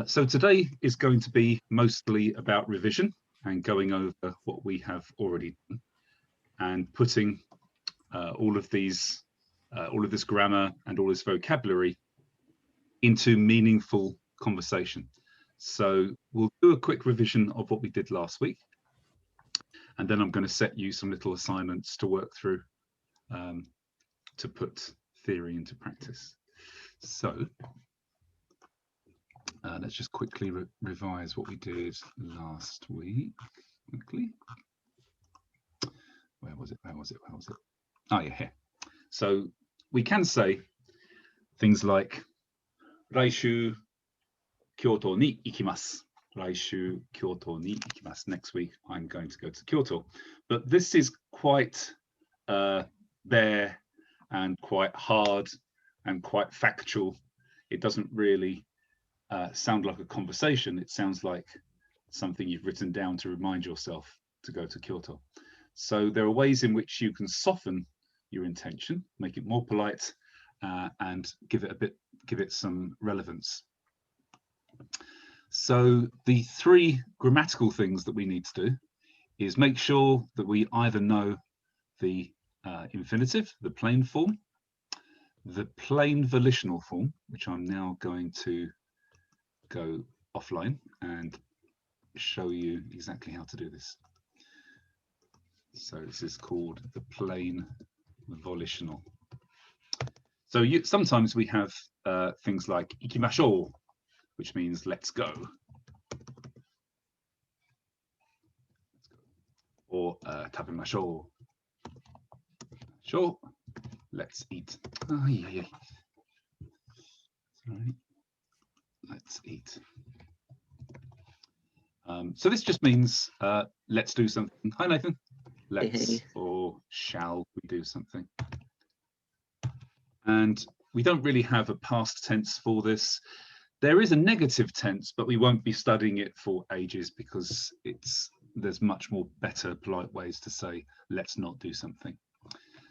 So today is going to be mostly about revision and going over what we have already done and putting all of this grammar and all this vocabulary into meaningful conversation. So we'll do a quick revision of what we did last week, and then I'm going to set you some little assignments to work through to put theory into practice. So let's just quickly revise what we did last week. Quickly. Where was it? Oh, yeah, here. So we can say things like Raishu Kyoto ni ikimasu. Raishu Kyoto ni ikimasu. Next week I'm going to go to Kyoto. But this is quite bare and quite hard and quite factual. It doesn't really sound like a conversation. It sounds like something you've written down to remind yourself to go to Kyoto. So there are ways in which you can soften your intention, make it more polite, and give it some relevance. So the three grammatical things that we need to do is make sure that we either know the infinitive, the plain form, the plain volitional form, which I'm now going to go offline and show you exactly how to do this. So this is called the plain volitional. So sometimes we have things like ikimashou, which means let's go, or tabemashou, sure, let's eat. Oh, yeah. Sorry. Let's eat. So this just means let's do something. Hi, Nathan. Let's or shall we do something? And we don't really have a past tense for this. There is a negative tense, but we won't be studying it for ages because there's much more better polite ways to say let's not do something.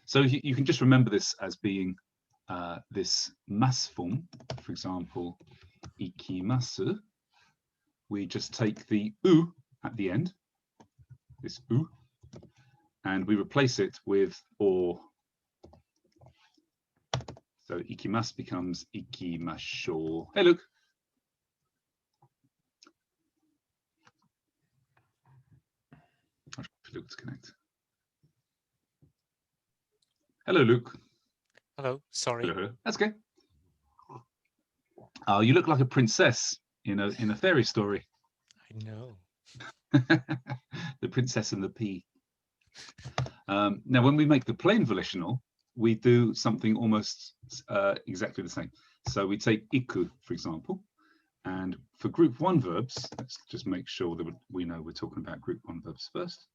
So you can just remember this as being this mas form. For example, ikimasu. We just take the u at the end, this u, and we replace it with or. So ikimasu becomes ikimashou. Hey, Luke. I'll try for Luke to connect. Hello, Luke. Hello, sorry. Hello. That's okay. Oh, you look like a princess in a fairy story. I know. The princess and the pea. Now, when we make the plain volitional, we do something almost exactly the same. So we take iku, for example, and for group 1 verbs, let's just make sure that we know we're talking about group 1 verbs first.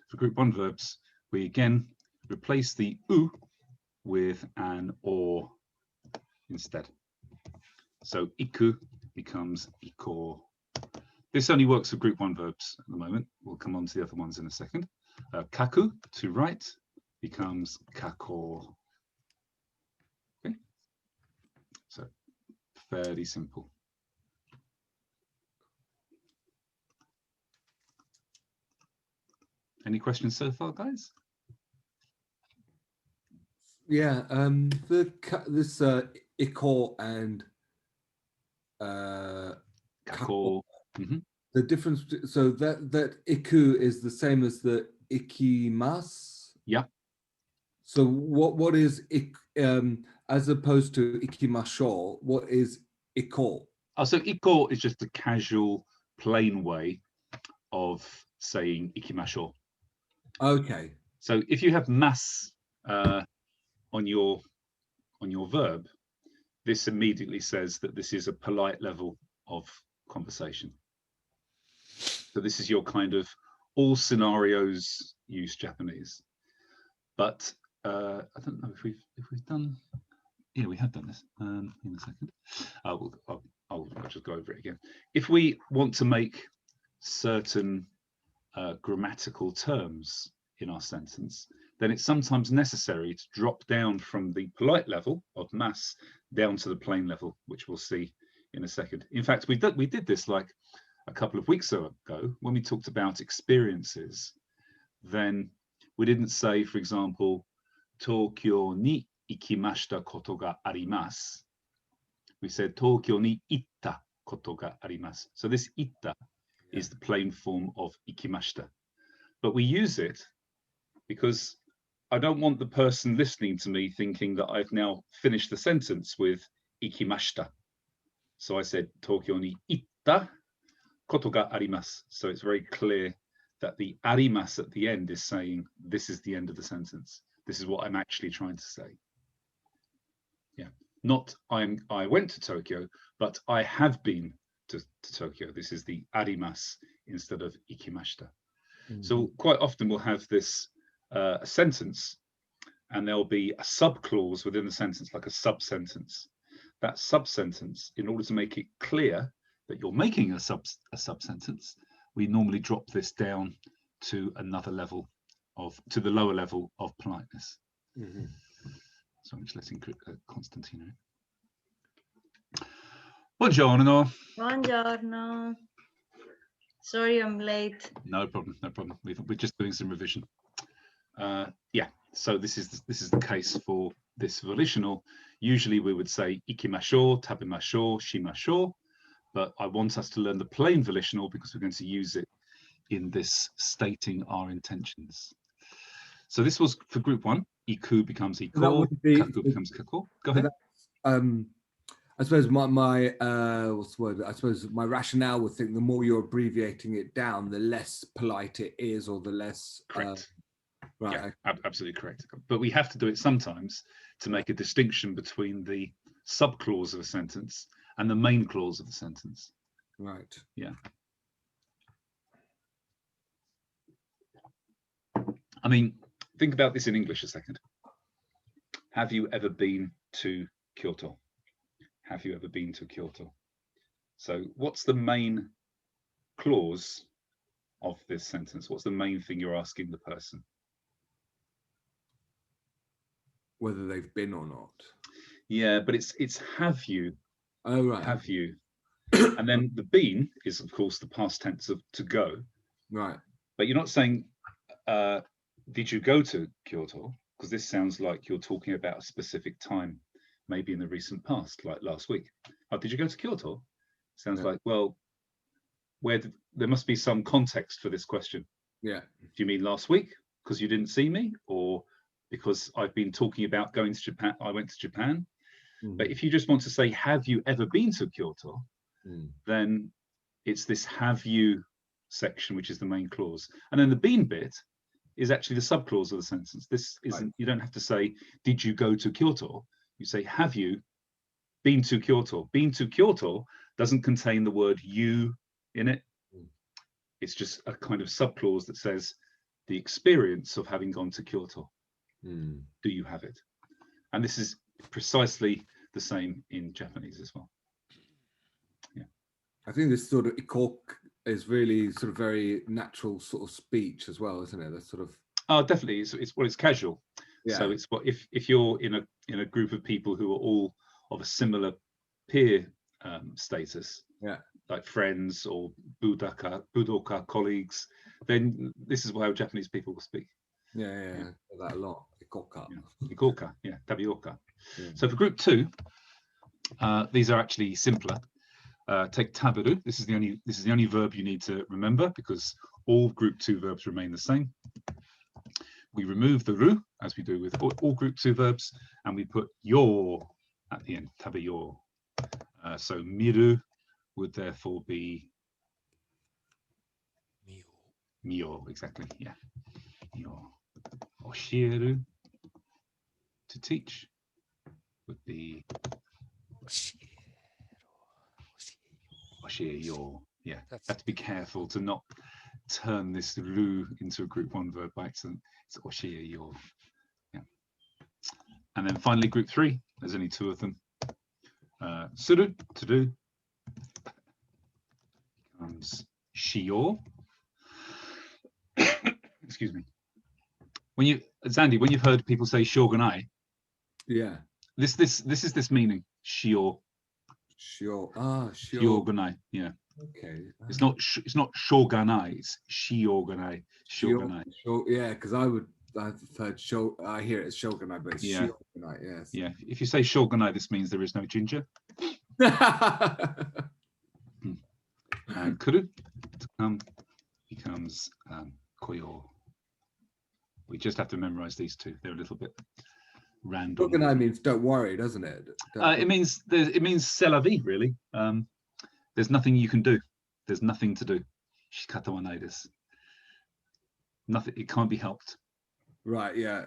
For group 1 verbs, we again replace the u with an or instead. So iku becomes iko. This only works for group 1 verbs at the moment. We'll come on to the other ones in a second. Kaku, to write, becomes kako. Okay, so fairly simple. Any questions so far, guys? Yeah, this iko and kako. Mm-hmm. The difference, so that iku is the same as the ikimasu. Yeah. So what is as opposed to ikimashou? What is iko? Oh, so iko is just a casual, plain way of saying ikimashou. Okay. So if you have mas on your verb, this immediately says that this is a polite level of conversation. So this is your kind of all scenarios use Japanese. But I don't know if we've done. Yeah, we have done this. In a second, I'll just go over it again. If we want to make certain grammatical terms in our sentence, then it's sometimes necessary to drop down from the polite level of mas down to the plain level, which we'll see in a second. In fact, we did this like a couple of weeks ago when we talked about experiences. Then we didn't say, for example, Tokyo ni ikimashita koto ga arimasu. We said Tokyo ni itta koto ga arimasu. So this itta is the plain form of ikimashita. But we use it because I don't want the person listening to me thinking that I've now finished the sentence with ikimashita. So I said Tokyo ni itta koto ga arimasu. So it's very clear that the arimasu at the end is saying this is the end of the sentence. This is what I'm actually trying to say. Yeah, not I went to Tokyo, but I have been to Tokyo. This is the arimasu instead of ikimashita. So quite often we'll have this sentence, and there'll be a subclause within the sentence, like a sub-sentence. That sub-sentence, in order to make it clear that you're making a sub-sentence, we normally drop this down to another level to the lower level of politeness. So I'm just letting Constantino. Buongiorno. Buongiorno. Sorry I'm late. No problem, no problem. We're just doing some revision. Yeah, so this is the case for this volitional. Usually we would say ikimashou, tabemashou, shimashou, but I want us to learn the plain volitional because we're going to use it in this stating our intentions. So this was for group 1. Iku becomes iko, kaku becomes kako. Go ahead. I suppose my what's the word? I suppose my rationale would think the more you're abbreviating it down, the less polite it is, or the less correct. Right. Yeah, absolutely correct. But we have to do it sometimes to make a distinction between the subclause of a sentence and the main clause of the sentence. Right. Yeah. I mean, think about this in English a second. Have you ever been to Kyoto? Have you ever been to Kyoto? So what's the main clause of this sentence? What's the main thing you're asking the person? Whether they've been or not. Yeah, but it's have you. Oh, right. Have you? And then the been is, of course, the past tense of to go. Right. But you're not saying, did you go to Kyoto? Because this sounds like you're talking about a specific time, maybe in the recent past, like last week. Oh, did you go to Kyoto? Sounds like, well, there must be some context for this question. Yeah. Do you mean last week because you didn't see me, or because I've been talking about going to Japan? I went to Japan. But if you just want to say, have you ever been to Kyoto? Then it's this have you section, which is the main clause. And then the been bit is actually the subclause of the sentence. This isn't, you don't have to say, did you go to Kyoto? You say, have you been to Kyoto? Been to Kyoto doesn't contain the word you in it. It's just a kind of subclause that says the experience of having gone to Kyoto. Do you have it? And this is precisely the same in Japanese as well. Yeah. I think this sort of ikok is really sort of very natural sort of speech as well, isn't it? That's sort of. Oh, definitely. It's casual. Yeah. So it's what if you're in a group of people who are all of a similar peer status, yeah, like friends or budoka colleagues, then this is how Japanese people will speak. Yeah. That a lot. Ikoka. Yeah. Ikoka, yeah, tabioka. Yeah. So for group 2, these are actually simpler. Take taberu. This is the only verb you need to remember because all group 2 verbs remain the same. We remove the ru, as we do with all group 2 verbs, and we put your at the end, tabeyo. So miru would therefore be mio, exactly, yeah. Mio. Oshieru, to teach, would be oshieyo. Yeah, have to be careful to not turn this ru into a group 1 verb by accident. It's oshieyo. Yeah. And then finally, group 3, there's only 2 of them. Suru, to do, becomes shio. Excuse me. When you, Zandy, when you've heard people say shogunai, yeah, this is this meaning, shio. Sure. Sure. Shioganai. Yeah. Okay. It's not shoganai. It's shioganai. Shoganai. Sure. Yeah, because I've heard I hear it as shogunai, but it's Yeah. shogunai. Yes. Yeah. If you say shoganai, this means there is no ginger. And kuru to come becomes koyo. We just have to memorize these two. They're a little bit random. Shogunai means don't worry, doesn't it? It means c'est la vie, really. There's nothing you can do. There's nothing to do. Shikata wa nai desu. Nothing. It can't be helped. Right. Yeah.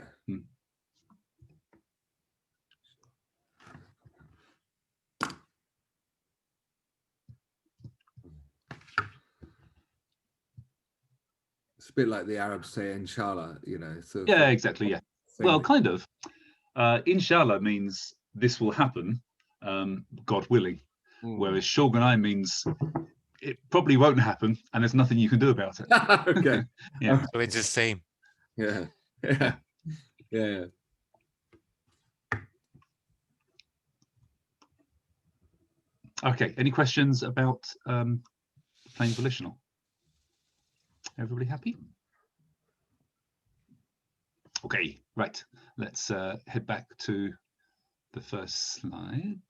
It's a bit like the Arabs say inshallah, So Yeah, exactly. Yeah. Well, kind of. Inshallah means this will happen, God willing. Whereas shogunai means it probably won't happen, and there's nothing you can do about it. Okay. Yeah. So it's the same. Yeah. Yeah. Yeah. Okay. Any questions about plain volitional? Everybody happy? Okay. Right. Let's head back to the first slide.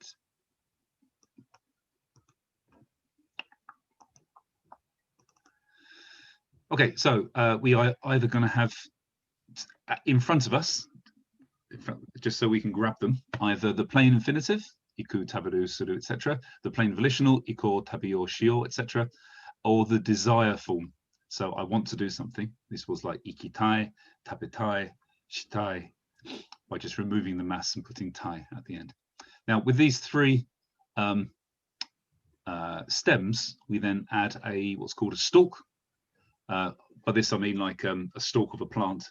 Okay, so we are either going to have in front of us, just so we can grab them, either the plain infinitive, iku, taberu, suru, etc., the plain volitional, iko, tabi, or shio, etc., or the desire form. So I want to do something. This was like ikitai, tabetai, shitai, by just removing the mass and putting tai at the end. Now, with these three stems, we then add what's called a stalk. By this I mean like a stalk of a plant.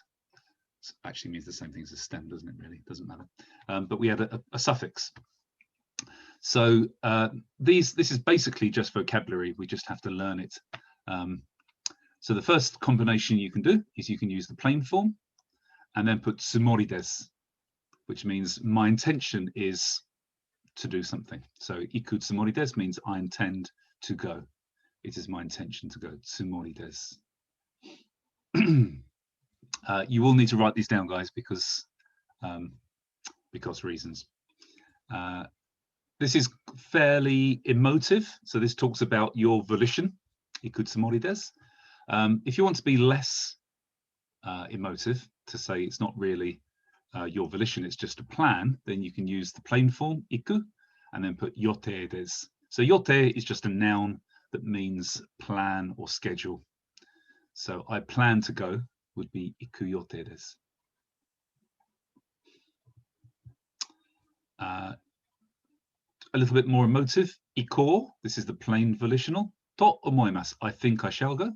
It actually means the same thing as a stem, doesn't it? Really, doesn't matter. But we add a suffix. So this is basically just vocabulary. We just have to learn it. So the first combination you can do is you can use the plain form, and then put tsumori desu, which means my intention is to do something. So iku tsumori desu means I intend to go. It is my intention to go. Tsumori desu. You will need to write these down, guys, because reasons. This is fairly emotive, so this talks about your volition. Iku tsumori desu. If you want to be less emotive, to say it's not really your volition, it's just a plan, then you can use the plain form iku and then put yote desu. So yote is just a noun that means plan or schedule. So I plan to go would be iku yote desu. A little bit more emotive, iko, this is the plain volitional. To omoimasu, I think I shall go.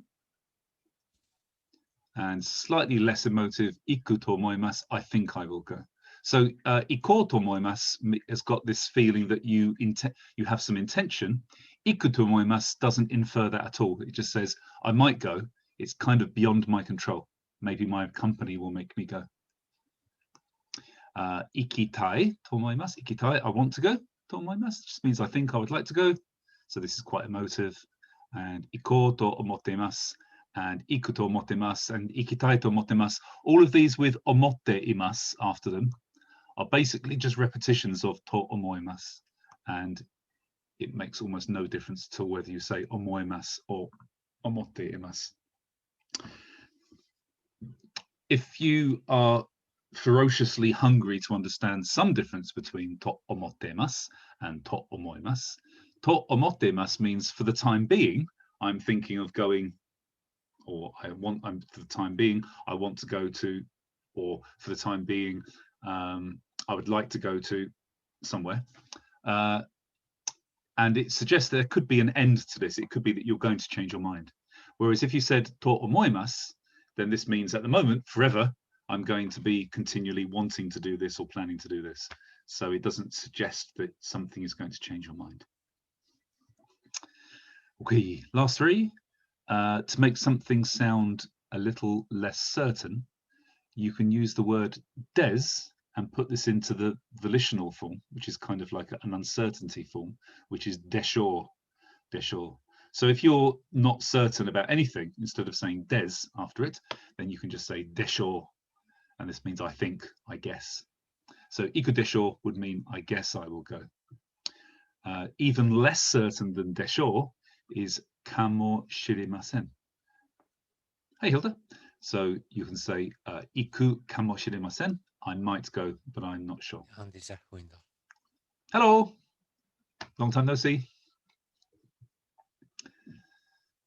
And slightly less emotive, iku to omoimasu, I think I will go. So iko to omoimasu has got this feeling that you have some intention. Iku to omoimasu doesn't infer that at all. It just says, I might go. It's kind of beyond my control. Maybe my company will make me go. Ikitai to omoimasu. Ikitai, I want to go. To omoimasu just means I think I would like to go. So this is quite emotive. And iko to omotemasu. And iku to omotemasu and ikitai to omotemasu, all of these with omotte imasu after them are basically just repetitions of to omoimasu, and it makes almost no difference to whether you say omoimasu or omotte imasu. If you are ferociously hungry to understand some difference between to omotte imasu and to omoimasu, to omotte imasu means for the time being, I'm thinking of going, or for the time being, I want to go to, or for the time being, I would like to go to somewhere. And it suggests there could be an end to this. It could be that you're going to change your mind. Whereas if you said to omoimasu, then this means at the moment, forever, I'm going to be continually wanting to do this or planning to do this. So it doesn't suggest that something is going to change your mind. Okay, last three. To make something sound a little less certain, you can use the word des and put this into the volitional form, which is kind of like an uncertainty form, which is desho, desho. So if you're not certain about anything, instead of saying des after it, then you can just say desho, and this means I think, I guess. So iku desho would mean I guess I will go. Even less certain than desho is kamo shirimasen. Hey Hilda. So you can say iku kamo shirimasen. I might go, but I'm not sure. Hello. Long time no see.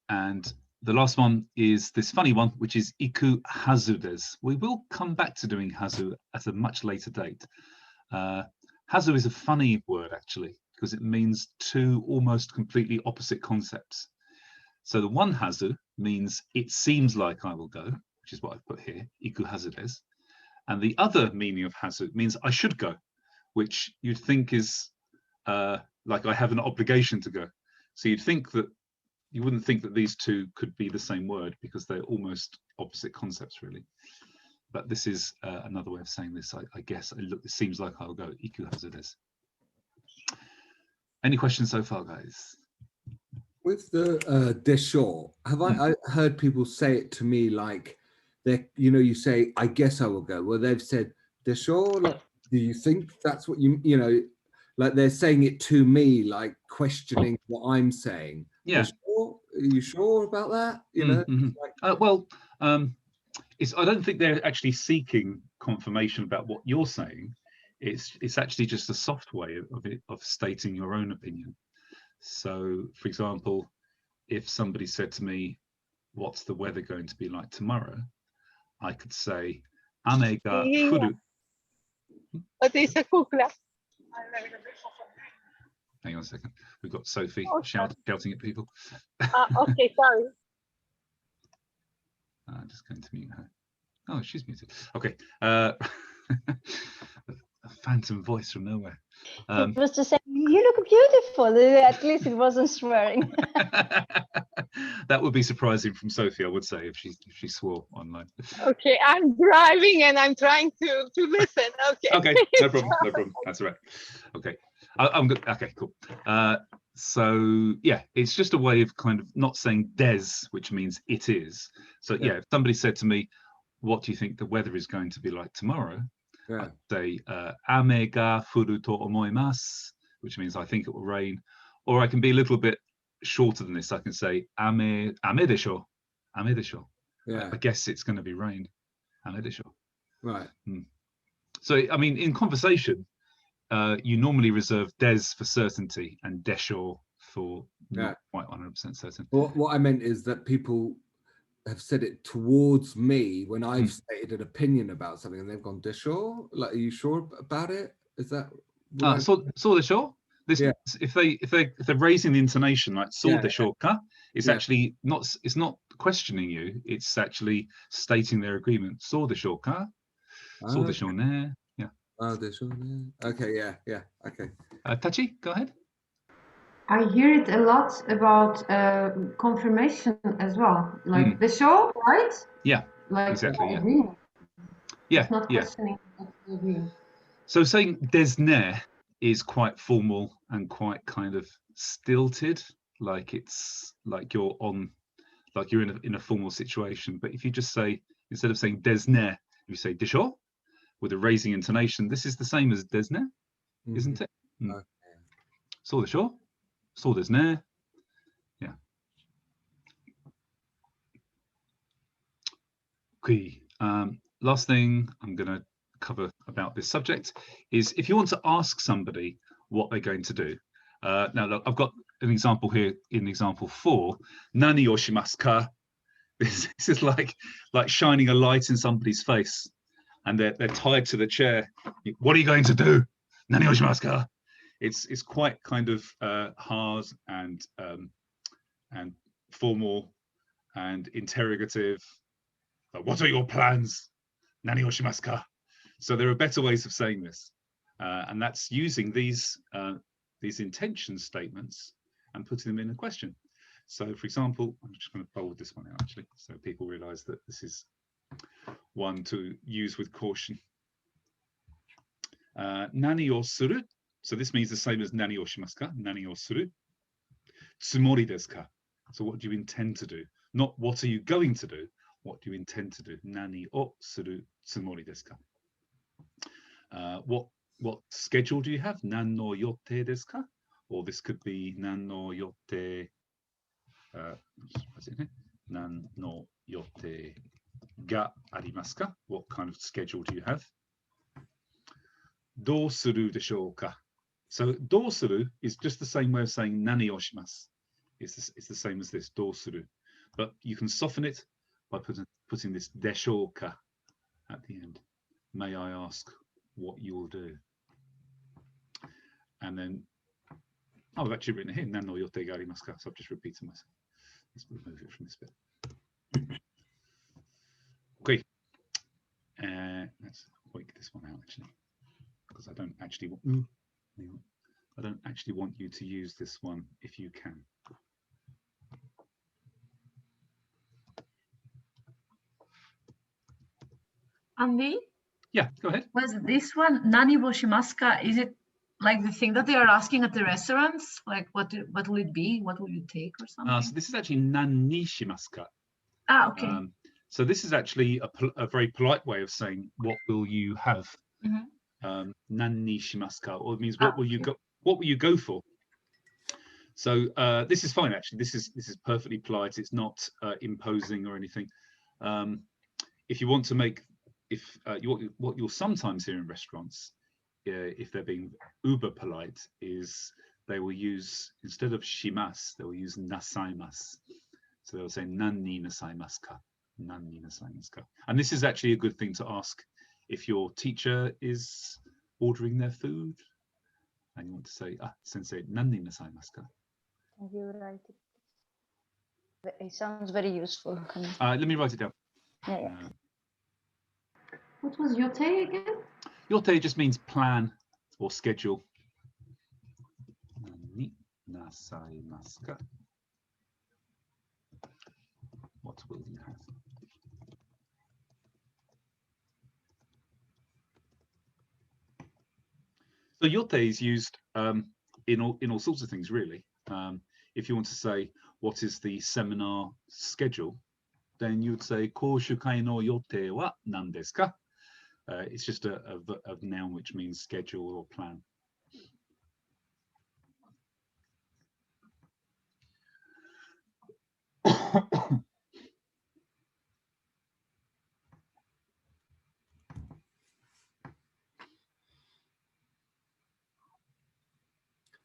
And the last one is this funny one, which is iku hazu desu. We will come back to doing hazu at a much later date. Hazu is a funny word, actually, because it means two almost completely opposite concepts. So the one hazu means it seems like I will go, which is what I've put here, iku hazu desu. And the other meaning of hazu means I should go, which you'd think is like I have an obligation to go. So you'd think that you wouldn't think that these two could be the same word because they're almost opposite concepts, really. But this is another way of saying this. I guess it seems like I'll go iku hazu desu. Any questions so far, guys? With the desho, have I heard people say it to me like they, you say, I guess I will go. Well, they've said desho, like, do you think that's what like they're saying it to me, like questioning what I'm saying. Yeah. Desho, are you sure about that? Well, I don't think they're actually seeking confirmation about what you're saying. It's actually just a soft way of stating your own opinion. So, for example, if somebody said to me, "What's the weather going to be like tomorrow?" I could say, "Ame ga furu." Hang on a second. We've got Sophie shouting at people. Okay, sorry. I'm just going to mute her. Oh, she's muted. Okay. A phantom voice from nowhere. It was to say, you look beautiful. At least it wasn't swearing. That would be surprising from Sophie, I would say, if she swore online. Okay, I'm driving and I'm trying to listen. Okay. Okay, no problem. That's all right. Okay, I'm good. Okay, cool. So yeah, it's just a way of kind of not saying des, which means it is. So yeah, if somebody said to me, "What do you think the weather is going to be like tomorrow?" I'd say ame ga furu to omoimasu, which means I think it will rain. Or I can be a little bit shorter than this. I can say ame desho. Ame desho. I guess it's going to be rain. Ame desho. Right. So I mean, in conversation, you normally reserve des for certainty and desho for not quite 100% certain. What I meant is that people have said it towards me when I've stated an opinion about something and they've gone desho. Like, are you sure about it? Is that so desho? This if they're raising the intonation like so desho ka, it's actually not, it's not questioning you, it's actually stating their agreement. So desho ka? So desho ne? Yeah. Oh, desho ne. Okay, yeah. Okay. Tachi, go ahead. I hear it a lot about confirmation as well, like the show, right? Yeah, like exactly. Agreement. Yeah, it's not questioning the agreement. So saying desne is quite formal and quite kind of stilted, like it's like you're in a formal situation. But if you just say, instead of saying desne, you say desho with a raising intonation, this is the same as desne, isn't it? Okay. So desho. So there's ne. Yeah. Okay. Last thing I'm going to cover about this subject is if you want to ask somebody what they're going to do. Now, look, I've got an example here in example 4. Nani o shimasu ka? This is like shining a light in somebody's face, and they're tied to the chair. What are you going to do? Nani o shimasu ka? It's quite kind of hard and formal and interrogative. What are your plans? Nani o shimasu ka? So there are better ways of saying this, and that's using these intention statements and putting them in a question. So, for example, I'm just going to bold this one out actually, so people realise that this is one to use with caution. Nani o suru. So this means the same as nani o shimasu ka? Nani o suru. Tsumori desu ka? So what do you intend to do? Not what are you going to do? What do you intend to do? Nani o suru tsumori desu ka? What schedule do you have? Nan no yotte desu ka? Or this could be nan no yotte. Nan no yotte ga arimasu ka? What kind of schedule do you have? Do suru deshou ka? So do suru is just the same way of saying nani o shimasu. It's the same as this, do suru. But you can soften it by putting this deshou ka at the end. May I ask what you will do? And then, oh, I've actually written it here, nan no yotte ga arimasu ka? So I've just repeated myself. Let's remove it from this bit. Okay. Let's wake this one out actually, because I don't actually want you to use this one if you can. Andy, Yeah, go ahead. was this one nani wo shimasu ka? Is it like the thing that they are asking at the restaurants? Like what will it be? What will you take or something? So this is actually nani shimasu ka? Ah, okay. So this is actually a very polite way of saying what will you have? Nani shimasu ka? Or it means what will you go? What will you go for? So this is fine actually. This is perfectly polite. It's not imposing or anything. If you want to make, what you'll sometimes hear in restaurants, if they're being uber polite, is they will use, instead of shimasu, they will use nasaimasu. So they'll say nani nasaimasu ka? Nani nasaimasu ka? And this is actually a good thing to ask if your teacher is ordering their food and you want to say, sensei, nani nasaimasu ka? Can you write it? It sounds very useful. Let me write it down. Yeah. What was yote again? Yote just means plan or schedule. Nani nasaimasu ka? What will you have? So yote is used in all sorts of things, really. If you want to say what is the seminar schedule, then you would say koushukai no yote wa nan desu ka? It's just a noun which means schedule or plan.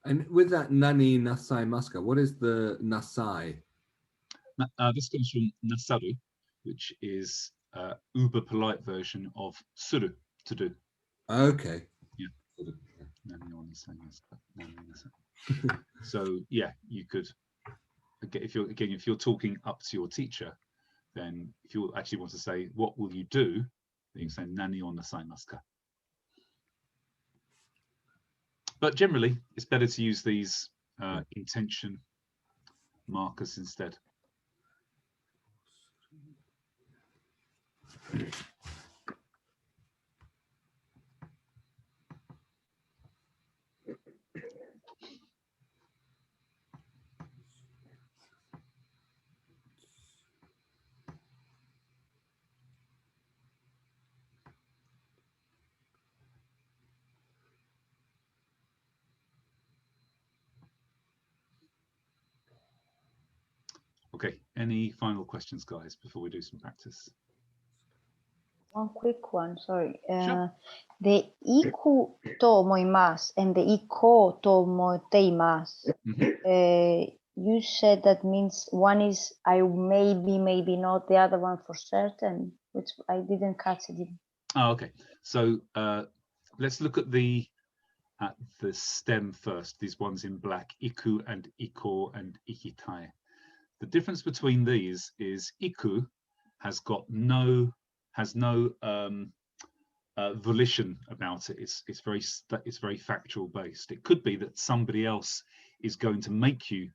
And with that nani nasai maska, what is the nasai? This comes from nasaru, which is uber polite version of suru, to do. Okay. Yeah. So yeah, you could, if you're talking up to your teacher, then if you actually want to say what will you do, then you can say nani o nasaimasu ka? But generally, it's better to use these intention markers instead. Okay, any final questions, guys, before we do some practice? One quick one, sorry. Sure. The iku to omoimasu and the iko to omoteimasu. You said that means one is I maybe not, the other one for certain, which I didn't catch it. Oh, okay. So let's look at the stem first. These ones in black, iku and iko and ikitai. The difference between these is iku has no volition about it. It's very factual based. It could be that somebody else is going to make you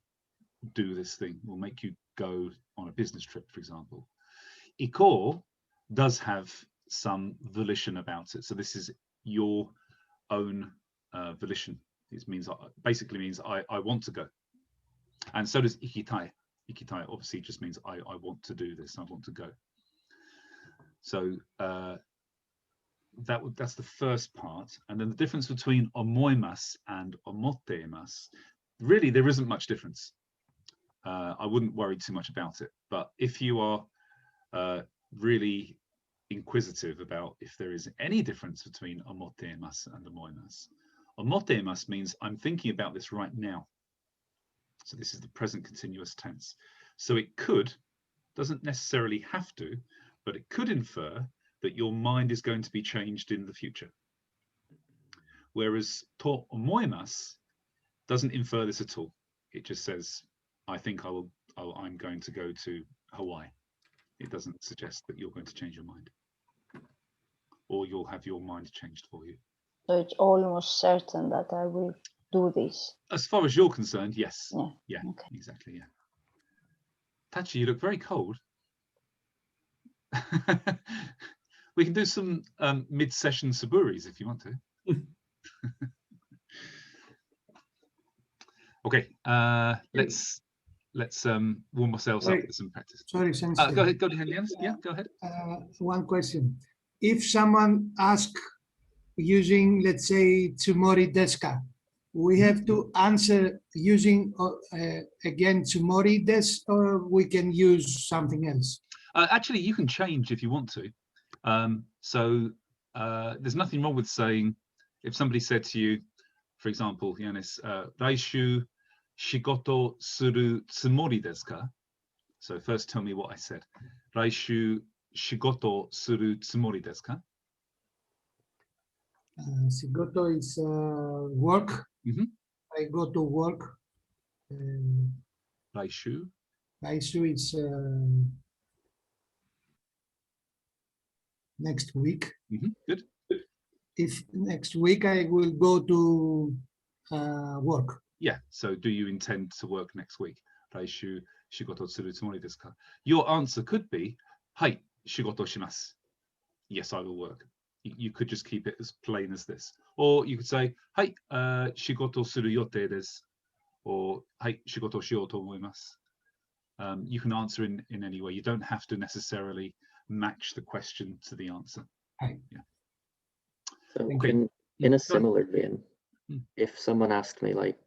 do this thing, or make you go on a business trip, for example. Iko does have some volition about it. So this is your own volition. It means basically means I want to go, and so does ikitai. Ikitai obviously just means I want to do this. I want to go. So that's the first part, and then the difference between omoimasu and omotteimasu. Really, there isn't much difference. I wouldn't worry too much about it. But if you are really inquisitive about if there is any difference between omotteimasu and omoimasu, omotteimasu means I'm thinking about this right now. So this is the present continuous tense. So it could, doesn't necessarily have to, but it could infer that your mind is going to be changed in the future. Whereas to omoimasu doesn't infer this at all. It just says, I think I'm going to go to Hawaii. It doesn't suggest that you're going to change your mind, or you'll have your mind changed for you. So it's almost certain that I will do this. As far as you're concerned, yes. Yeah. Yeah, Okay. exactly, yeah. Tachi, you look very cold. We can do some mid-session saburis if you want to. Okay, let's warm ourselves up with some practice. Sorry, Sensei. Go ahead, Jens. Yeah, go ahead. One question. If someone asks using, let's say, tsumori desu ka, we have to answer using again tsumori desu, or we can use something else? Actually, you can change if you want to. There's nothing wrong with saying, if somebody said to you, for example, Yanis, Raishu shigoto suru tsumori desu ka? So first tell me what I said. Raishu shigoto suru tsumori desu ka? Shigoto is work. Mm-hmm. I go to work. Raishu. Raishu is next week. Mm-hmm. Good. If next week I will go to work. Yeah, so do you intend to work next week? Raishu shigoto suru tsumori desu ka? Your answer could be, hai, shigoto shimasu. Yes, I will work. You could just keep it as plain as this. Or you could say, hai, shigoto suru yote desu. Or hai, shigoto shiyou to omoimasu. You can answer in any way. You don't have to necessarily match the question to the answer. Right. Yeah. So Okay. in a similar vein, Mm. if someone asked me like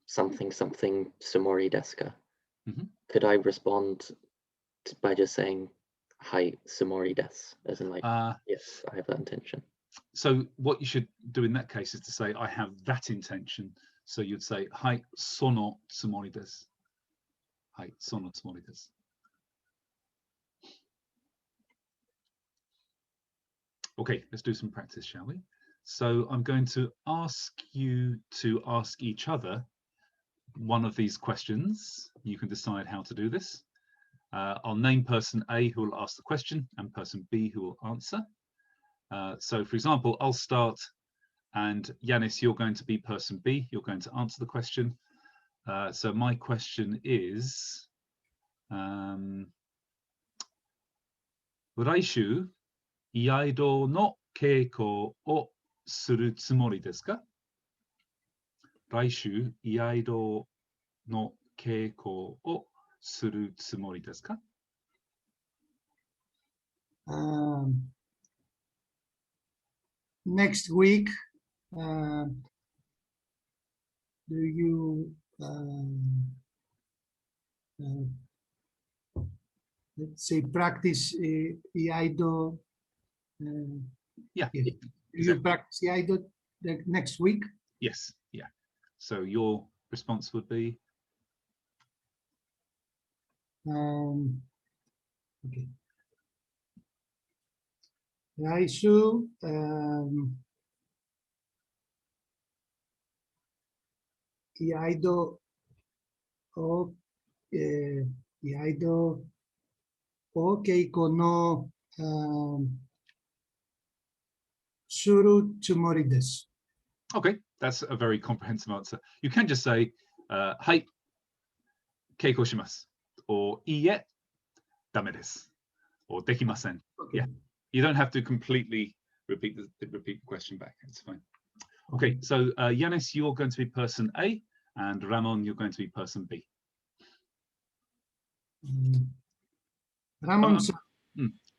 something tsumori desu ka, could I respond by just saying hi tsumori desu, as in like yes, I have that intention? So what you should do in that case is to say I have that intention. So you'd say hai sono tsumori desu. Hai sono tsumori desu. Okay, let's do some practice, shall we? So I'm going to ask you to ask each other one of these questions. You can decide how to do this. I'll name person A who will ask the question and person B who will answer. So for example, I'll start, and Yanis, you're going to be person B. You're going to answer the question. So my question is, Raishu iaido no keiko o suru tsumori desu ka? Raishu iaido no keiko o suru tsumori desu ka? Next week, do you let's say practice iaido? Yeah. Do you practice iaido the next week? Yes. Yeah. So your response would be? Okay. Raishu iaido o iaido o keiko no suru tsumori desu. Okay, that's a very comprehensive answer. You can just say, hai, keiko shimasu, or iie, dame desu, or dekimasen. Okay. Yeah, you don't have to completely repeat the question back. It's fine. Okay, so Yanis, you're going to be person A, and Ramon, you're going to be person B. Ramon,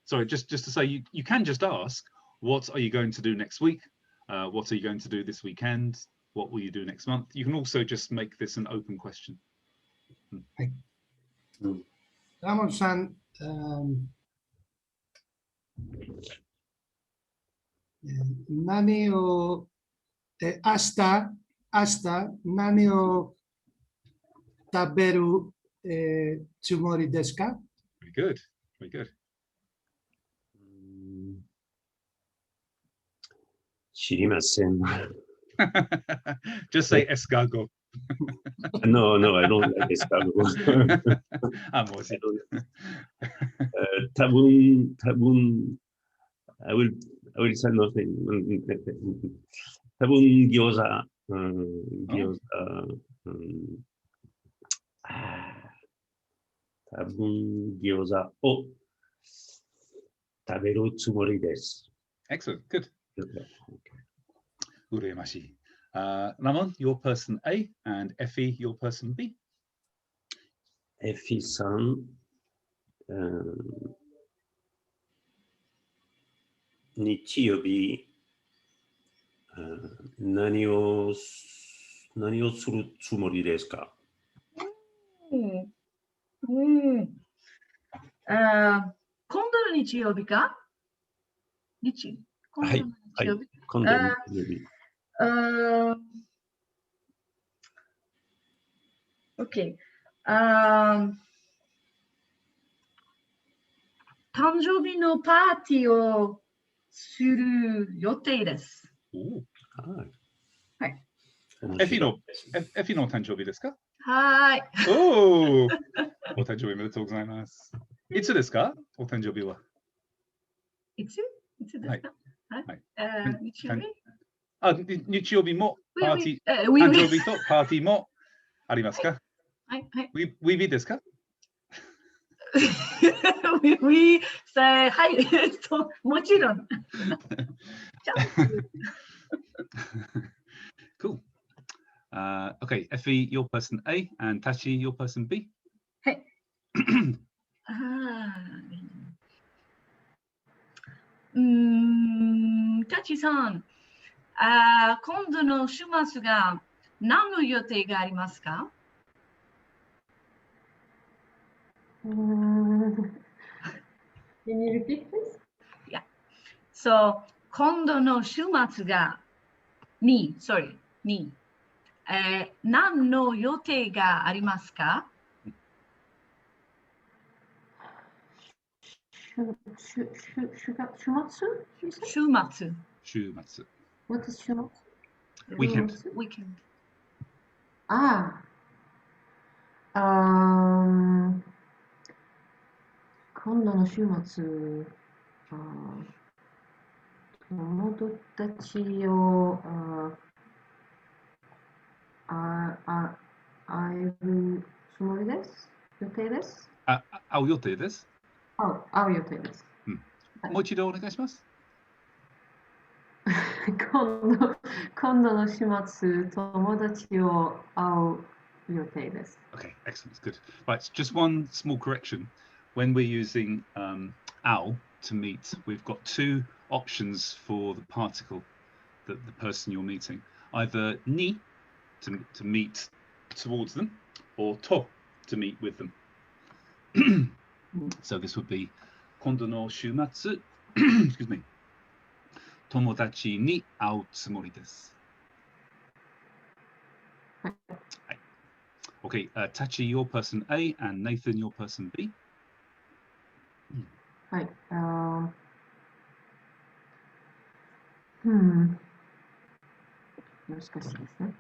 Sorry, just to say, you can just ask, what are you going to do next week? What are you going to do this weekend? What will you do next month? You can also just make this an open question. Ramon-san, 何を、明日何を食べる、つもりですか？ Very good, very good. 知りません。Just say escargot. No, I don't like escargot. I'm Aussie. 多分 I will say nothing. 多分餃子、多分餃子を食べるつもりです。Excellent, good. Uremashi. Ramon, you're person A, and Effie, you're person B. Effie さん、日曜日、何をするつもりですか？今度の日曜日か？はい、今度の日曜日。OK。誕生日のパーティーをする予定です。はい。エフィの誕生日ですか？はい。お誕生日おめでとうございます。いつですか？お誕生日は。いつですか？日曜日？日曜日もパーティー、誕生日とパーティーもありますか？はい。ウィビですか？We say はい、もちろん。Cool. Okay, Effie, you're person A, and Tachi, you're person B. はい。タチさん、今度の週末が何の予定がありますか？Can you repeat this? Yeah. So, 今度の週末が何の予定がありますか？週末 What is 週末 Weekend. Weekend. 今度の週末、友達を会えるつもりです。予定です。会う予定です。会う予定です。もう一度お願いします。今度の週末、友達を会う予定です。Okay, excellent, good. Right, just one small correction. When we're using ao to meet, we've got two options for the particle, the person you're meeting. Either ni, to meet towards them, or to meet with them. So this would be 今度の週末 excuse me, 友達に会うつもりです。はい。Okay, Tachi, you're person A, and Nathan, you're person B. はい。難しいですね。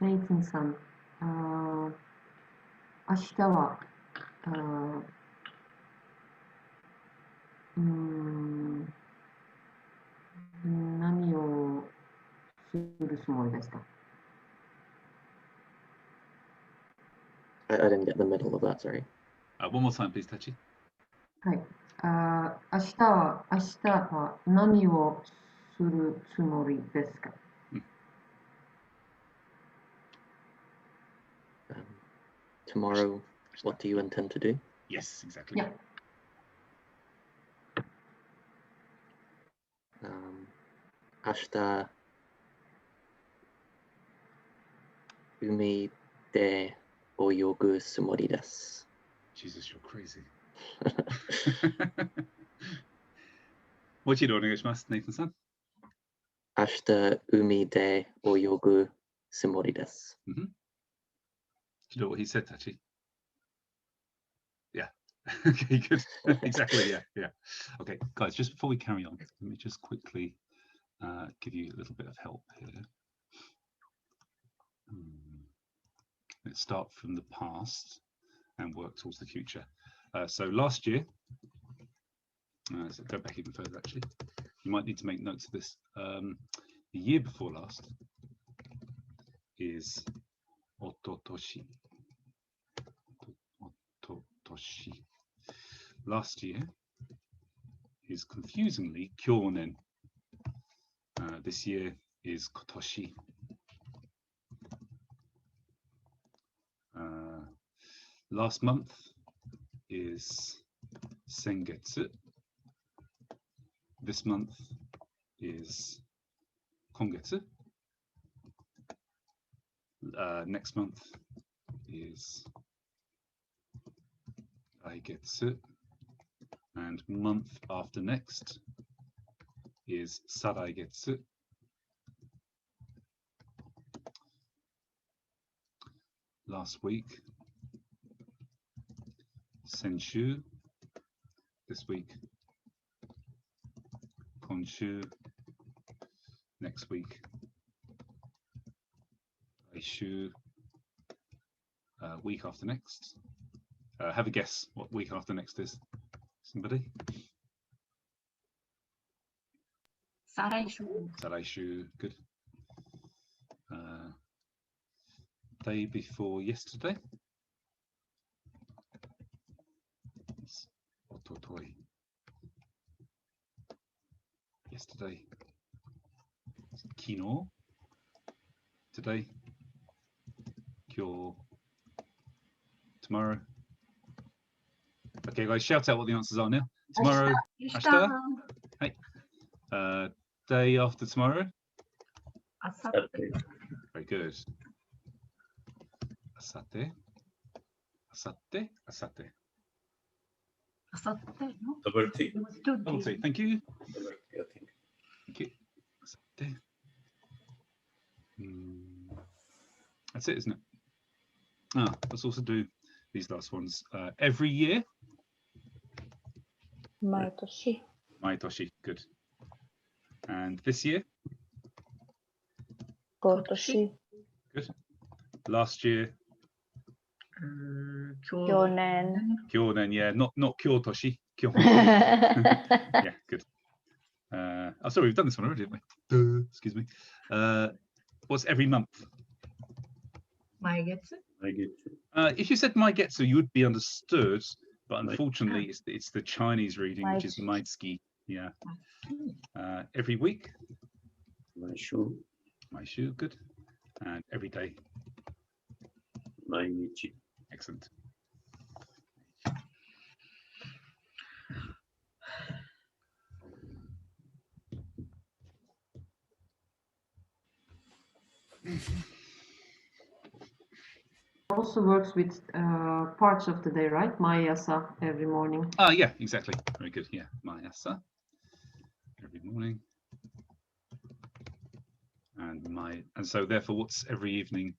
ネイティンさん、明日は、何をするつもりですか？ I didn't get the middle of that, sorry. One more time, please, Tachi. はい。明日は何をす suru tsumori desu ka? Tomorrow, what do you intend to do? Yes, exactly. Yeah. Ashita umi de oyogu tsumori desu. Jesus, you're crazy. もう一度お願いします, Nathan-san. 明日海で泳ぐつもりです。Do you know what he said, Tachi? Yeah. Okay, good. Exactly, yeah. Okay, guys, just before we carry on, let me just quickly give you a little bit of help here. Let's start from the past and work towards the future. So last year, so go back even further actually, you might need to make notes of this. The year before last is ototoshi. Ototoshi. Last year is confusingly kyonen. This year is kotoshi. Last month is sengetsu. This month is kongetsu. Next month is aigetsu. And month after next is saraigetsu. Last week, senshu. This week, konshu. Next week, aishu. Week after next. Have a guess what week after next is. Somebody? Saraishu. Saraishu, good. Day before yesterday. It's ototoi. Yesterday. It's kino. Today. Kyo. Tomorrow. Okay, guys, shout out what the answers are now. Tomorrow, ashita. Hey. Day after tomorrow. Asate. Very good. Asate. Asate. Asate. Asate, no? Double T. It was 2 Double T. T. Thank you. Double T, I think. Thank you. Asate. That's it, isn't it? Let's also do these last ones. Every year. Maitoshi. Maitoshi, good. And this year? Kotoshi. Good. Last year? Kyonen. Kyonen, yeah, not kyotoshi. Kyonen. Yeah, good. Sorry, we've done this one already, haven't we? Excuse me. What's every month? Maigetsu. If you said Maigetsu, you would be understood, but unfortunately, it's the Chinese reading, which is Maitsuki. Yeah. Every week? Maishu. Maishu, good. And every day? Mainichi. Excellent. Also works with parts of the day, right? Mayasa every morning. Yeah, exactly. Very good. Yeah, Mayasa every morning. And so therefore, what's every evening,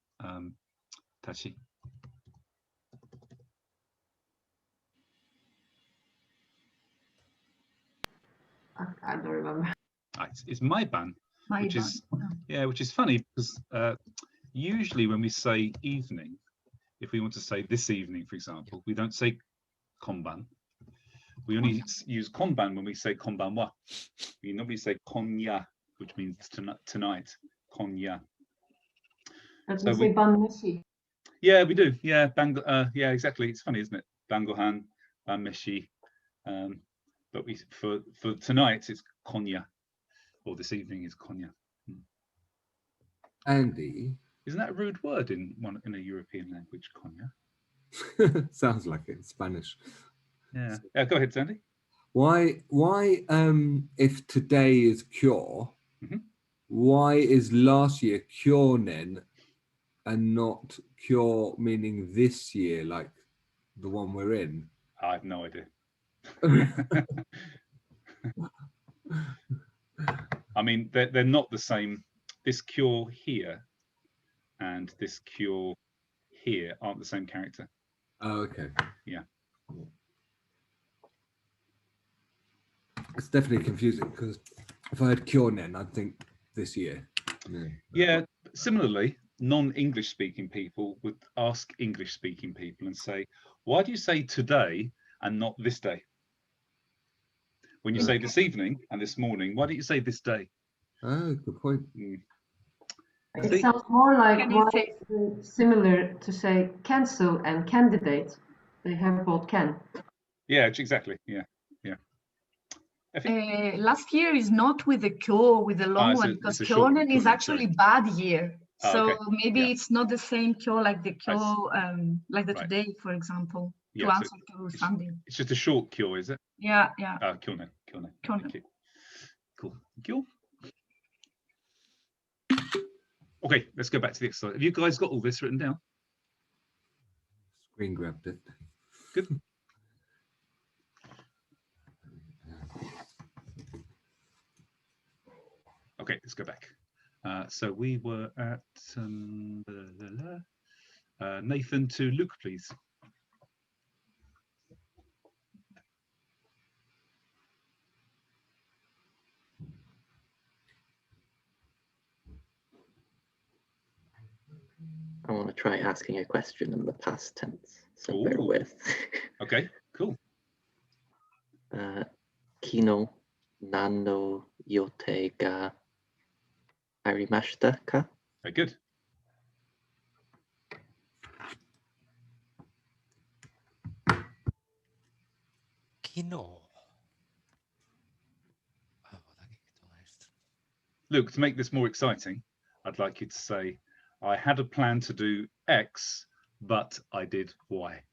Tachi? I don't remember. It's Maiban, which is which is funny because usually when we say evening, if we want to say this evening, for example, we don't say konban. We only use konban when we say konbanwa. We normally say konya, which means tonight. Konya. But we say banmeshi. Yeah, we do. Yeah, yeah, exactly. It's funny, isn't it? Bangohan, banmeshi. But for tonight, it's konya. or this evening is konya. Andy, isn't that a rude word in a European language, konya? sounds like it in Spanish. Yeah. Go ahead, Sandy. Why if today is kyo, why is last year kyonen and not kyo meaning this year, like the one we're in? I have no idea. I mean, they're not the same. This kyo here and this kyo here aren't the same character. Oh, okay. Yeah. It's definitely confusing because if I had kyonen, I'd think this year. Yeah. Similarly, non-English speaking people would ask English speaking people and say, why do you say today and not this day? When you say this evening and this morning, why don't you say this day? Oh, good point. It sounds more like similar to say cancel and candidate. They have both can. Yeah, exactly. Yeah, yeah. Last year is not with the kyo, with the long one, because kyonen is actually bad year. So maybe it's not the same kyo like the kyo, like the today, for example, to answer to Sandy. It's just a short kyo, is it? Yeah, yeah. Kyonen. Thank you. Cool. Thank you. Okay, let's go back to the exercise. Have you guys got all this written down? Screen grabbed it. Good. Okay, let's go back. So we were at Nathan to Luke, please. I want to try asking a question in the past tense, so bear with. Okay, cool. Kino nan no yote ga arimashita ka? Very good. Kino. Luke, to make this more exciting, I'd like you to say, I had a plan to do X, but I did Y.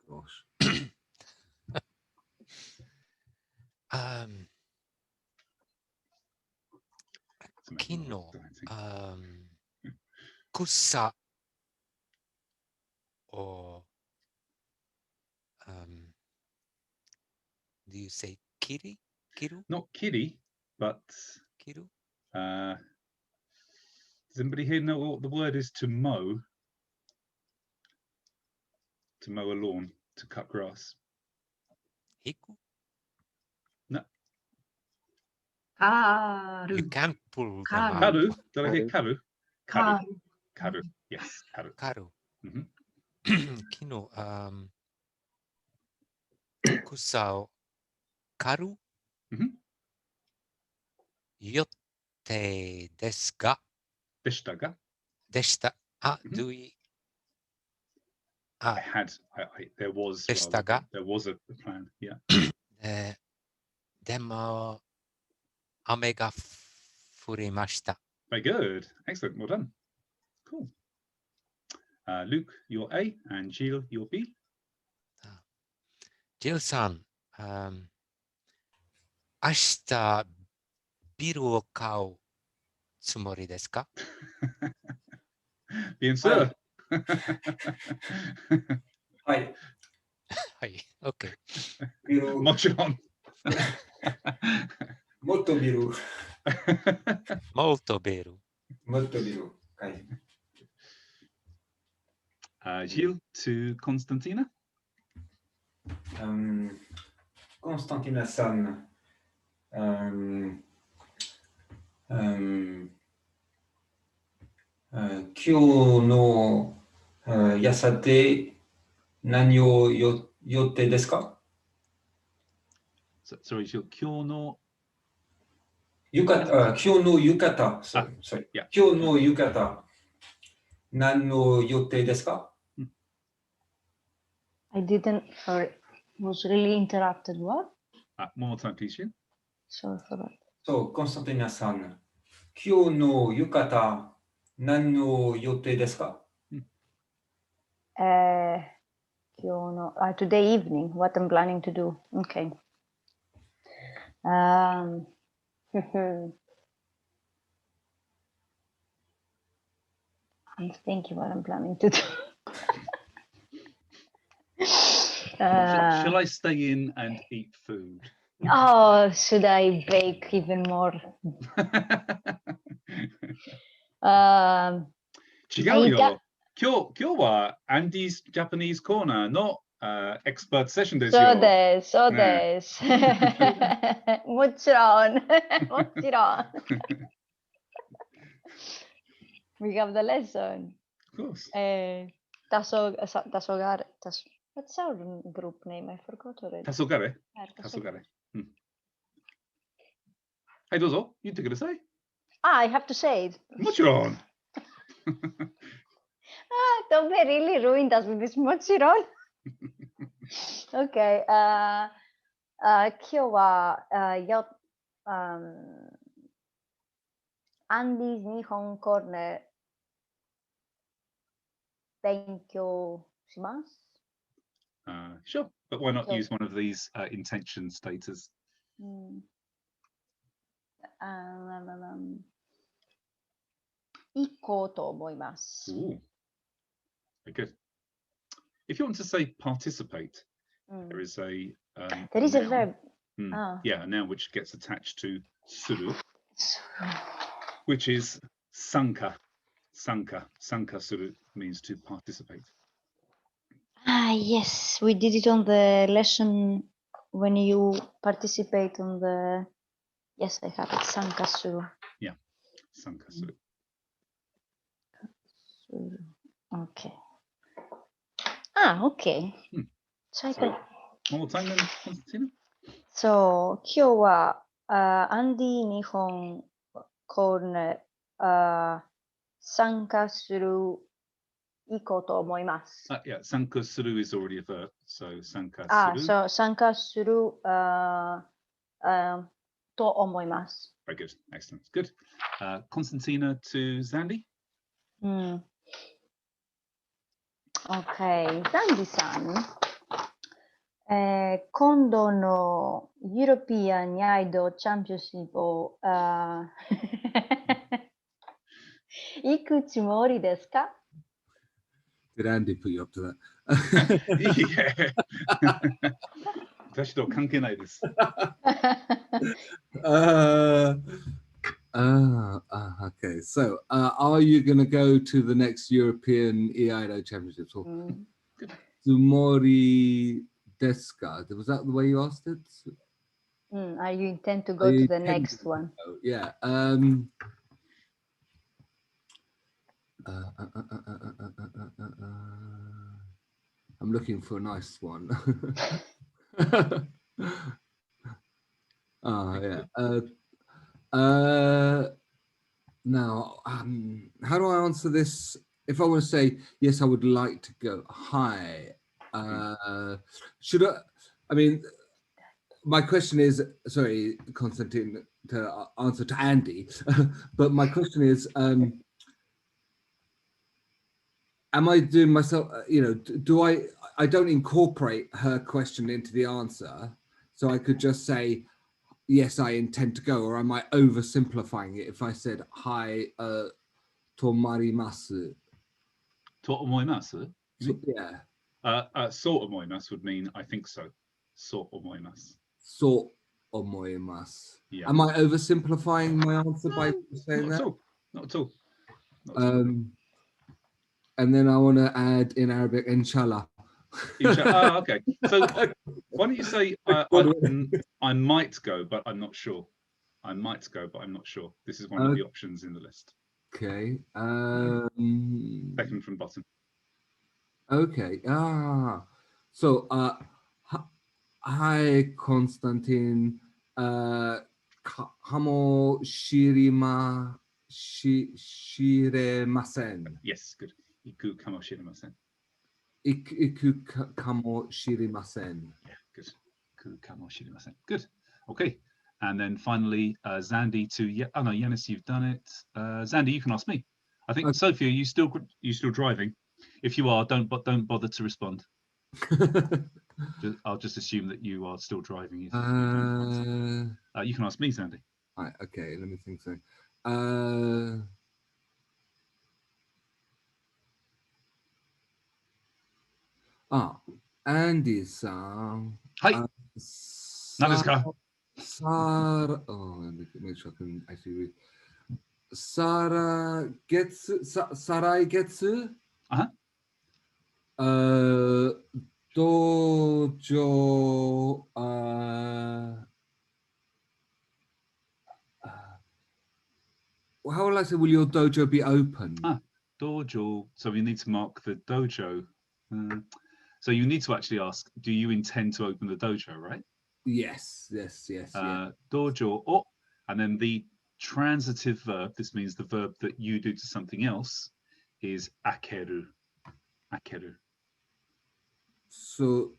Gosh. Kino. Kusa. Or do you say kiri? Kiru? Not kiri, but Kiru? Does anybody here know what the word is to mow? To mow a lawn, to cut grass. Hiku? No. Karu. You can't pull them out. Karu? Did I hear karu? Karu. Karu. Yes, karu. Karu. Kino. Kusao. Karu? Yotte desu ga? Deshita ga? Deshita. Do we? There was. Deshita ga? There was a plan. Yeah. Demo ame ga furimashita. Very good. Excellent. Well done. Cool. Luke, you're A, and Jill, you're B. Jill-san, 明日ビルを買うつもりですか? Bien sûr. はい。はい、OK。ビル。もちろん。もっとビル。もっとビル。もっとビル。はい。Gilles to Constantina. Constantina-san. 今日の朝で何を予定ですか? Sorry, Gilles, 今日の浴衣。Sorry. 今日の浴衣。何の予定ですか? I didn't, sorry, was really interrupted. What? One more time, please, Gilles. Sorry for that. So, Konstantina-san, kyou no yukata, nan no yote desu ka? Today evening, what I'm planning to do. Okay. I'm thinking what I'm planning to do. Shall I stay in and eat food? Oh, should I bake even more? 違うよ。今日は Andy's Japanese Corner の、エクスパートセッションですよ。そうです、そうです。もちろん、もちろん。We have the lesson. Of course. Tasogare. What's our group name? I forgot already. Tasogare. Tasogare. はい、どうぞ。言ってください。I have to say it. もちろん。Don't be really ruined us with this もちろん。Okay. 今日はアンディーズ日本コーナー勉強します。Sure, but why not use one of these intention status? 行こうと思います。Ooh. Very good. If you want to say participate, there is a there is a noun. verb. Yeah, a noun which gets attached to suru, which is sanka. Sanka. Sanka suru means to participate. Yes, we did it on the lesson when you participate on the. Yes, I have it. Sanka suru. Yeah, sanka suru. Okay. Okay. So one more time then, Konstantina. So, 今日はアンディ日本コーナー参加する行こうと思います。Yeah, sanka suru is already a verb, so sanka suru. So 参加すると思います。Very good, excellent, good. Konstantina to Zandy. Okay, Zandy さん。今度のユーロピアンアイドルチャンピオンシップを行くつもりですか？ Did Andy put you up to that? Yeah. 私と関係ないです。Okay, so are you going to go to the next European EIDO Championships? Tsumori desu ka? Was that the way you asked it? Are you intend to go to the next one? Yeah. I'm looking for a nice one. Yeah. Now, how do I answer this? If I want to say, yes, I would like to go. Hi. Should I mean, my question is, sorry, Konstantin, to answer to Andy, but my question is, am I doing myself, do I don't incorporate her question into the answer, so I could just say, yes, I intend to go, or am I oversimplifying it if I said, hi, tomarimasu? To omoimasu? Yeah. So omoimasu would mean I think so. So omoimasu. So omoimasu. Yeah. Am I oversimplifying my answer by saying that? Not at all. And then I want to add in Arabic, inshallah. Okay. So why don't you say I might go, but I'm not sure. I might go, but I'm not sure. This is one of the options in the list. Okay. Second from bottom. Okay. So hi, Konstantin. Kamo shiremasen. Yes, good. Iku kamo shiremasen. Iku kamo shirimasen. Yeah, good. Iku kamo shirimasen. Good. Okay. And then finally, Zandy to oh no, Yanis, you've done it. Zandy, you can ask me. I think Sophia, you still driving? If you are, don't bother to respond. I'll just assume that you are still driving. You can ask me, Zandy. Right. Okay. Let me think. So, Andy-san. Hi. Sarah. Oh, let me make sure I can actually read. Sarah gets Sarai gets. Dojo. How will I say? Will your dojo be open? Dojo. So we need to mark the dojo. So you need to actually ask, do you intend to open the dojo, right? Yes. Dojo o, and then the transitive verb, this means the verb that you do to something else, is akeru. Akeru. So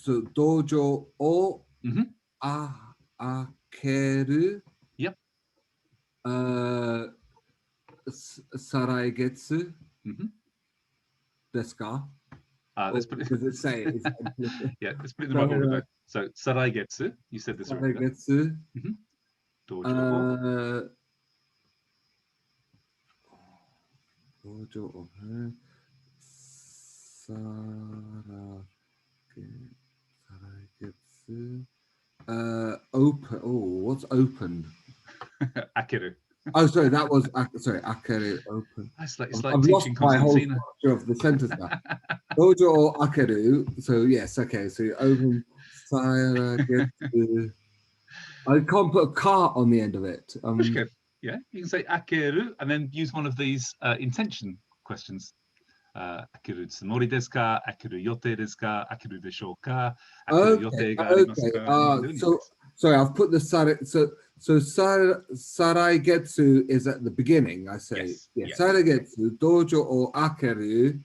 dojo o akeru. Yep. Saraigetsu. Desu ka? Let's put it. Does it say? Yeah, let's put it in the right order though. So saraigetsu, you said this already. Saraigetsu. Dojo. Dojo o saraigetsu. Open. Oh, what's open? Akeru. Oh, sorry, that was akeru open. It's like I've lost my whole structure of the sentence now. Dojo or akeru. So yes, okay. So you open. I can't put a car on the end of it. Yeah, you can say akeru and then use one of these intention questions. Akeru tsumori desu ka? Akeru yote desu ka? Akeru deshou ka? Akeru yote ga arimasu ka? So sorry, I've put the sarai. So saraigetsu is at the beginning. I say yes. Saraigetsu dojo or akeru.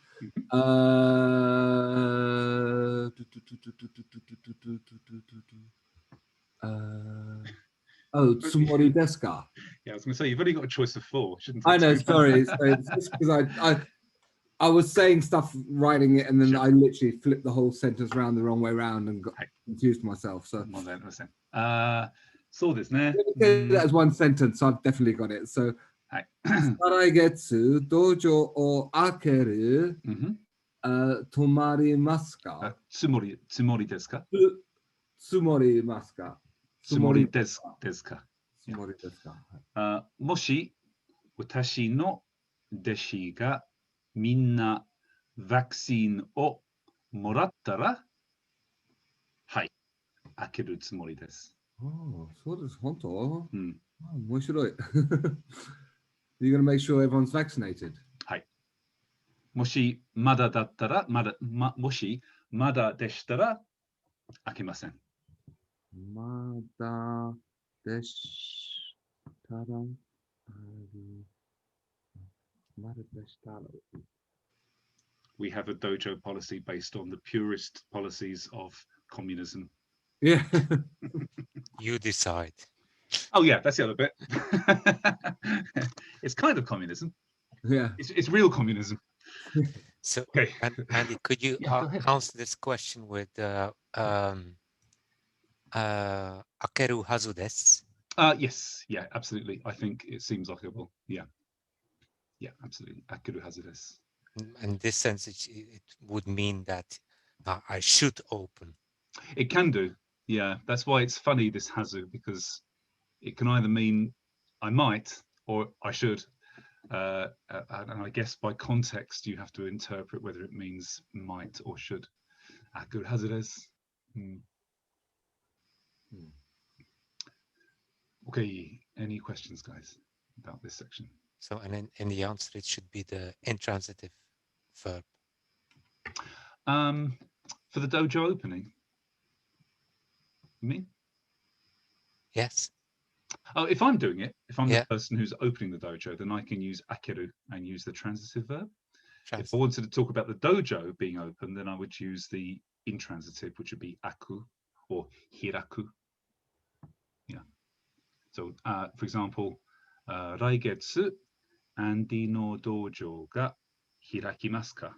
Tsumori desu ka? Yeah, I was going to say you've only got a choice of 4, shouldn't I know. Sorry, it's just because I was saying stuff, writing it, and then I literally flipped the whole sentence around the wrong way around and got confused myself. So. So this ne. That is one sentence, so I've definitely got it. So. Saraigetsu dojo o akeru. Tomarimasu ka? Tsumori desu ka? Tsumorimasu ka? Tsumori desu ka? Moshi watashi no deshi ga minna vaccine o morattara, hai, akeru tsumori desu. Oh, so desu, honto? Moshiroi. You're going to make sure everyone's vaccinated? Hai. Moshi mada dattara, moshi mada deshitara, akemasen. Mada deshitara. We have a dojo policy based on the purest policies of communism. Yeah. You decide. Oh yeah, that's the other bit. It's kind of communism. Yeah. It's real communism. So, Andy, could you answer this question with akeru hazu desu? Yes, yeah, absolutely. I think it seems likable. Yeah, absolutely. Akeru hazu desu. In this sense, it would mean that I should open. It can do. Yeah, that's why it's funny, this hazu, because it can either mean I might or I should. And I guess by context, you have to interpret whether it means might or should. Akeru hazu desu. Okay, any questions, guys, about this section? So, and in the answer, it should be the intransitive verb. For the dojo opening, you mean? Yes. Oh, if I'm doing it, if I'm the person who's opening the dojo, then I can use akeru and use the transitive verb. If I wanted to talk about the dojo being open, then I would use the intransitive, which would be aku or hiraku. Yeah. So, for example, 来月 Andy no dojo ga hirakimasu ka?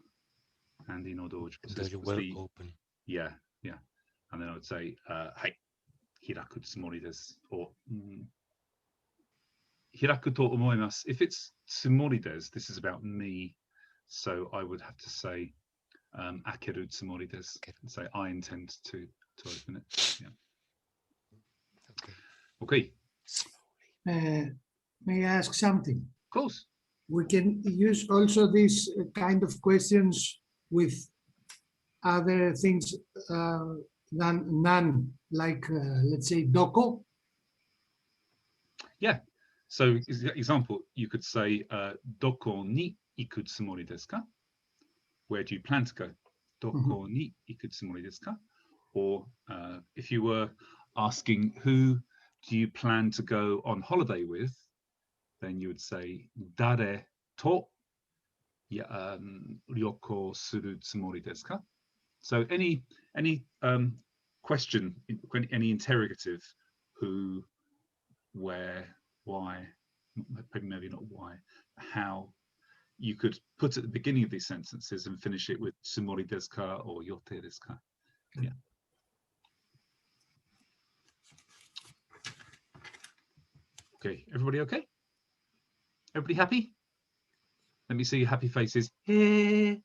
Andy no dojo. So Dojo will open. Yeah, yeah. And then I would say, hai, hiraku tsumori desu. Or hiraku to omoimasu. If it's tsumori desu, this is about me. So I would have to say, akeru tsumori desu. And say, I intend to open it. Yeah. Okay. May I ask something? Of course. We can use also these kind of questions with other things than none, like let's say doko. Yeah. So, example, you could say, doko ni iku tsumori desu ka? Where do you plan to go? Doko ni iku tsumori desu ka? Or if you were asking who do you plan to go on holiday with, then you would say, dare to ryoko suru tsumori desu ka? So any question, any interrogative, who, where, why, maybe not why, how, you could put at the beginning of these sentences and finish it with tsumori desu ka or yote desu ka. Yeah. Okay, everybody okay? Everybody happy? Let me see your happy faces. Okay.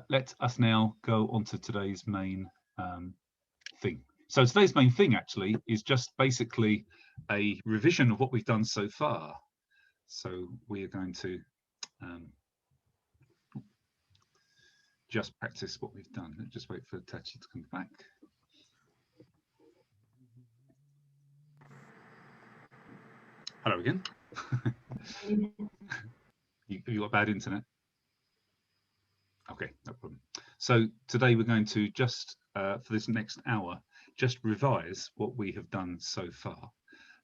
Let us now go on to today's main thing. So today's main thing actually is just basically a revision of what we've done so far. So we are going to just practice what we've done. Let's just wait for Tachi to come back. Hello again. You got bad internet? Okay, no problem. So today we're going to just, for this next hour, just revise what we have done so far,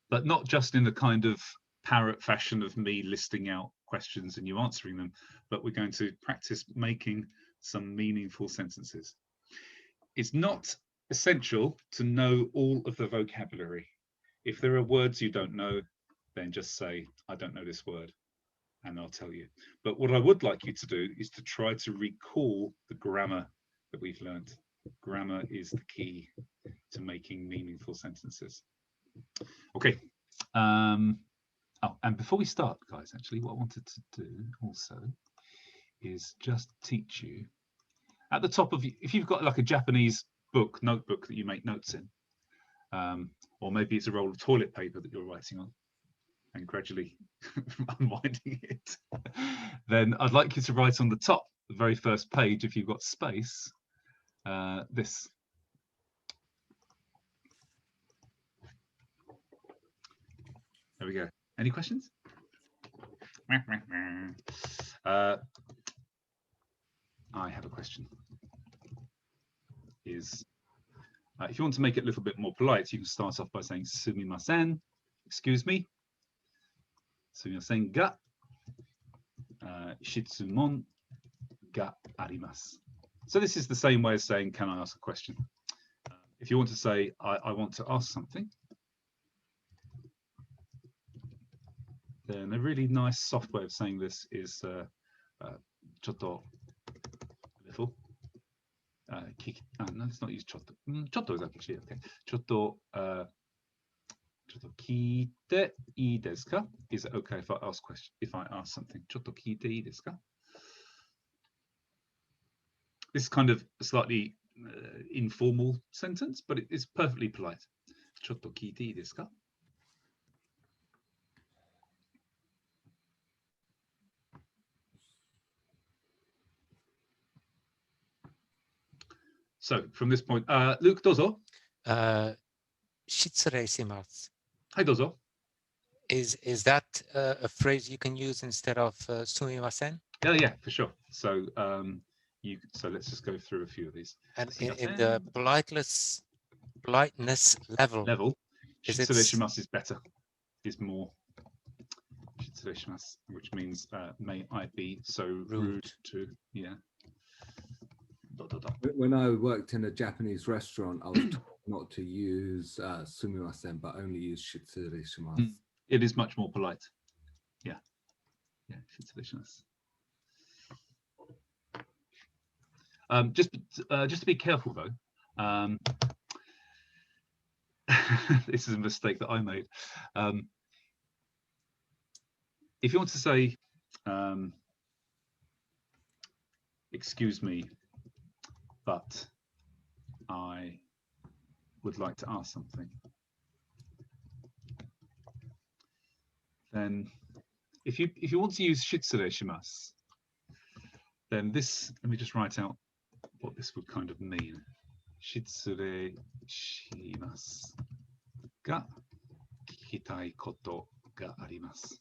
but not just in the kind of parrot fashion of me listing out questions and you answering them, but we're going to practice making some meaningful sentences. It's not essential to know all of the vocabulary. If there are words you don't know, then just say, I don't know this word, and I'll tell you. But what I would like you to do is to try to recall the grammar that we've learned. Grammar is the key to making meaningful sentences. Okay. Oh, and before we start, guys, actually, what I wanted to do also is just teach you at the top of, if you've got like a Japanese book, notebook that you make notes in, or maybe it's a roll of toilet paper that you're writing on and gradually unwinding it, then I'd like you to write on the top, the very first page, if you've got space, this. There we go. Any questions? I have a question. If you want to make it a little bit more polite, you can start off by saying sumimasen, excuse me. Sumimasen ga shitsumon ga arimasu. So this is the same way as saying, can I ask a question? If you want to say, I want to ask something, then a really nice soft way of saying this is chotto, little. No, let's not use chotto. Chotto is actually okay. Chotto, chotto kite ii desu ka? Is it okay if I ask question? If I ask something, chotto kite ii desu ka? This is kind of a slightly informal sentence, but it's perfectly polite. Chotto kite ii desu ka? So from this point, Luke, dozo. Shitsurei shimasu. Hi, dozo. Is that a phrase you can use instead of sumimasen? Yeah, for sure. So so let's just go through a few of these. And in the politeness level, shitsurei shimasu is better. Is more. Shitsurei shimasu, which means may I be so rude to, yeah. When I worked in a Japanese restaurant, I was told not to use sumimasen, but only use shitsure shimasu. It is much more polite. Yeah. Yeah, shitsure shimasu. Just to be careful though, this is a mistake that I made. If you want to say, excuse me, but I would like to ask something, then if you want to use shitsure shimasu, then this, let me just write out what this would kind of mean. Shitsure shimasu ga kikitai koto ga arimasu.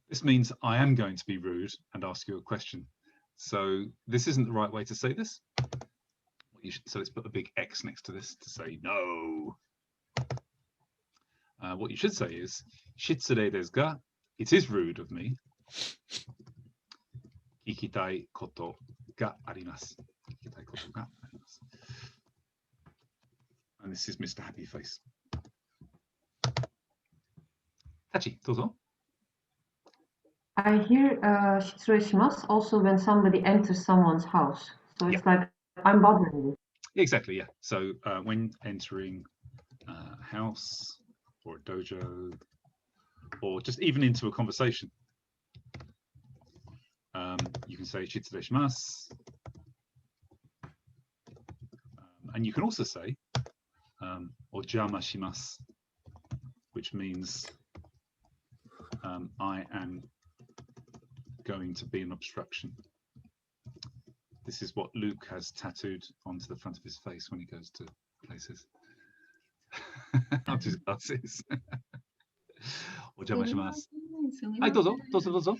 This means I am going to be rude and ask you a question. So this isn't the right way to say this. So let's put a big X next to this to say no. What you should say is shitsure desu ga, it is rude of me. Ikitai koto ga arimasu. Ikitai koto ga arimasu. And this is Mr. Happy Face. Tachi, dozo. I hear shitsure shimasu also when somebody enters someone's house. So it's like, I'm bothering you. Exactly, yeah. So when entering a house or a dojo, or just even into a conversation, you can say shitsure shimasu. And you can also say ojama shimasu, which means I am going to be an obstruction. This is what Luke has tattooed onto the front of his face when he goes to places. Onto his glasses. Ojama shimasu. Hai, dozo, dozo, dozo.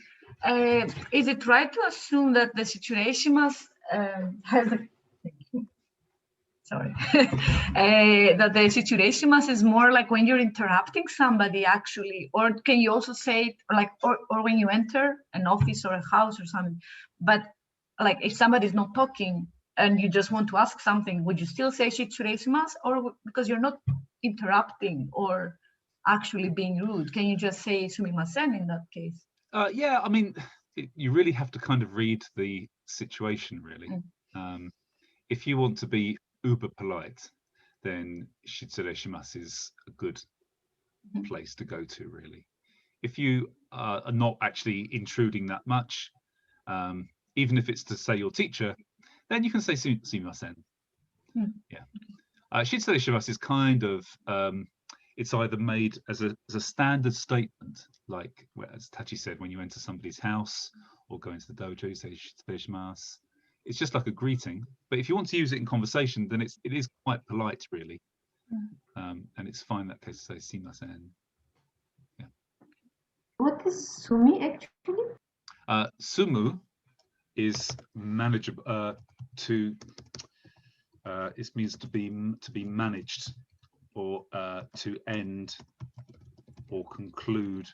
Is it right to assume that the shitsure shimasu has a that the shitsure shimasu is more like when you're interrupting somebody actually, or can you also say it like, or when you enter an office or a house or something, but like if somebody's not talking and you just want to ask something, would you still say shitsure shimasu, or because you're not interrupting or actually being rude, can you just say sumimasen in that case? Yeah, I mean, you really have to kind of read the situation, really. If you want to be uber polite, then shitsure shimasu is a good place to go to, really. If you are not actually intruding that much, even if it's to say your teacher, then you can say sumimasen. Yeah. Shitsure shimasu is kind of, it's either made as a standard statement, like as Tachi said, when you enter somebody's house or go into the dojo, you say shitsure shimasu. It's just like a greeting, but if you want to use it in conversation, then it is quite polite, really, and it's fine in that case to say sumimasen. Yeah. What is sumi actually? Sumu is manageable. It means to be managed, or to end or conclude.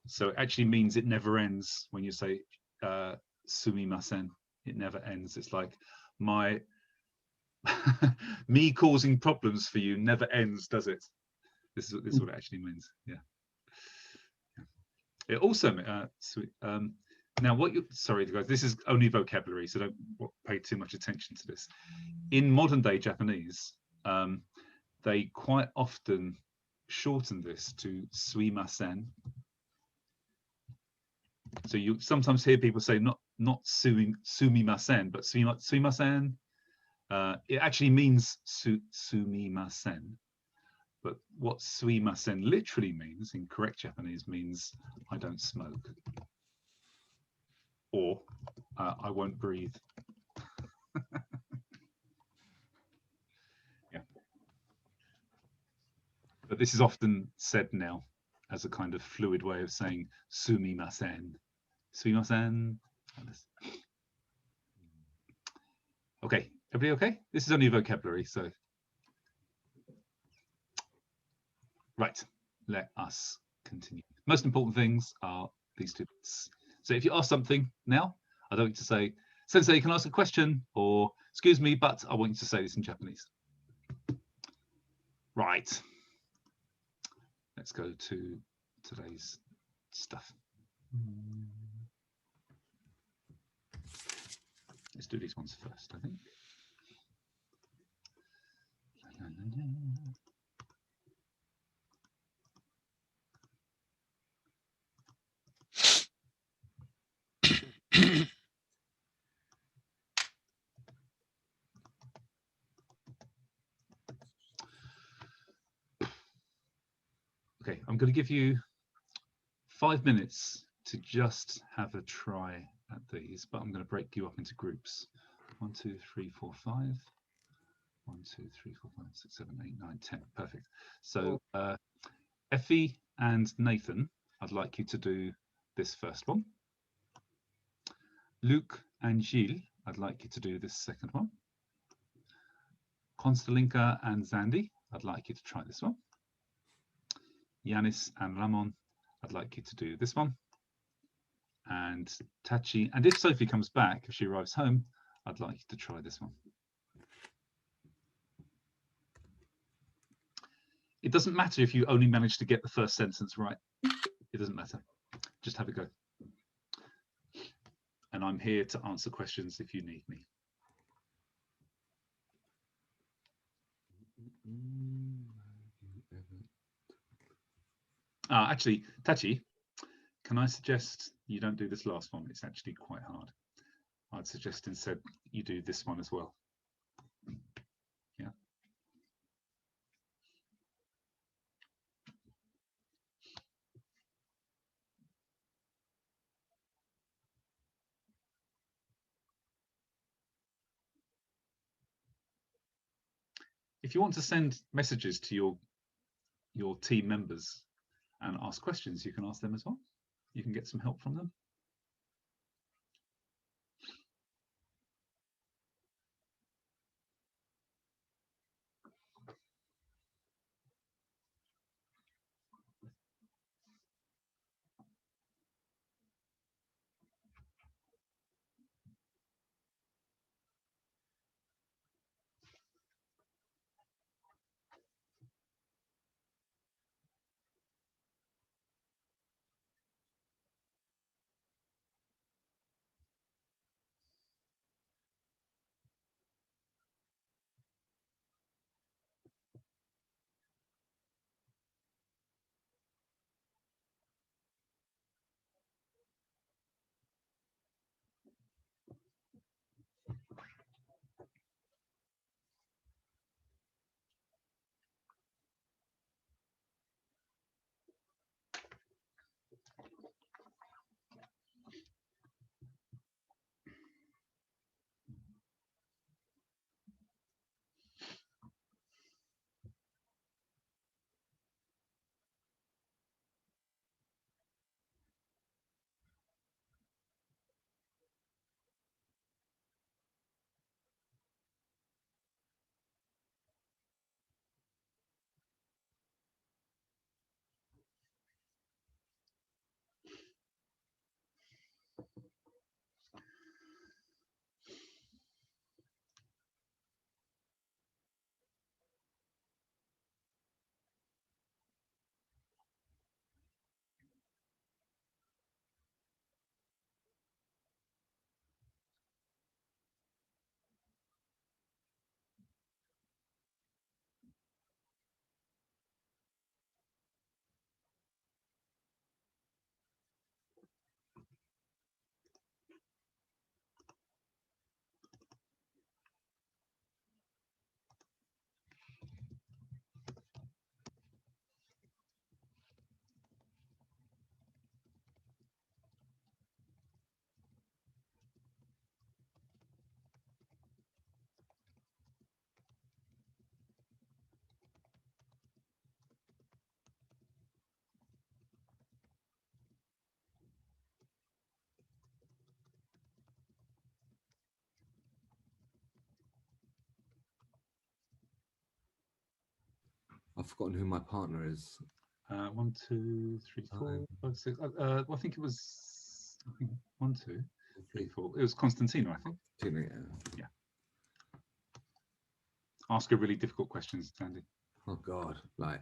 So it actually means it never ends when you say sumimasen. It never ends. It's like my me causing problems for you never ends, does it? This is what it actually means. Yeah. It also now what you, sorry guys, this is only vocabulary, so don't pay too much attention to this. In modern day Japanese, they quite often shorten this to suimasen. So you sometimes hear people say not sumimasen, but sumimasen. It actually means sumimasen. But what sumimasen literally means in correct Japanese means I don't smoke, or I won't breathe. Yeah. But this is often said now as a kind of fluid way of saying sumimasen. Sumimasen. Okay, everybody okay? This is only vocabulary, so. Right, let us continue. Most important things are these two bits. So if you ask something now, I don't want you to say, Sensei, can I ask a question? Or, excuse me, but I want you to say this in Japanese. Right. Let's go to today's stuff. Let's do these ones first, I think. Okay, I'm going to give you 5 minutes to just have a try at these, but I'm going to break you up into groups. 1, 2, 3, 4, 5. 1, 2, 3, 4, 5, 6, 7, 8, 9, 10. Perfect. So Effie and Nathan, I'd like you to do this first one. Luke and Gilles, I'd like you to do this second one. Konstalinka and Zandy, I'd like you to try this one. Yanis and Ramon, I'd like you to do this one. And Tachi, and if Sophie comes back, if she arrives home, I'd like you to try this one. It doesn't matter if you only manage to get the first sentence right. It doesn't matter. Just have a go. And I'm here to answer questions if you need me. Actually, Tachi, can I suggest you don't do this last one? It's actually quite hard. I'd suggest instead you do this one as well. Yeah. If you want to send messages to your team members and ask questions, you can ask them as well. You can get some help from them. I've forgotten who my partner is. 1, 2, 3, 4, 5, 6. Well, I think it was 1, 2. It was Constantina, I think. Yeah. Ask her really difficult questions, Sandy. Oh God, like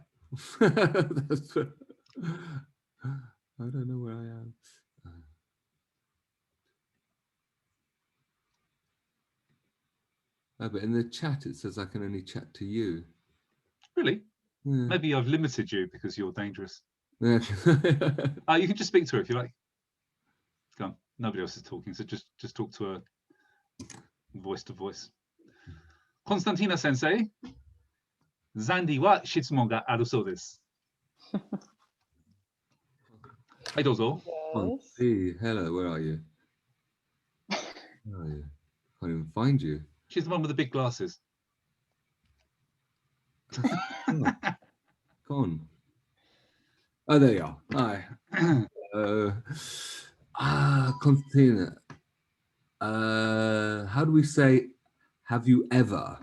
that's, I don't know where I am. Oh, but in the chat it says I can only chat to you. Really? Yeah. Maybe I've limited you because you're dangerous. Yeah. You can just speak to her if you like. Go on. Nobody else is talking, so just talk to her voice to voice. Constantina sensei, Zandy wa shitsumon ga aru sou desu. Hi, dozo. Hey, hello, where are you? Where are you? I can't even find you. She's the one with the big glasses. Oh, go on. Oh, there you are. Hi. Constantina. How do we say, have you ever?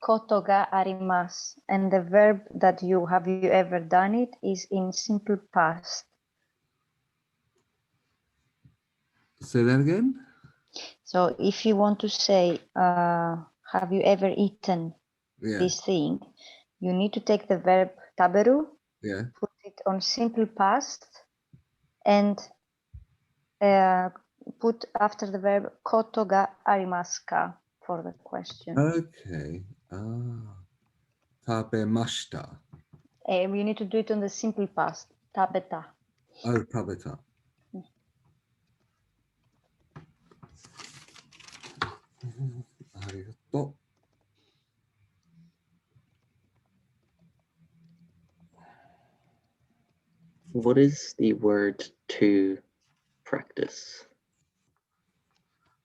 Koto ga arimasu, and the verb that have you ever done it is in simple past. Say that again. So if you want to say, have you ever eaten this thing, you need to take the verb taberu, put it on simple past, and put after the verb koto ga arimasu ka for the question. Okay. Tabemashita. You need to do it on the simple past. Tabeta. Oh, tabeta. Arigato. What is the word to practice?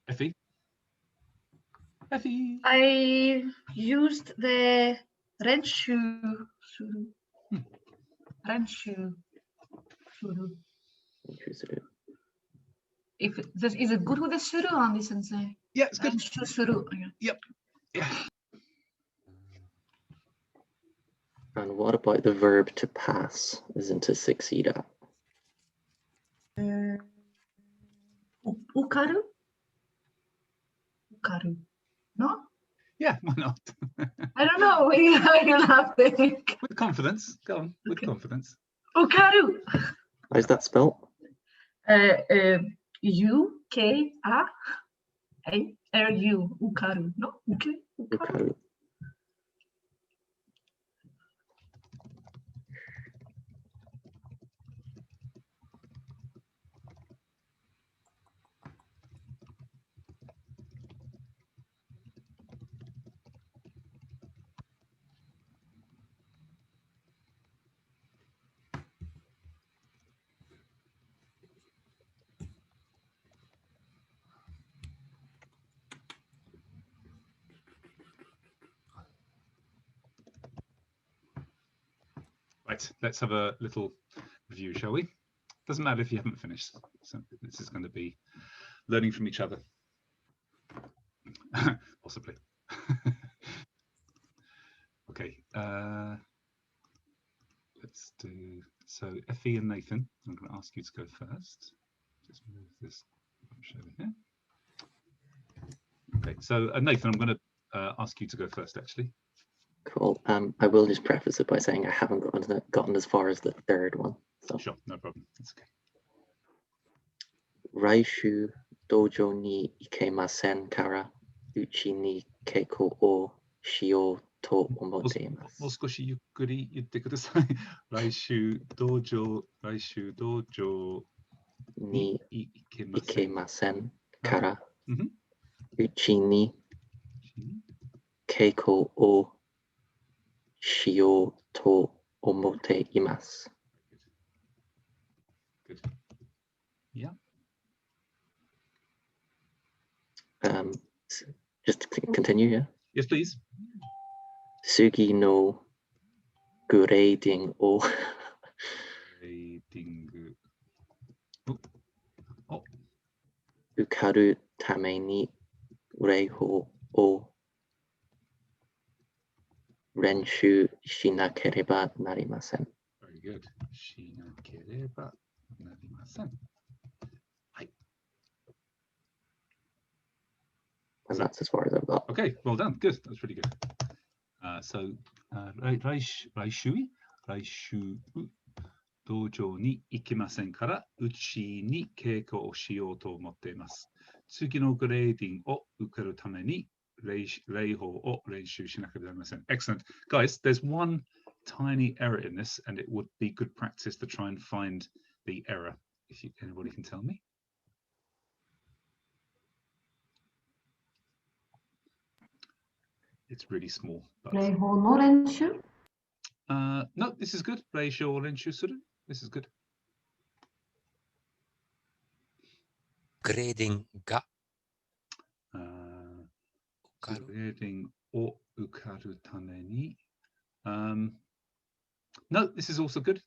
Effie? I used the renshu suru. Renshu suru. If this is it good with the suru on this and say? Yeah, it's good. Renshu suru. Yep. Yeah. And what about the verb to pass? Isn't to succeed at? Ukaru? Ukaru. No? Yeah, why not? I don't know. You'll have to think. With confidence. Go on, with confidence. Ukaru. How's that spelled? U-K-A-R-U. Ukaru. No? Okay. Ukaru. Right, let's have a little review, shall we? Doesn't matter if you haven't finished. So this is going to be learning from each other. Possibly. Okay. Let's do, so Effie and Nathan, I'm going to ask you to go first. Just move this over here. Okay, so Nathan, I'm going to ask you to go first, actually. Cool. I will just preface it by saying I haven't gotten as far as the third one. So. Sure, no problem. It's okay. Raishu dojo ni ikemasen kara uchi ni keiko o shio to omote imasu. もう少しゆっくり言ってください。来週道場に行けませんからうちに稽古をしようと思っています。Good. Yeah. Just to continue, yeah? Yes, please. Sugi no grading o ukaru tame ni reiho o renshu shinakereba narimasen. Very good. Shinakereba narimasen. はい。And that's as far as I've got. Okay, well done. Good. That's really good. So, 来週道場に行きませんから、うちに稽古をしようと思っています。次のグレーディングを受けるために礼法を練習しなければなりません。Excellent. Guys, there's one tiny error in this, and it would be good practice to try and find the error. If anybody can tell me. It's really small. But... no, this is good. This is good. Grading ga. Grading o ukaru tame ni. No, this is also good.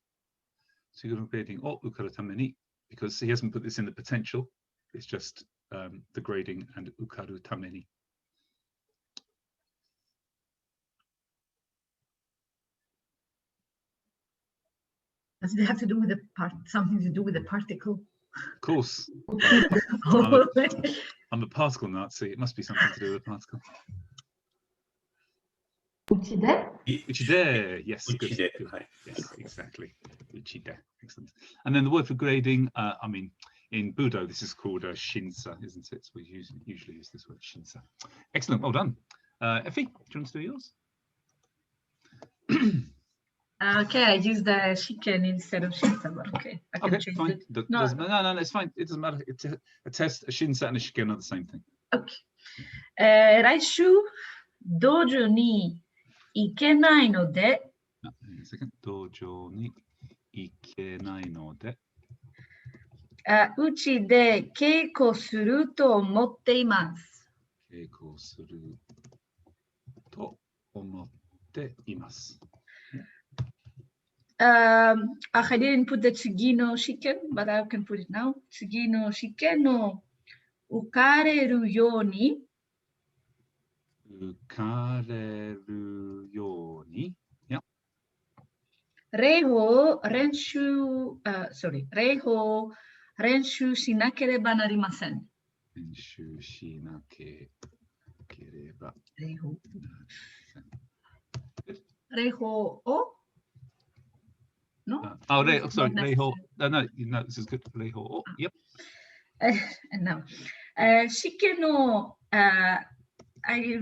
So you're grading o ukaru tame ni, because he hasn't put this in the potential. It's just the grading and ukaru tame ni. Does it have to do with the something to do with the particle? Of course. I'm a particle Nazi. It must be something to do with the particle. Uchide? Uchide, yes. Uchide. Good. Yes, exactly. Uchide. Excellent. And then the word for grading, I mean, in Budo, this is called shinsa, isn't it? So we usually use this word shinsa. Excellent. Well done. Effie, do you want to do yours? Okay, I use the chicken instead of shinsa, but okay. I can change fine. it. No, it's fine. It doesn't matter. It's a test. A shinsa and a shiken are the same thing. Okay. 来週、道場に行けないので。道場に行けないので。うちで稽古すると思っています。稽古すると思っています。I didn't put the tsugi no shiken, but I can put it now. Tsugi no shiken no ukareru you ni. Ukareru you ni. Yeah. Reiho renshu, reiho renshu shinakereba narimasen. Renshu shinakereba. Reiho. Reiho o? No? Sorry, Reiho. No, this is good. Reiho. Oh, yep. And now, shiken no, I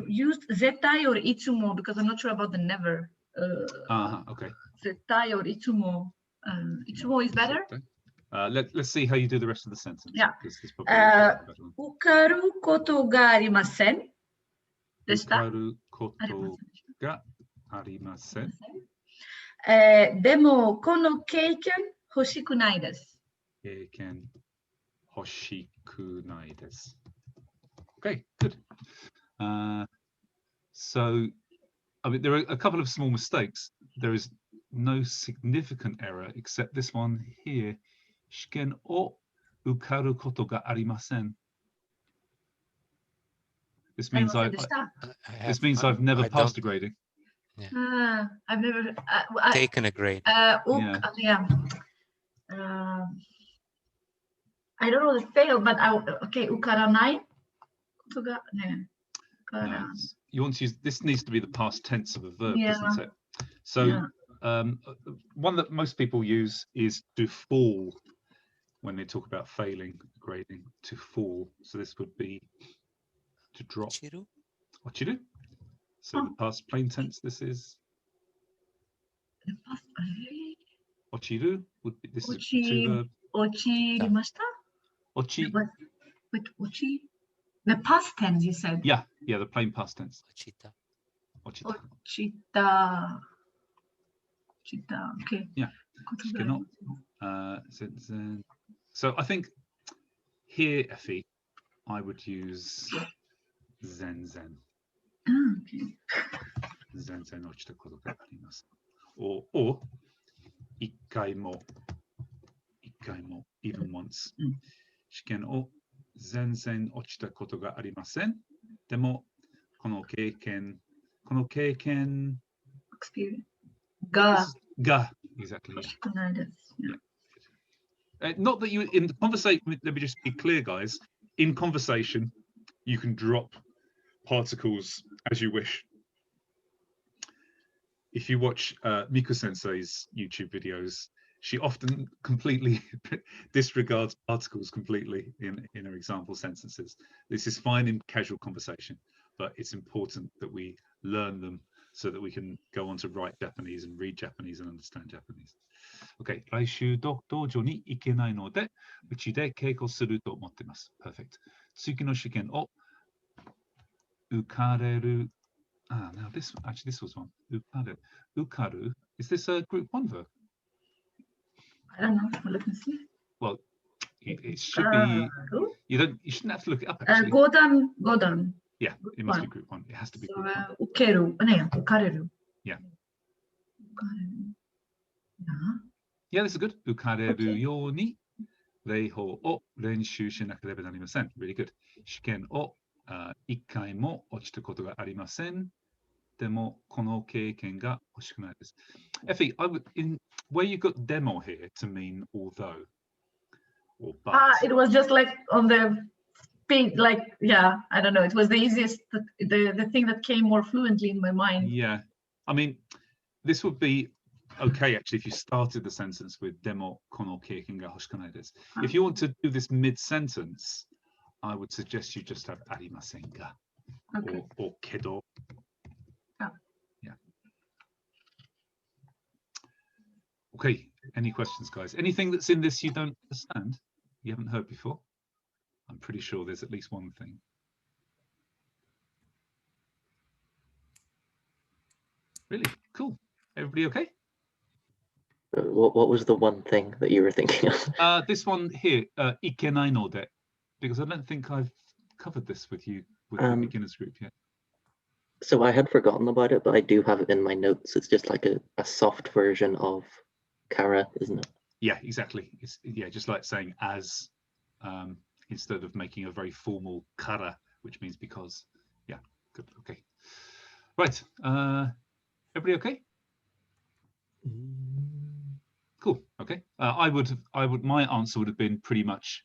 used zetai or itsumo because I'm not sure about the never. Okay. Zetai or itsumo. Itsumo is better. Let's see how you do the rest of the sentence. Yeah. Ukaru koto ga arimasen. Ukaru koto ga arimasen. でもこの経験欲しくないです。経験欲しくないです。Okay, good. So, I mean, there are a couple of small mistakes. There is no significant error except this one here. 試験を受かることがありません。This means I've never passed a grading. Yeah. I've never taken a grade. Yeah. I don't know the fail, but okay, ukaranai. No, you want to use this needs to be the past tense of a verb, yeah. Doesn't it? So one that most people use is to fall when they talk about failing grading. To fall. So this would be to drop. Ochiru? Ochiru? So the past plain tense, this is ochiru would be this is two verb. Ochirimashita? Ochi. Wait, ochi? The past tense you said. Yeah, the plain past tense. Ochita. Ochita. Okay. Yeah. So I think here, Effie, I would use zen. Okay. Zenzen ochita koto ga arimasu. Or ikkai mo, even once. Shiken o zenzen ochita koto ga arimasen. Demo kono keiken experience ga exactly. Yeah. Not that you in the conversation. Let me just be clear, guys. In conversation, you can drop particles as you wish. If you watch Miku Sensei's YouTube videos, she often completely disregards particles completely in her example sentences. This is fine in casual conversation, but it's important that we learn them so that we can go on to write Japanese and read Japanese and understand Japanese. Okay, 来週道場に行けないので、うちで稽古すると思ってます。Perfect. 次の試験を受かれる。Now this was one. Ukaru. Is this a group 1 verb? I don't know. Let me see. Well, it should be. You shouldn't have to look it up actually. Godan. Yeah, it must be group 1. It has to be group 1. Ukeru. Ukareru. Yeah. Yeah. Yeah, this is good. Ukareru yoni reihou o renshu shinakereba narimasen. Really good. Shiken o 1回も落ちたことがありません。でもこの経験が欲しくないです。Effie, where you got demo here to mean although or but. It was just like on the pink, like, yeah, I don't know. It was the easiest, the thing that came more fluently in my mind. Yeah, I mean, this would be okay actually if you started the sentence with demo kono keiken ga hoshikunai desu. If you want to do this mid-sentence, I would suggest you just have arimasen ga or kedo. Yeah. Okay, any questions, guys? Anything that's in this you don't understand? You haven't heard before? I'm pretty sure there's at least one thing. Really? Cool. Everybody okay? What was the one thing that you were thinking of? This one here, ikenai no de, because I don't think I've covered this with you with the beginners group yet. So I had forgotten about it, but I do have it in my notes. It's just like a soft version of kara, isn't it? Yeah, exactly. It's just like saying as instead of making a very formal kara, which means because. Yeah, good. Okay. Right. Everybody okay? Cool. Okay. My answer would have been pretty much,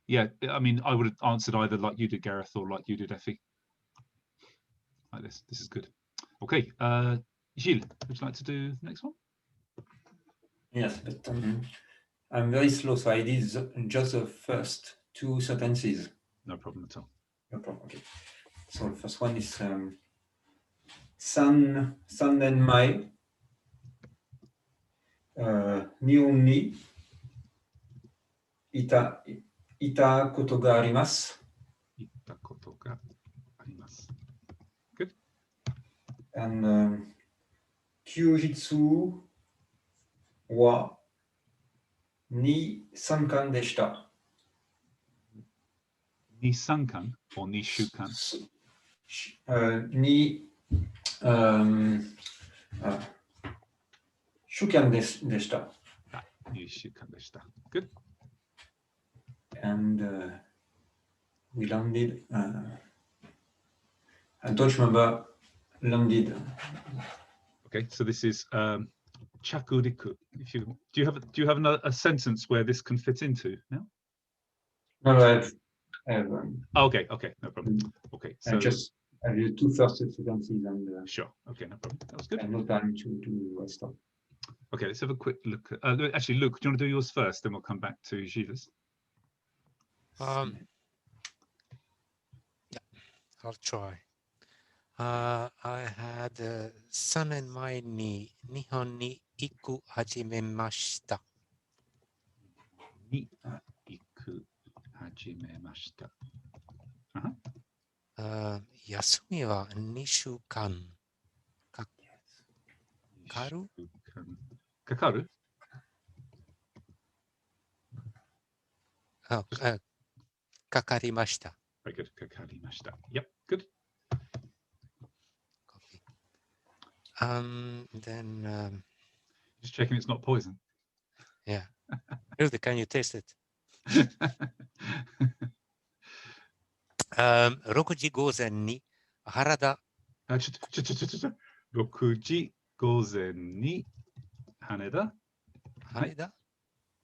yeah. I mean, I would have answered either like you did, Gareth, or like you did, Effie. Like this. This is good. Okay. Gilles, would you like to do the next one? Yes, but I'm very slow, so I did just the first 2 sentences. No problem at all. No problem. Okay. So the first one is San nen mai. Nihon ni ita koto ga arimasu. Ita koto ga arimasu. Good. And kyujitsu wa ni sankan deshita. Ni sankan or ni shukan? Ni shukan deshita. Ni shukan deshita. Good. And we landed. I don't remember landed. Okay, so this is chakuriku. Do you have a sentence where this can fit into now? No, I have okay, no problem. Okay, so I just have the 2 first sentences and sure. Okay, no problem. That was good. And no time to do stuff. Okay, let's have a quick look. Actually, Luke, do you want to do yours first? Then we'll come back to Gilles. Yeah, I'll try. I had 3年前に日本に行く始めました。休みは2週間かかる？かかりました。Very good. かかりました。Yep, good. Then just checking it's not poison. Yeah. Really, can you taste it? 6時午前に原田。6時午前に羽田。羽田？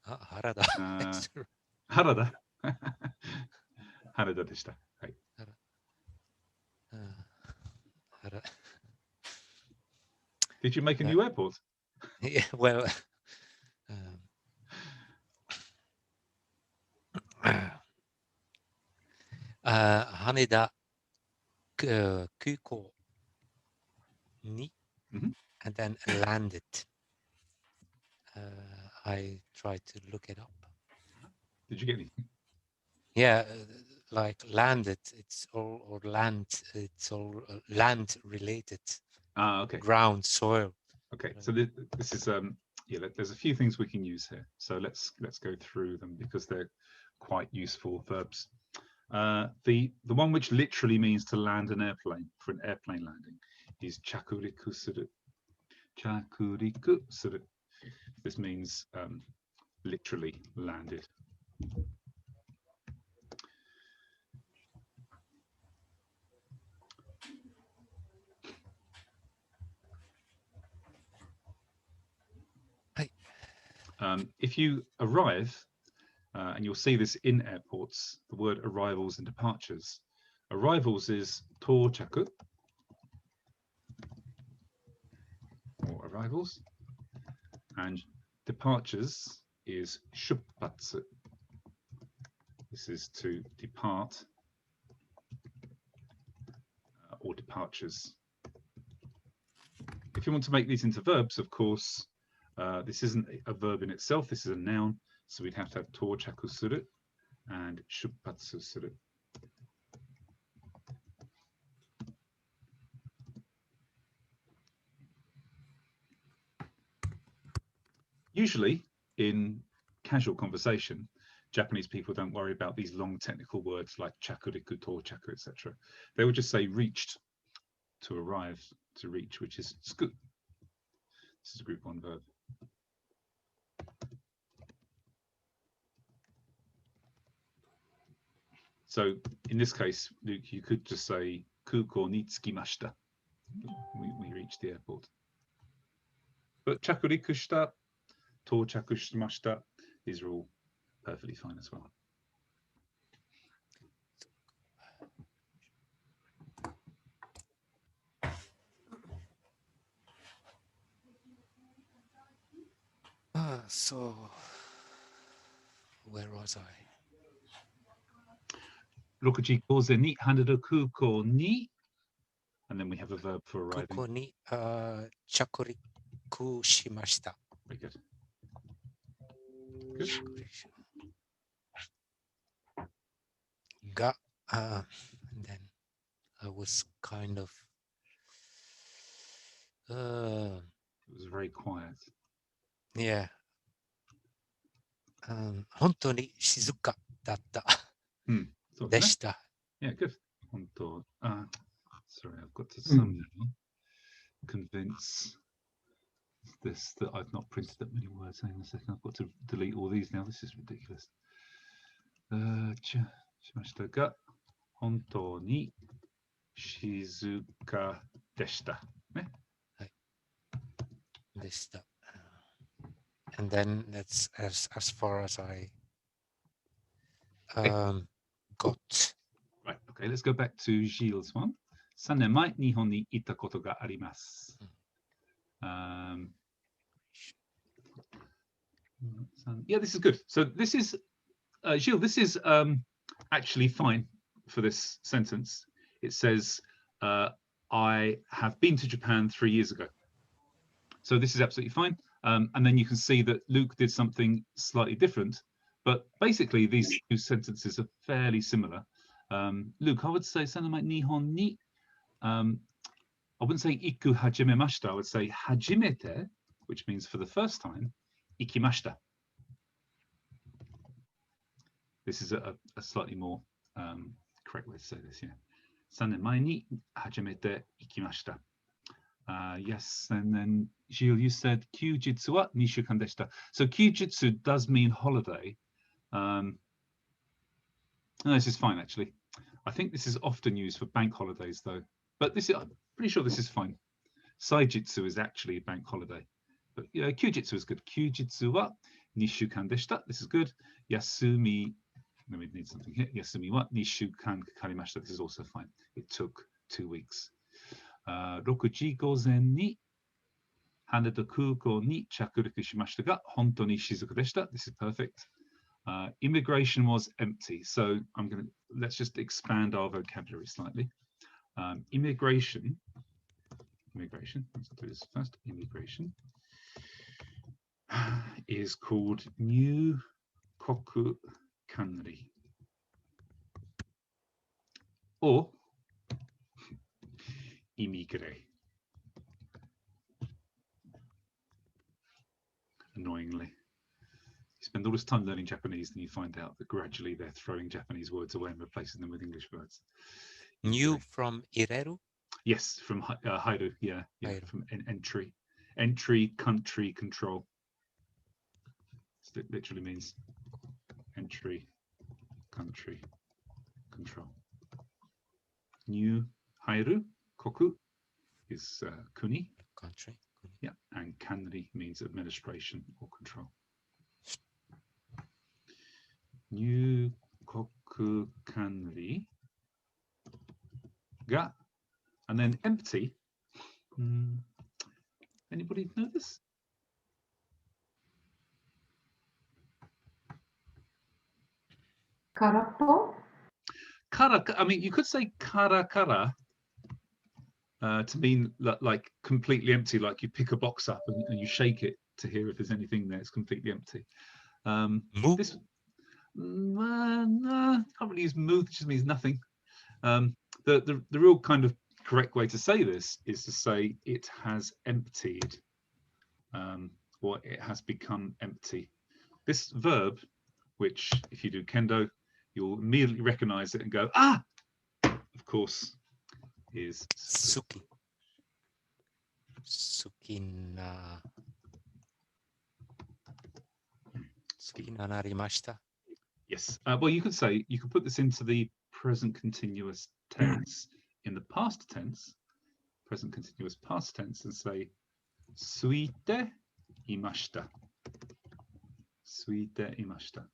原田。原田。羽田でした。はい。Did you make a new airport? Yeah, well, Haneda Kuko ni, and then landed. I tried to look it up. Did you get anything? Yeah, like landed. It's all or land. It's all land related. Ah, okay. Ground, soil. Okay, so this is yeah. There's a few things we can use here. So let's go through them because they're quite useful verbs. The one which literally means to land an airplane for an airplane landing is chakuriku suru. Chakuriku suru. This means literally landed. If you arrive, and you'll see this in airports, the word arrivals and departures. Arrivals is tochaku, or arrivals, and departures is shuppatsu. This is to depart or departures. If you want to make these into verbs, of course, this isn't a verb in itself, this is a noun, so we'd have to have tochaku suru and shuppatsu suru. Usually, in casual conversation, Japanese people don't worry about these long technical words like chakuriku, tochaku, etc. They would just say reached, to arrive, to reach, which is tsuku. This is a group 1 verb. So in this case, Luke, you could just say kuko ni tsukimashita. We reached the airport. But chakuriku shita, tochaku shimashita, these are all perfectly fine as well. So where was I? Rokuji koze ni hanada kuko ni, and then we have a verb for arriving. Kuko ni chakuriku shimashita. Very good. Good. Ga, and then I was kind of it was very quiet. Yeah. 本当に静かだった。でした。Yeah, good. 本当。Sorry, I've got to somehow convince this that I've not printed that many words. Hang on a second, I've got to delete all these now. This is ridiculous. しましたが、本当に静かでした。ね。はい。でした。And then that's as far as I got. Right, okay, let's go back to Gilles' one. 3年前、日本に行ったことがあります。Yeah, this is good. So this is, Gilles, this is actually fine for this sentence. It says, I have been to Japan 3 years ago. So this is absolutely fine. And then you can see that Luke did something slightly different. But basically, these two sentences are fairly similar. Luke, I would say something like Nihon ni. I wouldn't say iku hajimemashita. I would say hajimete, which means for the first time, ikimashita. This is a slightly more correct way to say this, yeah. 3年前に初めて行きました. Yes, and then Gilles, you said kyujitsu wa 2週間でした. So kyujitsu does mean holiday. No, this is fine actually. I think this is often used for bank holidays though. But this is, I'm pretty sure this is fine. Saijitsu is actually a bank holiday. But yeah, kyujitsu is good. Kyujitsu wa 2週間でした. This is good. Yasumi, let me need something here. Yasumi wa 2週間かかりました. This is also fine. It took 2 weeks. 6時午前に羽田空港に着陸しましたが、本当に静かでした。This is perfect. Immigration was empty. So let's just expand our vocabulary slightly. Immigration, let's do this first. Immigration is called入国管理 or immigre. Annoyingly, you spend all this time learning Japanese and you find out that gradually they're throwing Japanese words away and replacing them with English words. New from ireru? Yes, from hairu, yeah, Hairu. From entry, country, control. It literally means entry, country, control. New hairu, koku is kuni. Country. Yeah, and kanri means administration or control. New koku kanri ga, and then empty. Anybody know this? Karapo? Kara, I mean, you could say kara kara to mean like completely empty, like you pick a box up and you shake it to hear if there's anything there. It's completely empty. This can't really use mu, it just means nothing. The real kind of correct way to say this is to say it has emptied, or it has become empty. This verb, which if you do kendo, you'll immediately recognize it and go, ah, of course, is Suki. Sukina. Sukina narimashita. Yes. Well, you could say, you could put this into the present continuous tense in the past tense, present continuous past tense, and say, suite imashita. Suite imashita.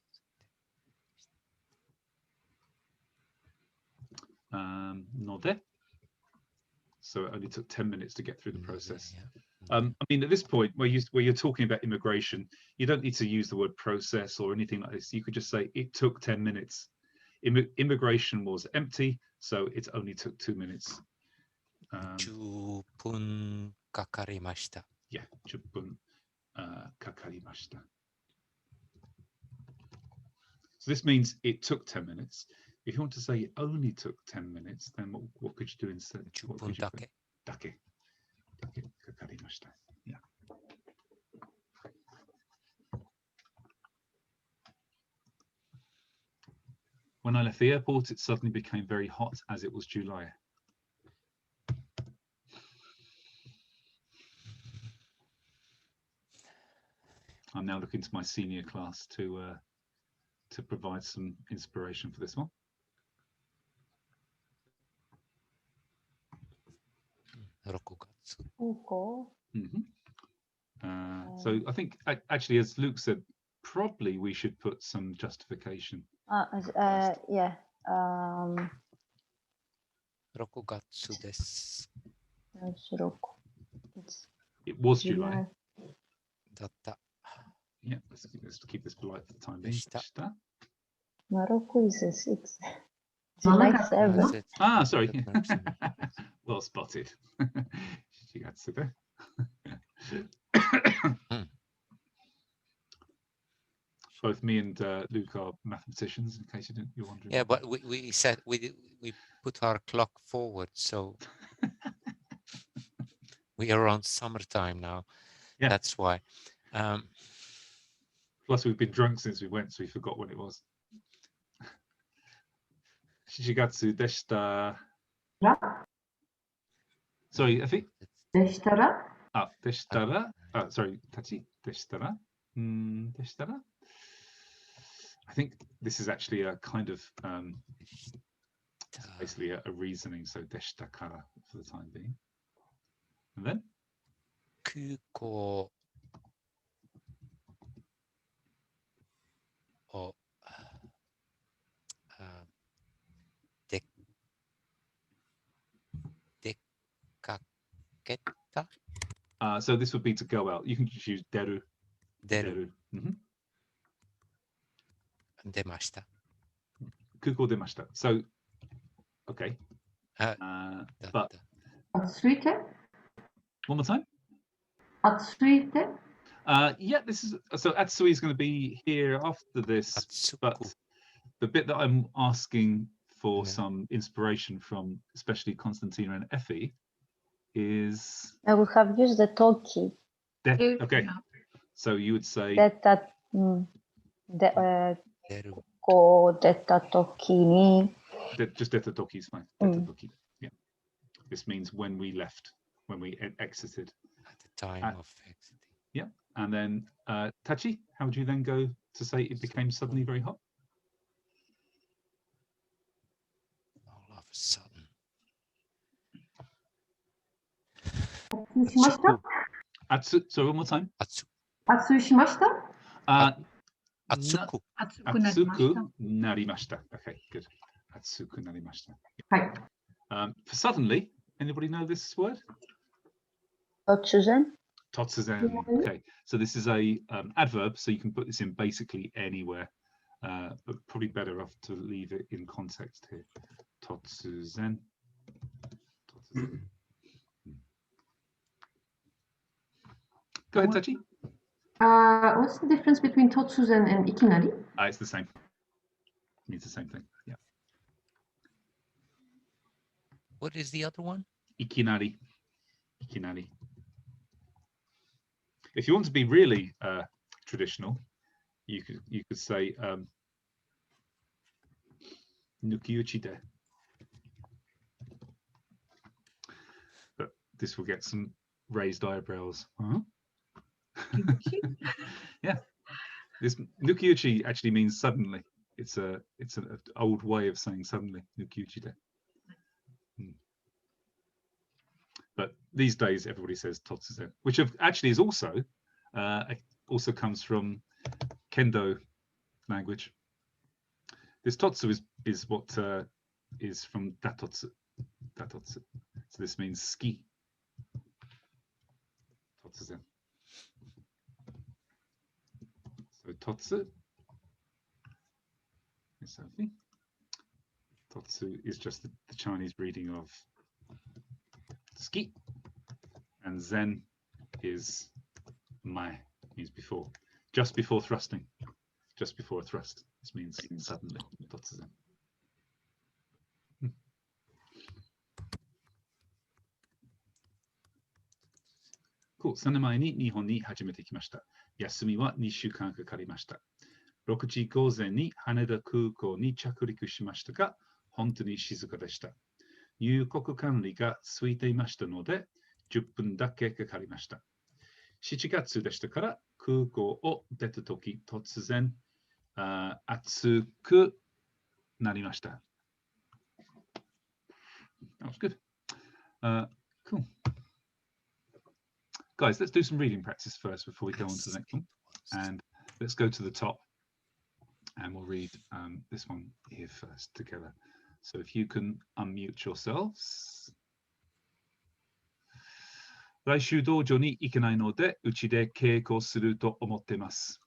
Node. So it only took 10 minutes to get through the process. I mean, at this point, where you're talking about immigration, you don't need to use the word process or anything like this. You could just say it took 10 minutes. Immigration was empty, so it only took 2 minutes. 10分かかりました。Yeah, 10分かかりました。So this means it took 10 minutes. If you want to say it only took 10 minutes, then what could you do instead? 10分だけ。だけ。だけかかりました。Yeah. When I left the airport, it suddenly became very hot as it was July. I'm now looking to my senior class to provide some inspiration for this one. So I think actually, as Luke said, probably we should put some justification. Yeah. 6月です。It was July. だった。Yeah, let's keep this polite for the time being. Morocco is a 6. July 7. Ah, sorry. Well spotted. Both me and Luke are mathematicians, in case you're wondering. Yeah, but we said we put our clock forward, so we are on summertime now. Yeah. That's why. Plus, we've been drunk since we went, so we forgot when it was. Shichigatsu deshita. Sorry, I think. Deshtara? Ah, deshtara. Sorry, tachi. Deshtara. Deshtara. I think this is actually a kind of basically a reasoning. So deshtakara for the time being. And then? Kuko. Or So this would be to go out. You can just use deru. Deru. Demashita. 空港出ました. So, okay. But Atsuite? one more time. Atsuite? Yeah, this is so Atsui is going to be here after this, but the bit that I'm asking for some inspiration from, especially Constantina and Effie, is I would have used the toki. Okay, so you would say ko deta toki ni. Just deta toki is fine. Deta toki. Yeah, this means when we left, when we exited. At the time of exiting. Yeah, and then Tachi, how would you then go to say it became suddenly very hot? All of a sudden. So one more time. Atsushimashita? Atsuku. Atsuku narimashita. Okay, good. Atsuku narimashita. Right. For suddenly, anybody know this word? Totsuzen. Totsuzen. Okay, so this is a adverb, so you can put this in basically anywhere, but probably better off to leave it in context here. Totsuzen. Go ahead, Tachi. What's the difference between totsuzen and ikinari? It's the same. It means the same thing. Yeah. What is the other one? Ikinari. Ikinari. If you want to be really traditional, you could say nukiuchi de. But this will get some raised eyebrows. Huh? Yeah, this nukiuchi actually means suddenly. It's an old way of saying suddenly. Nukiuchi de. But these days, everybody says totsuzen, which actually is also comes from kendo language. This totsu is what is from datotsu. Datotsu. So this means ski. Totsuzen. So totsu. Sophie. Totsu is just the Chinese reading of ski, and zen is mai, means before, just before thrusting, just before a thrust. This means suddenly. Totsuzen. Cool. 3年前に日本に初めて来ました。休みは2週間かかりました。6時午前に羽田空港に着陸しましたが、本当に静かでした。入国管理がついていましたので、10分だけかかりました。7月でしたから空港を出たとき突然暑くなりました。That was good. Cool. Guys, let's do some reading practice first before we go on to the next one. And let's go to the top and we'll read this one here first together. So if you can unmute yourselves. 来週道場に行けないので、うちで稽古すると思っています。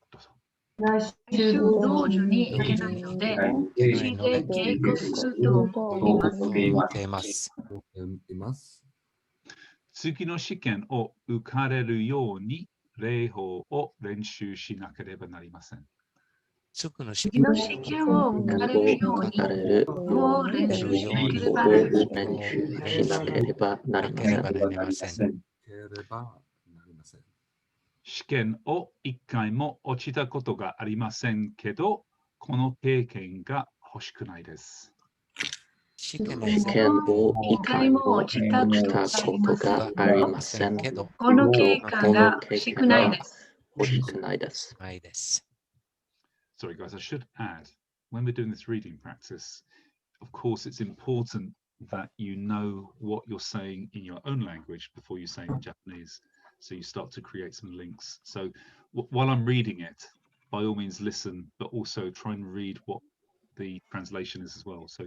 どうぞ。来週道場に行けないので、うちで稽古すると思っています。次の試験を受かれるように、礼法を練習しなければなりません。次の試験を受かれるように、練習しなければなりません。試験を1回も落ちたことがありませんけど、この経験が欲しくないです。試験を1回も落ちたことがありませんけど、この経験が欲しくないです。Sorry guys, I should add, when we're doing this reading practice, of course it's important that you know what you're saying in your own language before you say it in Japanese. So you start to create some links. So while I'm reading it, by all means listen, but also try and read what the translation is as well. So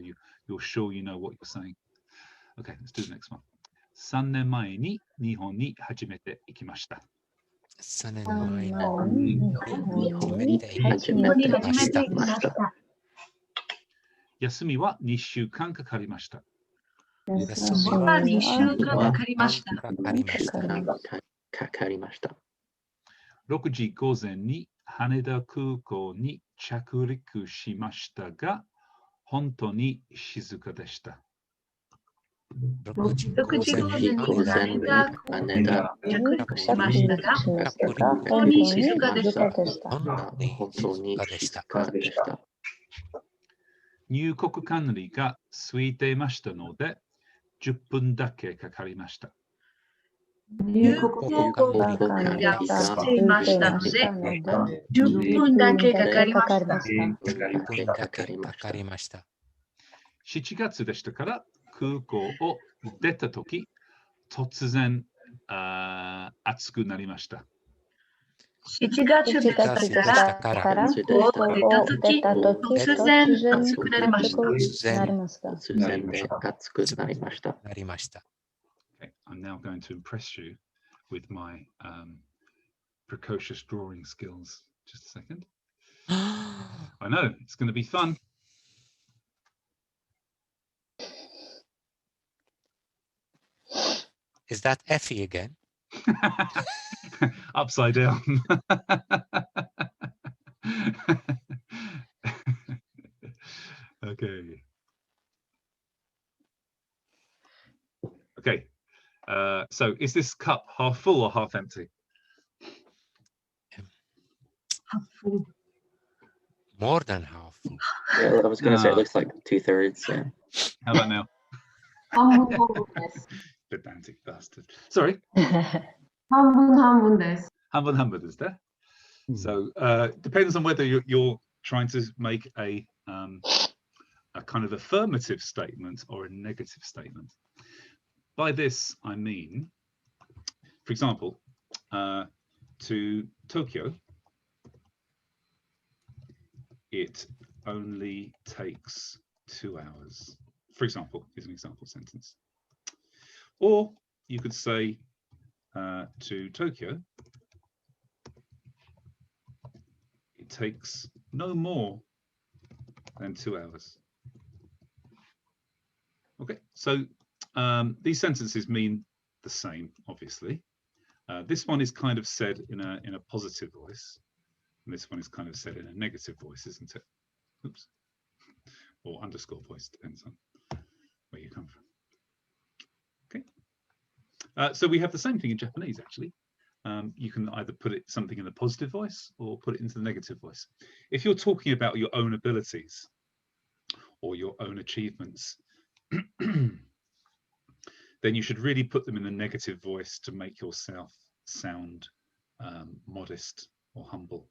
you're sure you know what you're saying. Okay, let's do the next one. 3年前に日本に初めて行きました。3年前に初めて行きました。休みは2週間かかりました。休みは2週間かかりました。かかりました。6時午前に羽田空港に着陸しましたが、本当に静かでした。6時午前に羽田着陸しましたが、本当に静かでした。本当に静かでした。入国管理が空いていましたので、10分だけかかりました。入国管理が空いていましたので、10分だけかかりました。10分だけかかりました。7月でしたから空港を出たとき、突然暑くなりました。7月でしたから空港を出たとき、突然暑くなりました。突然で暑くなりました。Okay, I'm now going to impress you with my precocious drawing skills. Just a second. I know, it's going to be fun. Is that Effie again? Upside down. Okay. Okay. So is this cup half full or half empty? Half full. More than half full. Yeah, I was going to say it looks like 2/3. Yeah. How about now? Pedantic bastard. Sorry. 半分半分です。半分半分ですね。So depends on whether you're trying to make a kind of affirmative statement or a negative statement. By this, I mean, for example, to Tokyo, it only takes 2 hours. For example, is an example sentence. Or you could say to Tokyo, it takes no more than 2 hours. Okay, so these sentences mean the same, obviously. This one is kind of said in a positive voice, and this one is kind of said in a negative voice, isn't it? Oops. Or underscore voice, depends on where you come from. Okay. So we have the same thing in Japanese, actually. You can either put something in the positive voice or put it into the negative voice. If you're talking about your own abilities or your own achievements, then you should really put them in the negative voice to make yourself sound modest or humble.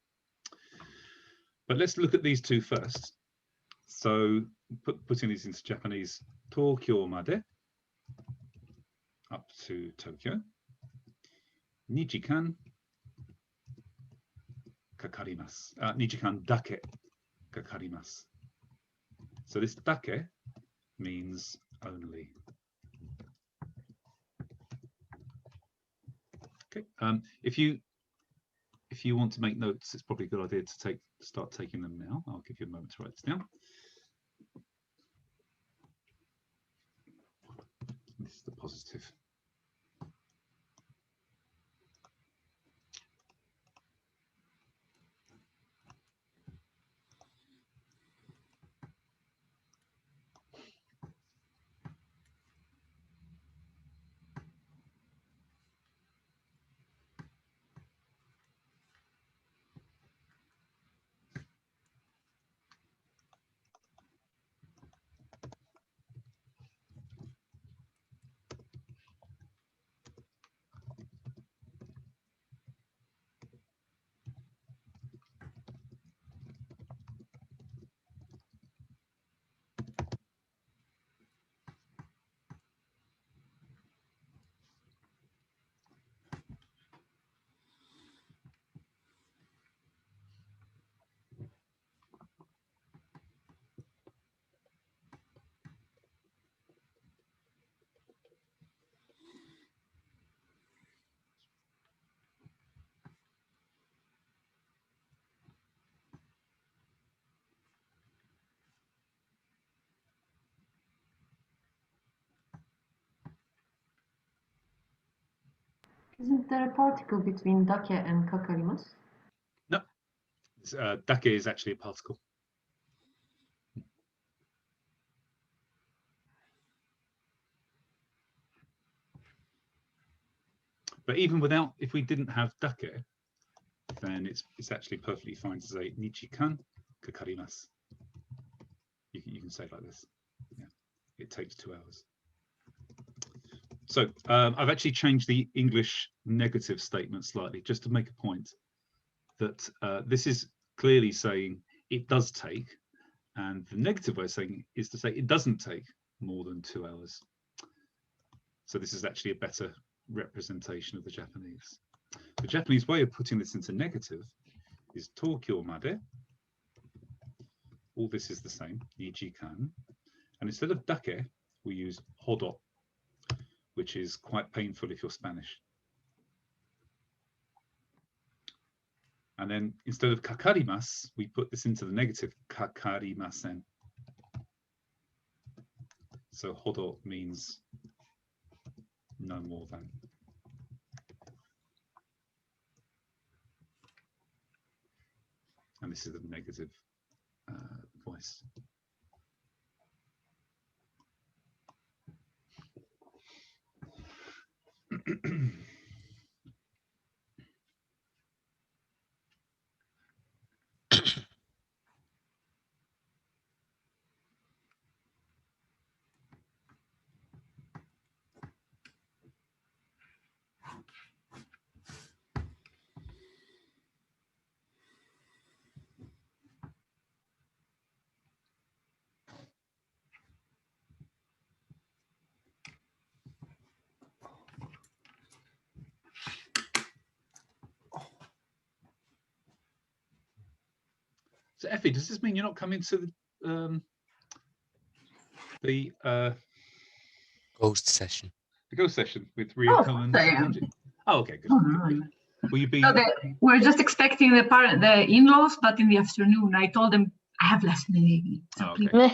But let's look at these two first. So putting these into Japanese, Tokyo made, up to Tokyo, 2時間かかります。2時間だけかかります。So this だけ means only. Okay. If you want to make notes, it's probably a good idea to start taking them now. I'll give you a moment to write this down. This is the positive. Isn't there a particle between dake and kakarimasu? No, dake is actually a particle. But even without, if we didn't have dake, then it's actually perfectly fine to say nichikan kakarimasu. You can say it like this. Yeah, it takes 2 hours. So I've actually changed the English negative statement slightly, just to make a point that this is clearly saying it does take, and the negative way of saying it is to say it doesn't take more than 2 hours. So this is actually a better representation of the Japanese. The Japanese way of putting this into negative is Tokyo made. All this is the same, nijikan. And instead of dake, we use hodo, which is quite painful if you're Spanish. And then instead of kakarimasu, we put this into the negative, kakarimasen. So hodo means no more than. And this is the negative voice. So Effie, does this mean you're not coming to the ghost session? The ghost session with Ryoko and Angie? Oh, okay, good. Oh, no. Will you be? No, we're just expecting the in-laws, but in the afternoon. I told them I have lesson in the evening. So please,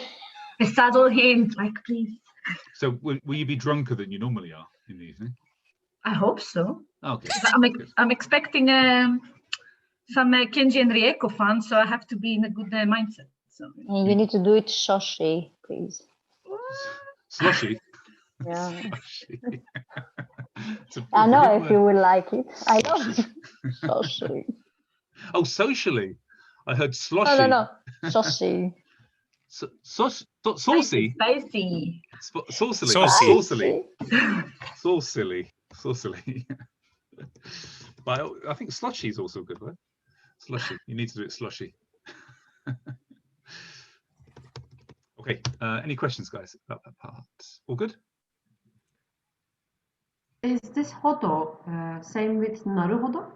a subtle hint, like please. So will you be drunker than you normally are in the evening? I hope so. Okay. I'm expecting some Kenji and Rieko fans, so I have to be in a good mindset. So you need to do it shoshi, please. Sloshy. Yeah. Sloshy. I know if you would like it. I know. Shoshi. Oh, socially. I heard sloshy. No. Shoshi. Saucy. Spicy. Saucily. Saucily. But I think sloshy is also a good word. Slushy. You need to do it slushy. Okay. Any questions, guys, about that part? All good? Is this hodo same with naruhodo?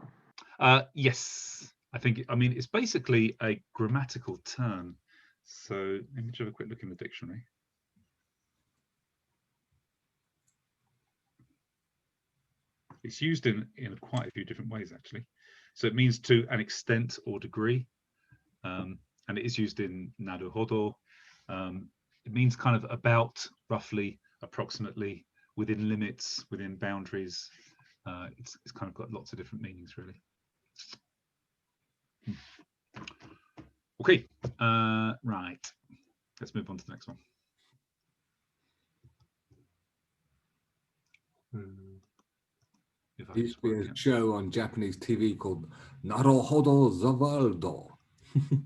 Yes. I mean, it's basically a grammatical term. So let me just have a quick look in the dictionary. It's used in quite a few different ways, actually. So it means to an extent or degree, and it is used in naruhodo. It means kind of about, roughly, approximately, within limits, within boundaries. It's kind of got lots of different meanings, really. Okay, right. Let's move on to the next one. There used to be a show on Japanese TV called Naruhodo Zavaldo.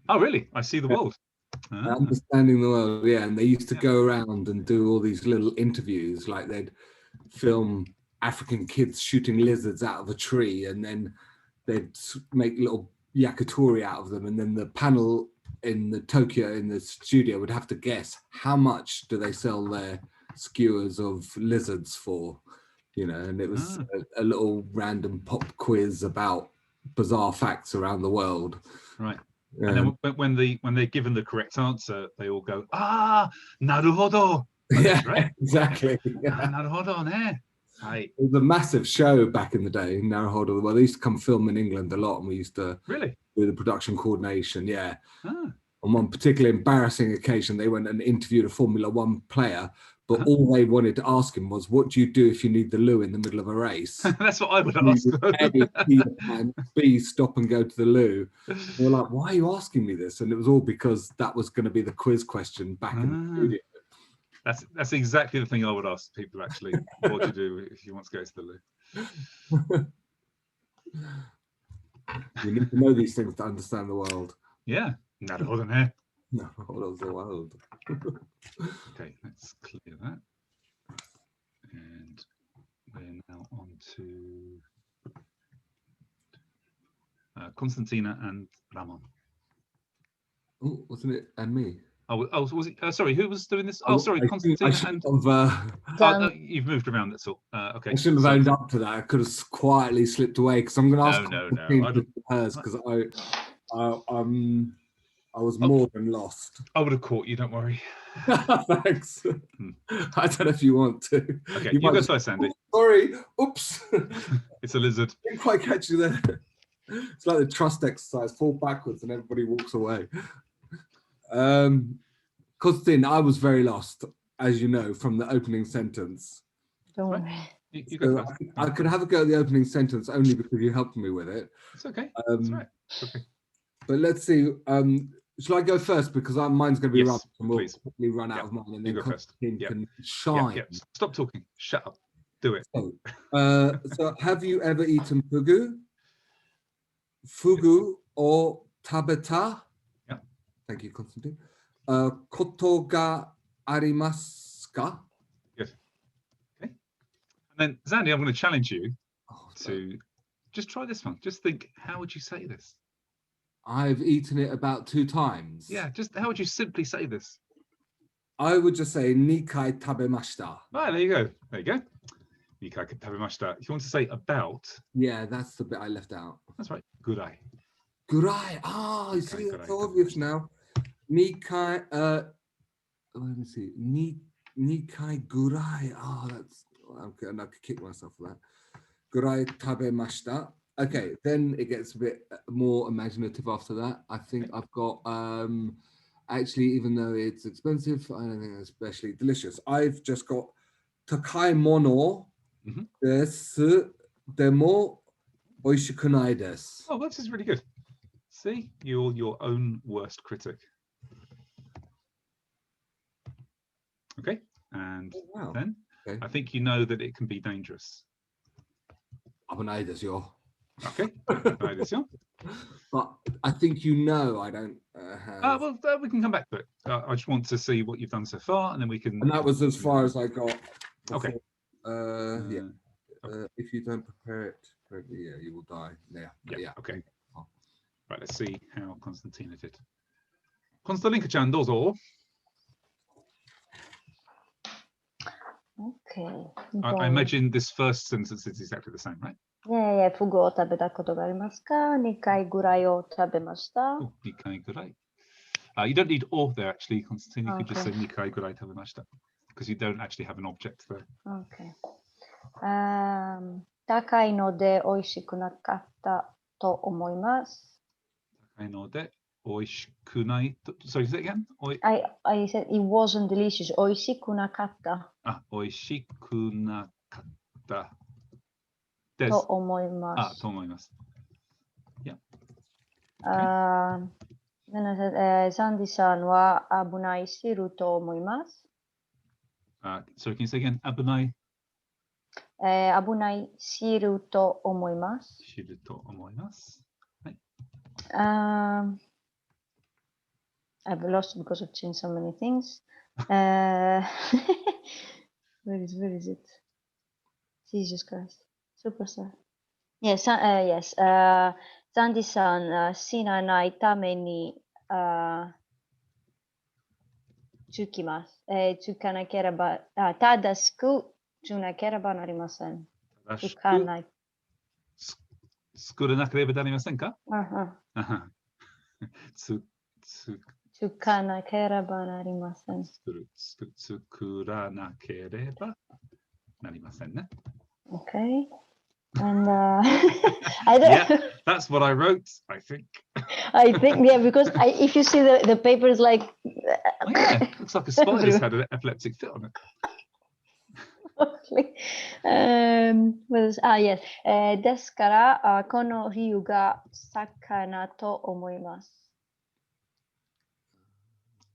Oh, really? I see the world. Understanding the world, yeah. And they used to go around and do all these little interviews, like they'd film African kids shooting lizards out of a tree, and then they'd make little yakitori out of them, and then the panel in the Tokyo in the studio would have to guess how much do they sell their skewers of lizards for, you know, and it was a little random pop quiz about bizarre facts around the world. Right. And then when they're given the correct answer, they all go, naruhodo. Yeah, right? Exactly. Naruhodo, ne. It was a massive show back in the day, Naruhodo. Well, they used to come film in England a lot, and we used to do the production coordination. Yeah. On one particularly embarrassing occasion, they went and interviewed a Formula One player, but all they wanted to ask him was, what do you do if you need the loo in the middle of a race? That's what I would ask. A, pee your pants, B, stop and go to the loo. They were like, why are you asking me this? And it was all because that was going to be the quiz question back in the studio. That's exactly the thing I would ask people, actually. What do you do if you want to go to the loo? You need to know these things to understand the world. Yeah. Not all in here. No, all of the world. Okay, let's clear that. And we're now on to Constantina and Ramon. Oh, wasn't it? And me. Oh, was it? Sorry, who was doing this? Oh, sorry, Constantina and. You've moved around. That's all. Okay. I shouldn't have owned up to that. I could have quietly slipped away because I'm going to ask Constantina to do hers because I was more than lost. I would have caught you. Don't worry. Thanks. I don't know if you want to. Okay, you go first, Sandy. Oh, sorry. Oops. It's a lizard. Didn't quite catch you there. It's like the trust exercise. Fall backwards and everybody walks away. Constantine, I was very lost, as you know, from the opening sentence. Don't worry. You go first. I could have a go at the opening sentence only because you helped me with it. It's okay. That's right. Okay. But let's see. Shall I go first? Because mine's going to be yes, rubbish and we'll probably run out of mine. And then go first. Can shine. Stop talking. Shut up. Do it. So have you ever eaten fugu? Fugu or tabeta? Yeah. Thank you, Constantine. Koto ga arimasu ka? Yes. Okay. And then, Zandy, I'm going to challenge you to just try this one. Just think, how would you say this? I've eaten it about 2 times. Yeah, just how would you simply say this? I would just say nikai tabemashita. Right, there you go. There you go. Nikai tabemashita. If you want to say about. Yeah, that's the bit I left out. That's right. Gurai. Gurai. Ah, you see, it's so obvious now. Nikai. Let me see. Nikai gurai. Oh, that's. Okay, and I could kick myself for that. Gurai tabemashita. Okay, then it gets a bit more imaginative after that. I think I've got, actually, even though it's expensive, I don't think it's especially delicious. I've just got takai mono desu, demo oishikunai desu. Oh, this is really good. See, you're your own worst critic. Okay, and then I think you know that it can be dangerous. Abunai desu yo. Okay. But I think you know I don't have... well, we can come back to it. I just want to see what you've done so far, and then we can... And that was as far as I got. Before. Okay. If you don't prepare it correctly, you will die. Yeah. Okay. Right, let's see how Constantina did. Konstantinka-chan, dozo. Okay. I imagine this first sentence is exactly the same, right? Yeah, fugu o tabeta koto ga arimasu ka? Nikai gurai o tabemashita. Oh, nikai gurai. You don't need or there, actually, Constantine. You could just say nikai gurai tabemashita, because you don't actually have an object there. Okay. Takai no de oishiku nakatta to omoimasu. Takai no de oishikunai. Sorry, say it again? I said it wasn't delicious. Oishiku nakatta. Ah, oishiku nakatta. To omoimasu. To omoimasu. Yeah. Then I said, Sandy-san wa abunai shiru to omoimasu. Sorry, can you say again? Abunai? Abunai shiru to omoimasu. Shiru to omoimasu. I've lost because I've changed so many things. Where is it? Jesus Christ. Superstar. Yes, yes. Sandy-san, shinanai tame ni tsukanakera tadashiku tsukanakera narimasen. Tsukanai. Tsukuranakera narimasen ka? Tsukanakera narimasen. Tsukuranakera narimasen ne? Okay. And I don't. Yeah, that's what I wrote, I think. I think, yeah, because if you see the paper is like. Oh, yeah, looks like a spider's had an epileptic fit on it. Yes. ですから、この理由が魚と思います。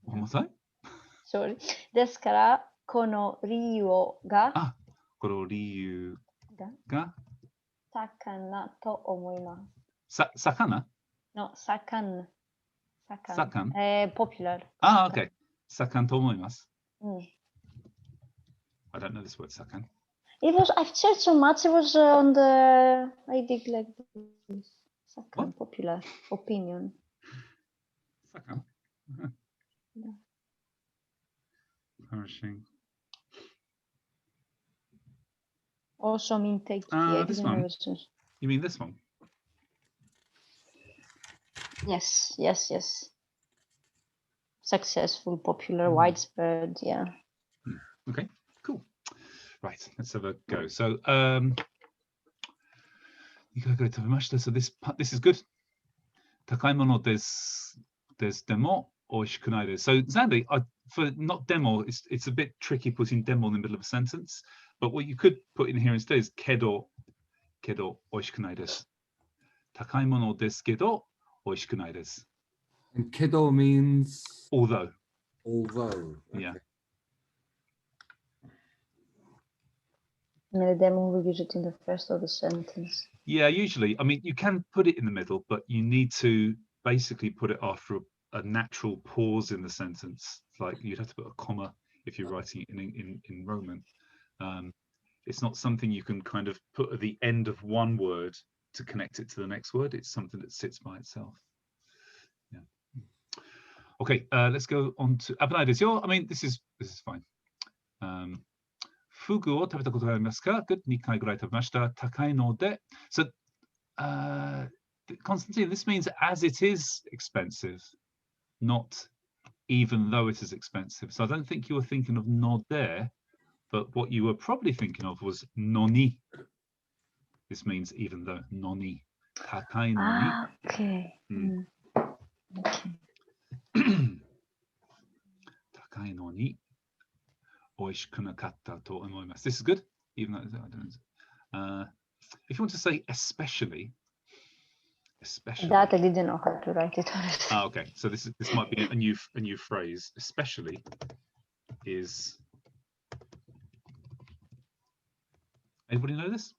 One more time? Sorry. ですから、この理由が。この理由が。魚と思います。魚? No, sakan. Sakan? Popular. Okay. Sakan to omoimasu. I don't know this word, sakan. It was, I've searched so much, it was on the, I think like this. Sakan, popular opinion. Sakan? Yeah. Flourishing. Also mean take. This one? You mean this one? Yes, yes, yes. Successful, popular, widespread, yeah. Okay, cool. Right, let's have a go. So, so this is good. Takai mono desu demo oishikunai desu. So, Zandy, for not demo, it's a bit tricky putting demo in the middle of a sentence. But what you could put in here instead is kedo oishikunai desu. Takai mono desu kedo oishikunai desu. And kedo means? Although. Although. Okay. Yeah. And the demo will use it in the first of the sentence. Yeah, usually. I mean, you can put it in the middle, but you need to basically put it after a natural pause in the sentence. Like you'd have to put a comma if you're writing it in Roman. It's not something you can kind of put at the end of one word to connect it to the next word. It's something that sits by itself. Yeah. Okay, let's go on to Abenai desu yo. I mean, this is fine. Fugu o tabeta koto ga arimasu ka? Good. 2回ぐらい食べました. Takai no de. So, Constantine, this means as it is expensive, not even though it is expensive. So I don't think you were thinking of no de, but what you were probably thinking of was noni. This means even though. Noni. Takai noni. Okay. Okay. Takai noni. This is good, even though I don't know. If you want to say especially. That I didn't know how to write it. Okay, so this might be a new phrase. Especially is. Anybody know this?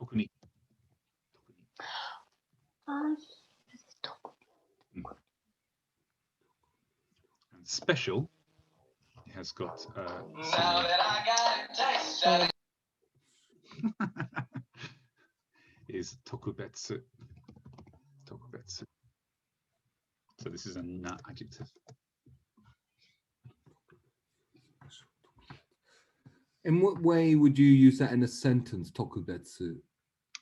Tokuni. Special has got is tokubetsu. Tokubetsu. So this is an adjective. In what way would you use that in a sentence, tokubetsu?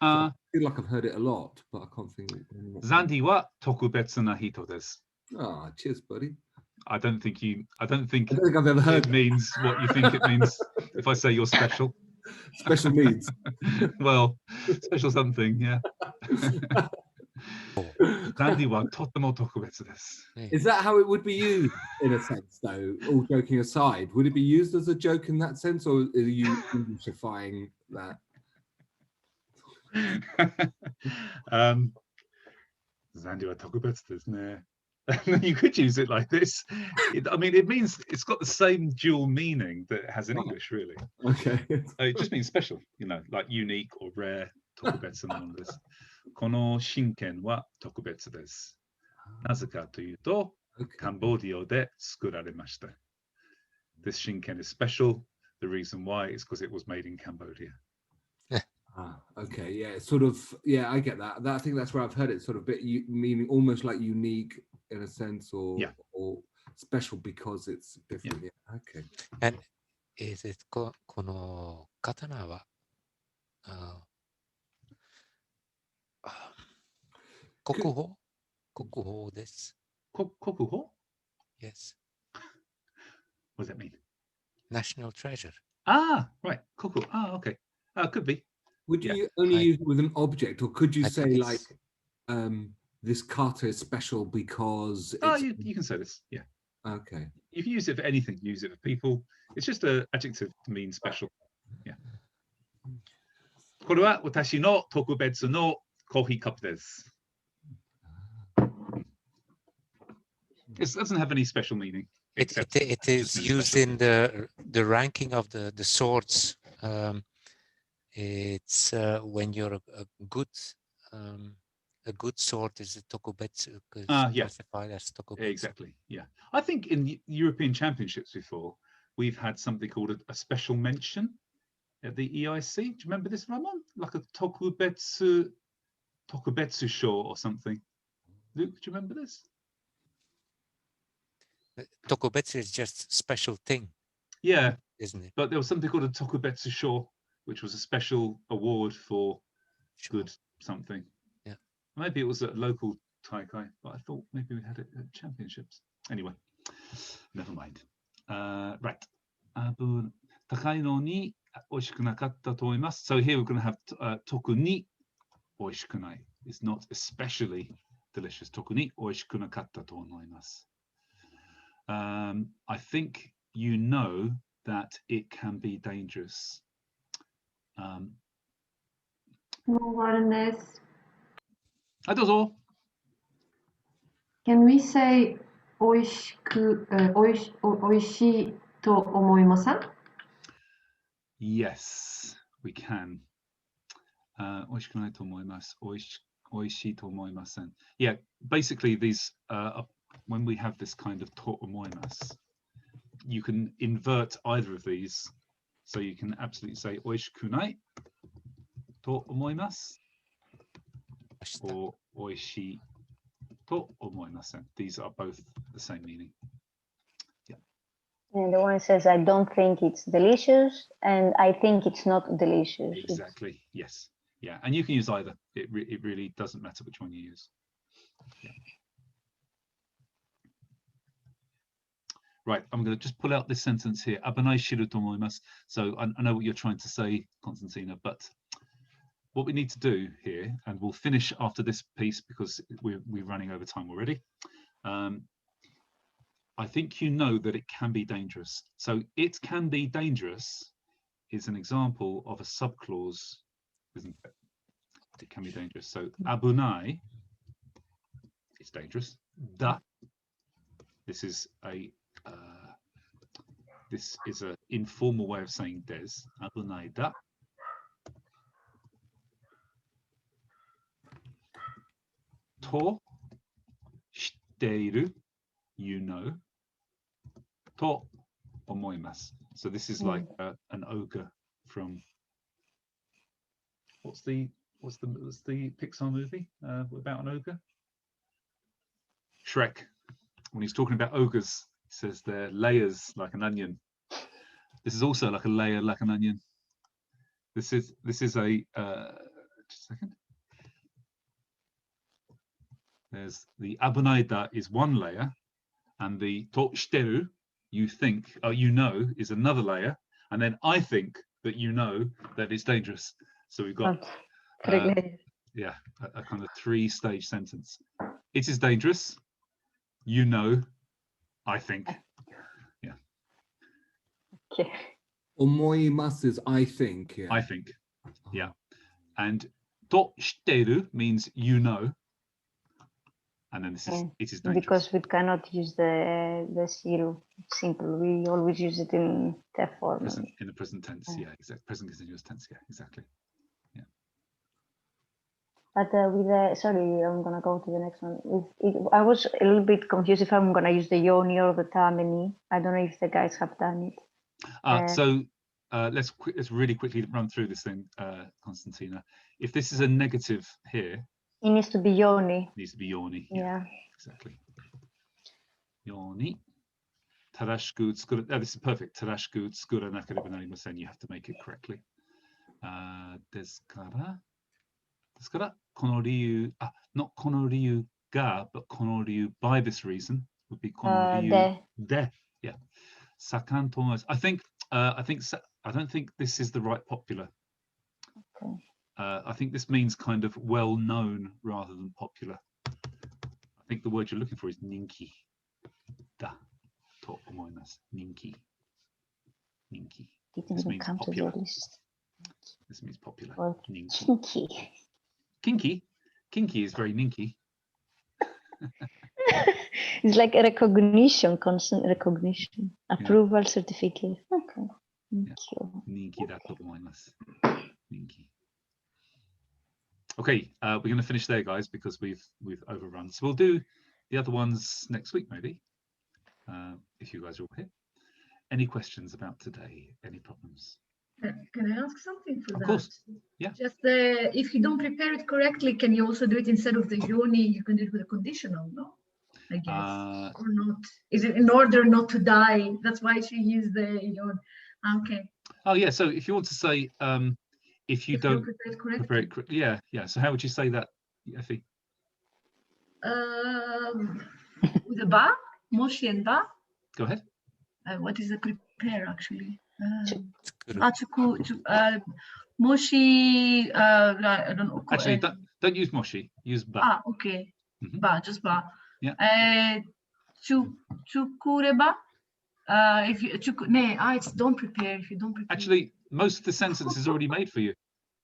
I feel like I've heard it a lot, but I can't think. Zandy wa tokubetsu na hito desu. Ah, cheers, buddy. I don't think I've ever heard it means what you think it means. If I say you're special. Special needs. Well, special something, yeah. Zandy wa totemo tokubetsu desu. Is that how it would be used in a sense, though? All joking aside, would it be used as a joke in that sense, or are you Englisifying that? Zandy wa tokubetsu desu ne. You could use it like this. I mean, it means it's got the same dual meaning that it has in English, really. Okay. It just means special, like unique or rare. Tokubetsu no mono desu. Kono shinken wa tokubetsu desu. Naze ka toいうと, Cambodia de tsukuraremashita. This shinken is special. The reason why is because it was made in Cambodia. Okay, yeah, sort of, yeah, I get that. I think that's where I've heard it, sort of bit meaning almost like unique in a sense, or special because it's different. Yeah. Okay. And is it この刀は国宝です。国宝? Yes. What does that mean? National treasure. Ah, right. Koku. Ah, okay. Could be. Would you only use it with an object, or could you say like, this kata is special because it's... you can say this, yeah. Okay. You can use it for anything. Use it for people. It's just an adjective to mean special. Yeah. これは私の特別のコーヒーカップです。It doesn't have any special meaning. It is used in the ranking of the swords. It's when you're a good sword is a tokubetsu, classified as tokubetsu. Exactly. Yeah. I think in European Championships before, we've had something called a special mention at the EIC. Do you remember this, Ramon? Like a tokubetsu show or something. Luke, do you remember this? Tokubetsu is just special thing. Yeah, isn't it? But there was something called a tokubetsu show, which was a special award for good something. Yeah. Maybe it was a local taikai, but I thought maybe we had it at championships. Anyway, never mind. Right. Takai no ni oishiku nakatta to oimasu. So here we're going to have toku ni oishiku nai. It's not especially delicious. Toku ni oishiku nakatta to omoimasu. I think you know that it can be dangerous. Can we say oishii to omoimasen? Yes, we can. Oishikunai to omoimasu. Oishii to omoimasen. Yeah, basically these when we have this kind of to omoimasu, you can invert either of these. So you can absolutely say oishikunai to omoimasu or oishii to omoimasen. These are both the same meaning. Yeah. And the one says, I don't think it's delicious, and I think it's not delicious. Exactly. Yes. Yeah. And you can use either. It really doesn't matter which one you use. Yeah. Right, I'm going to just pull out this sentence here. Abanai shiru to omoimasu. So I know what you're trying to say, Constantina, but what we need to do here, and we'll finish after this piece because we're running over time already. I think you know that it can be dangerous. So it can be dangerous is an example of a subclause, isn't it? It can be dangerous. So abunai is dangerous. Da. This is an informal way of saying des. Abunai da. To shiteiru, you know. To omoimasu. So this is like an ogre from what's the Pixar movie about an ogre? Shrek. When he's talking about ogres, he says they're layers like an onion. This is also like a layer like an onion. This is a just a second. There's the abunaida is one layer, and the to shiteru, you think, you know, is another layer, and then I think that you know that it's dangerous. So we've got yeah, a kind of 3-stage sentence. It is dangerous. You know, I think. Yeah. Okay. Omoimasu is I think. Yeah. I think. Yeah. And to shiteru means you know. And then this is it is dangerous. Because we cannot use the shiru simple. We always use it in the form. In the present tense, yeah, exactly. Present continuous tense, yeah, exactly. Yeah. But with the sorry, I'm gonna go to the next one. I was a little bit confused if I'm gonna use the yoni or the tameni. I don't know if the guys have done it. So let's really quickly run through this thing, Constantina. If this is a negative here, it needs to be yoni. Needs to be yoni. Yeah. Exactly. Yoni. Tarashiku tsukura. This is perfect. Tarashiku tsukura nakereba narimasen. You have to make it correctly. Desu kara, kono ryu, not kono ryu ga, but kono ryu by this reason would be kono ryu de. Yeah. Sakan to omoimasu. I think I don't think this is the right popular. Okay. I think this means kind of well known rather than popular. I think the word you're looking for is ninki. Da to omoimasu. Ninki. Ninki. This means popular. This means popular. Or ninki. kinky. Kinky. Kinky is very ninky. It's like a recognition, constant recognition, approval certificate. Okay. Thank you. Ninki da to omoimasu. Ninki. Okay, we're going to finish there, guys, because we've overrun. So we'll do the other ones next week, maybe, if you guys are all here. Any questions about today? Any problems? Can I ask something for that? Of course. Yeah. Just if you don't prepare it correctly, can you also do it instead of the yoni? You can do it with a conditional, no? I guess, or not? Is it in order not to die? That's why she used the yoni. Okay. Oh yeah. So if you want to say, if you don't prepare it correctly, yeah. So how would you say that, Effie? With a ba, moshi and ba. Go ahead. What is the prepare actually? Moshi. I don't know. Actually, don't use moshi. Use ba. Ah, okay. Ba, just ba. Yeah. Chukureba. If you it's don't prepare. If you don't prepare. Actually, most of the sentence is already made for you.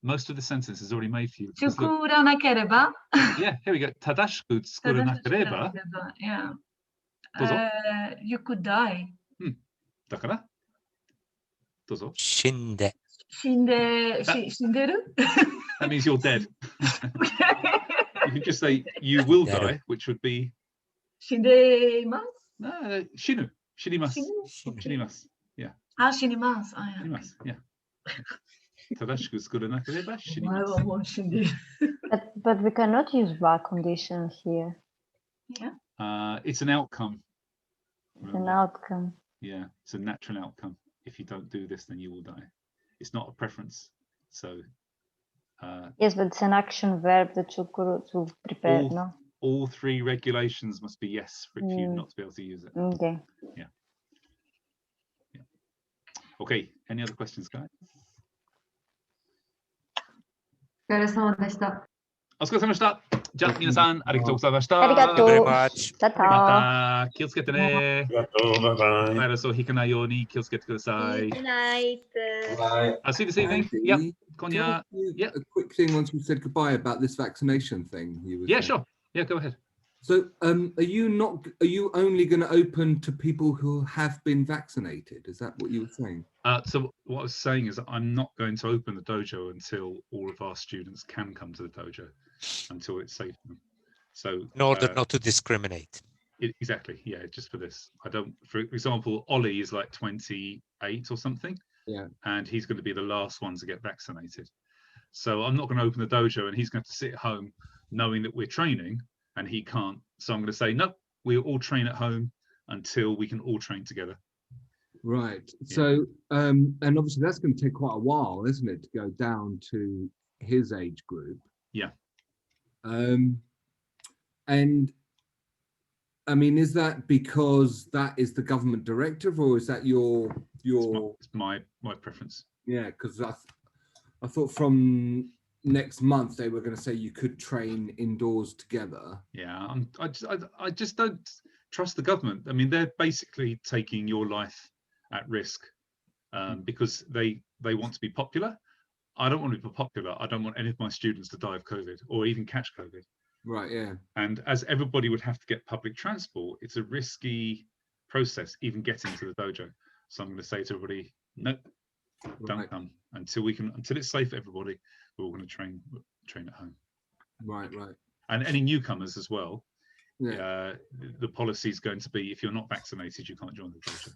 Most of the sentence is already made for you. Chukura-nakereba. Yeah, here we go. Tadashiku tsukura-nakereba. Yeah. You could die. Dakara? Dozo. Shinde. Shinderu? That means you're dead. You can just say you will die, which would be Shindemasu? Shinu. Shinimasu. Shinimasu. Yeah. Shinimasu. Shinimasu. Yeah. Tadashiku tsukura-nakereba shinimasu. But we cannot use ba condition here. Yeah. It's an outcome. It's an outcome. Yeah, it's a natural outcome. If you don't do this, then you will die. It's not a preference. So. Yes, but it's an action verb that to prepare, no? All three regulations must be yes for you not to be able to use it. Okay. Yeah. Okay. Any other questions, guys? お疲れ様でした。お疲れ様でした。じゃあ皆さんありがとうございました。ありがとう。また気をつけてね。ありがとう。バイバイ。バイラスを引かないように気をつけてください。Good night. I'll see you this evening. Yep. Konya. Yeah. A quick thing once you said goodbye about this vaccination thing. Yeah, sure. Yeah, go ahead. So, are you only going to open to people who have been vaccinated? Is that what you were saying? So what I was saying is that I'm not going to open the dojo until all of our students can come to the dojo, until it's safe for them. So in order not to discriminate. Exactly. Yeah, just for this. I don't. For example, Ollie is like 28 or something. Yeah. And he's going to be the last one to get vaccinated. So I'm not going to open the dojo, and he's going to sit at home knowing that we're training. And he can't. So I'm going to say, no, we'll all train at home until we can all train together. Right. Yeah. So, and obviously that's going to take quite a while, isn't it, to go down to his age group? Yeah. And I mean, is that because that is the government directive, or is that your? It's my preference. Yeah, because I thought from next month they were going to say you could train indoors together. Yeah, I just don't trust the government. I mean, they're basically taking your life at risk because they want to be popular. I don't want to be popular. I don't want any of my students to die of COVID or even catch COVID. Right, yeah. And as everybody would have to get public transport, it's a risky process even getting to the dojo. So I'm going to say to everybody, nope, don't come until it's safe for everybody. We're all going to train at home. Right. And any newcomers as well. Yeah. The policy is going to be if you're not vaccinated, you can't join the dojo.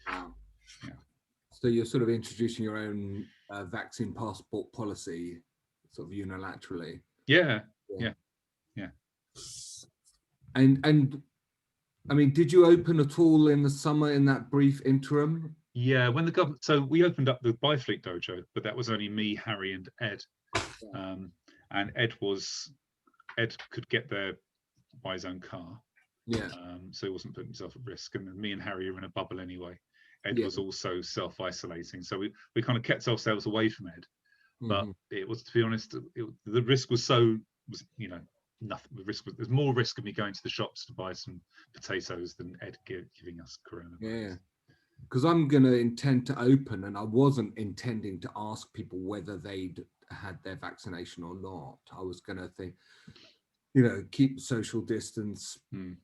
Wow. Yeah. So you're sort of introducing your own vaccine passport policy, sort of unilaterally. Yeah. And I mean, did you open at all in the summer in that brief interim? Yeah, when the government, so we opened up the Byfleet dojo, but that was only me, Harry, and Ed. And Ed could get there by his own car. Yeah. So he wasn't putting himself at risk. And then me and Harry are in a bubble anyway. Ed was also self-isolating, so we kind of kept ourselves away from Ed. But it was, to be honest, the risk was nothing. The risk was, there's more risk of me going to the shops to buy some potatoes than Ed giving us coronavirus. Yeah, because I'm going to intend to open, and I wasn't intending to ask people whether they'd had their vaccination or not. I was going to think, keep social distance,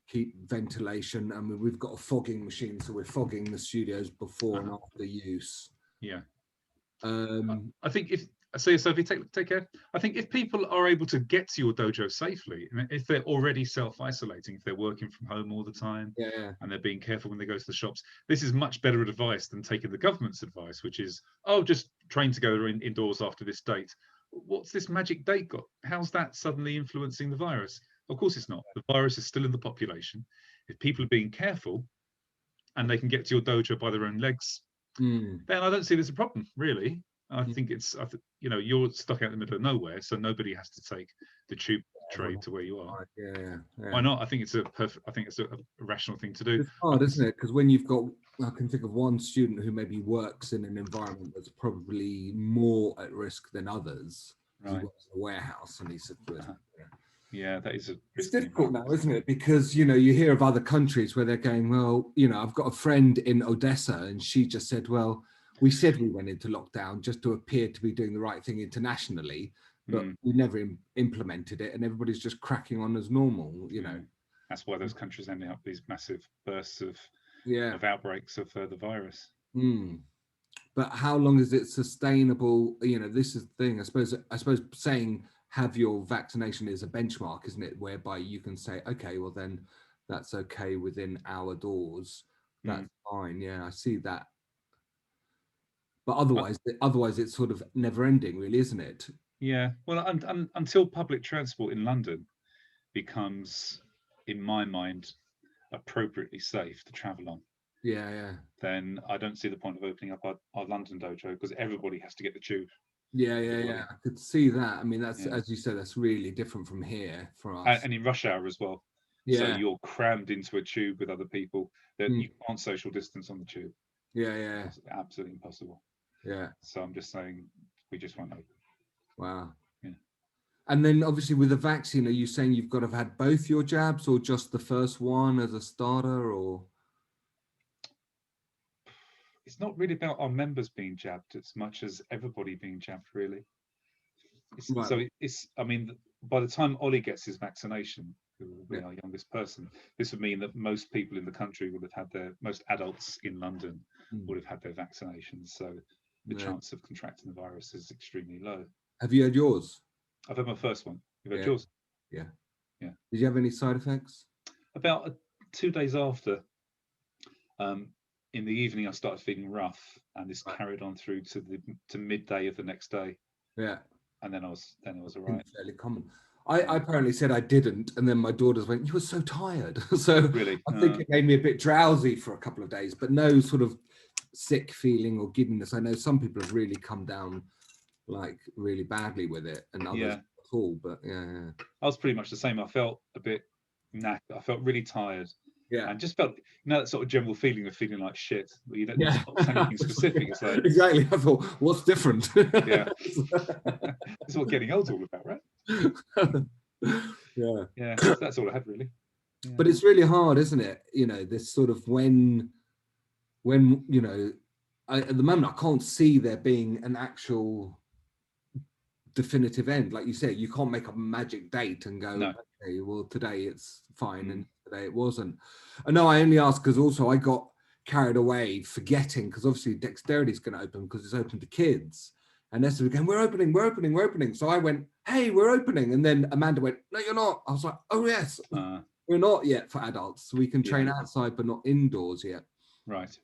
keep ventilation. I mean, we've got a fogging machine, so we're fogging the studios before and after use. Yeah. I think if you take care, I think if people are able to get to your dojo safely, if they're already self-isolating, if they're working from home all the time, and they're being careful when they go to the shops, this is much better advice than taking the government's advice, which is, oh, just train to go indoors after this date. What's this magic date got? How's that suddenly influencing the virus? Of course it's not. The virus is still in the population. If people are being careful and they can get to your dojo by their own legs, then I don't see there's a problem, really. I think it's, you're stuck out in the middle of nowhere, so nobody has to take the tube train to where you are. Yeah. Why not? I think it's a rational thing to do. It's hard, isn't it? Because when you've got, I can think of one student who maybe works in an environment that's probably more at risk than others. Right. He works in a warehouse, and he's yeah, that is it's difficult now, isn't it? Because you hear of other countries where they're going, well, I've got a friend in Odessa, and she just said, well, we said we went into lockdown just to appear to be doing the right thing internationally, but we never implemented it, and everybody's just cracking on as normal. That's why those countries ending up these massive bursts of outbreaks of the virus. But how long is it sustainable? This is the thing. I suppose saying have your vaccination is a benchmark, isn't it? Whereby you can say, okay, well then that's okay within our doors. That's fine. Yeah, I see that. But otherwise, it's sort of never ending, really, isn't it? Yeah. Well, until public transport in London becomes, in my mind, appropriately safe to travel on. Yeah. Then I don't see the point of opening up our London dojo, because everybody has to get the tube. Yeah. I could see that. I mean, that's as you said, that's really different from here for us. And in rush hour as well. Yeah. So you're crammed into a tube with other people that you can't social distance on the tube. Yeah. It's absolutely impossible. Yeah. So I'm just saying we just won't open. Wow. Yeah. And then obviously with the vaccine, are you saying you've got to have had both your jabs or just the first one as a starter, or? It's not really about our members being jabbed as much as everybody being jabbed, really. Right. So I mean, by the time Ollie gets his vaccination, who will be our youngest person, this would mean that most people in the country would have had most adults in London would have had their vaccinations. So the chance of contracting the virus is extremely low. Have you had yours? I've had my first one. You've had yours? Yeah. Yeah. Did you have any side effects? About 2 days after, in the evening, I started feeling rough, and this carried on through to midday of the next day. Yeah. And then I was all right. Fairly common. I apparently said I didn't, and then my daughters went, "You were so tired." So really, I think it made me a bit drowsy for a couple of days, but no sort of sick feeling or giddiness. I know some people have really come down like really badly with it, and others at all. But yeah, I was pretty much the same. I felt a bit knackered. I felt really tired. Yeah, and just felt that sort of general feeling of feeling like shit. You don't say anything specific. It's like exactly. I thought, what's different? Yeah, it's what getting old's all about, right? Yeah. That's all I had really. Yeah. But it's really hard, isn't it? This sort of when at the moment I can't see there being an actual definitive end. Like you said, you can't make a magic date and go, okay, well today it's fine and today it wasn't. I know I only asked because also I got carried away forgetting, because obviously Dexterity is going to open because it's open to kids, and Esther was going, we're opening. So I went, hey, we're opening, and then Amanda went, no, you're not. I was like, oh yes, we're not yet for adults. So we can train outside but not indoors yet. Right.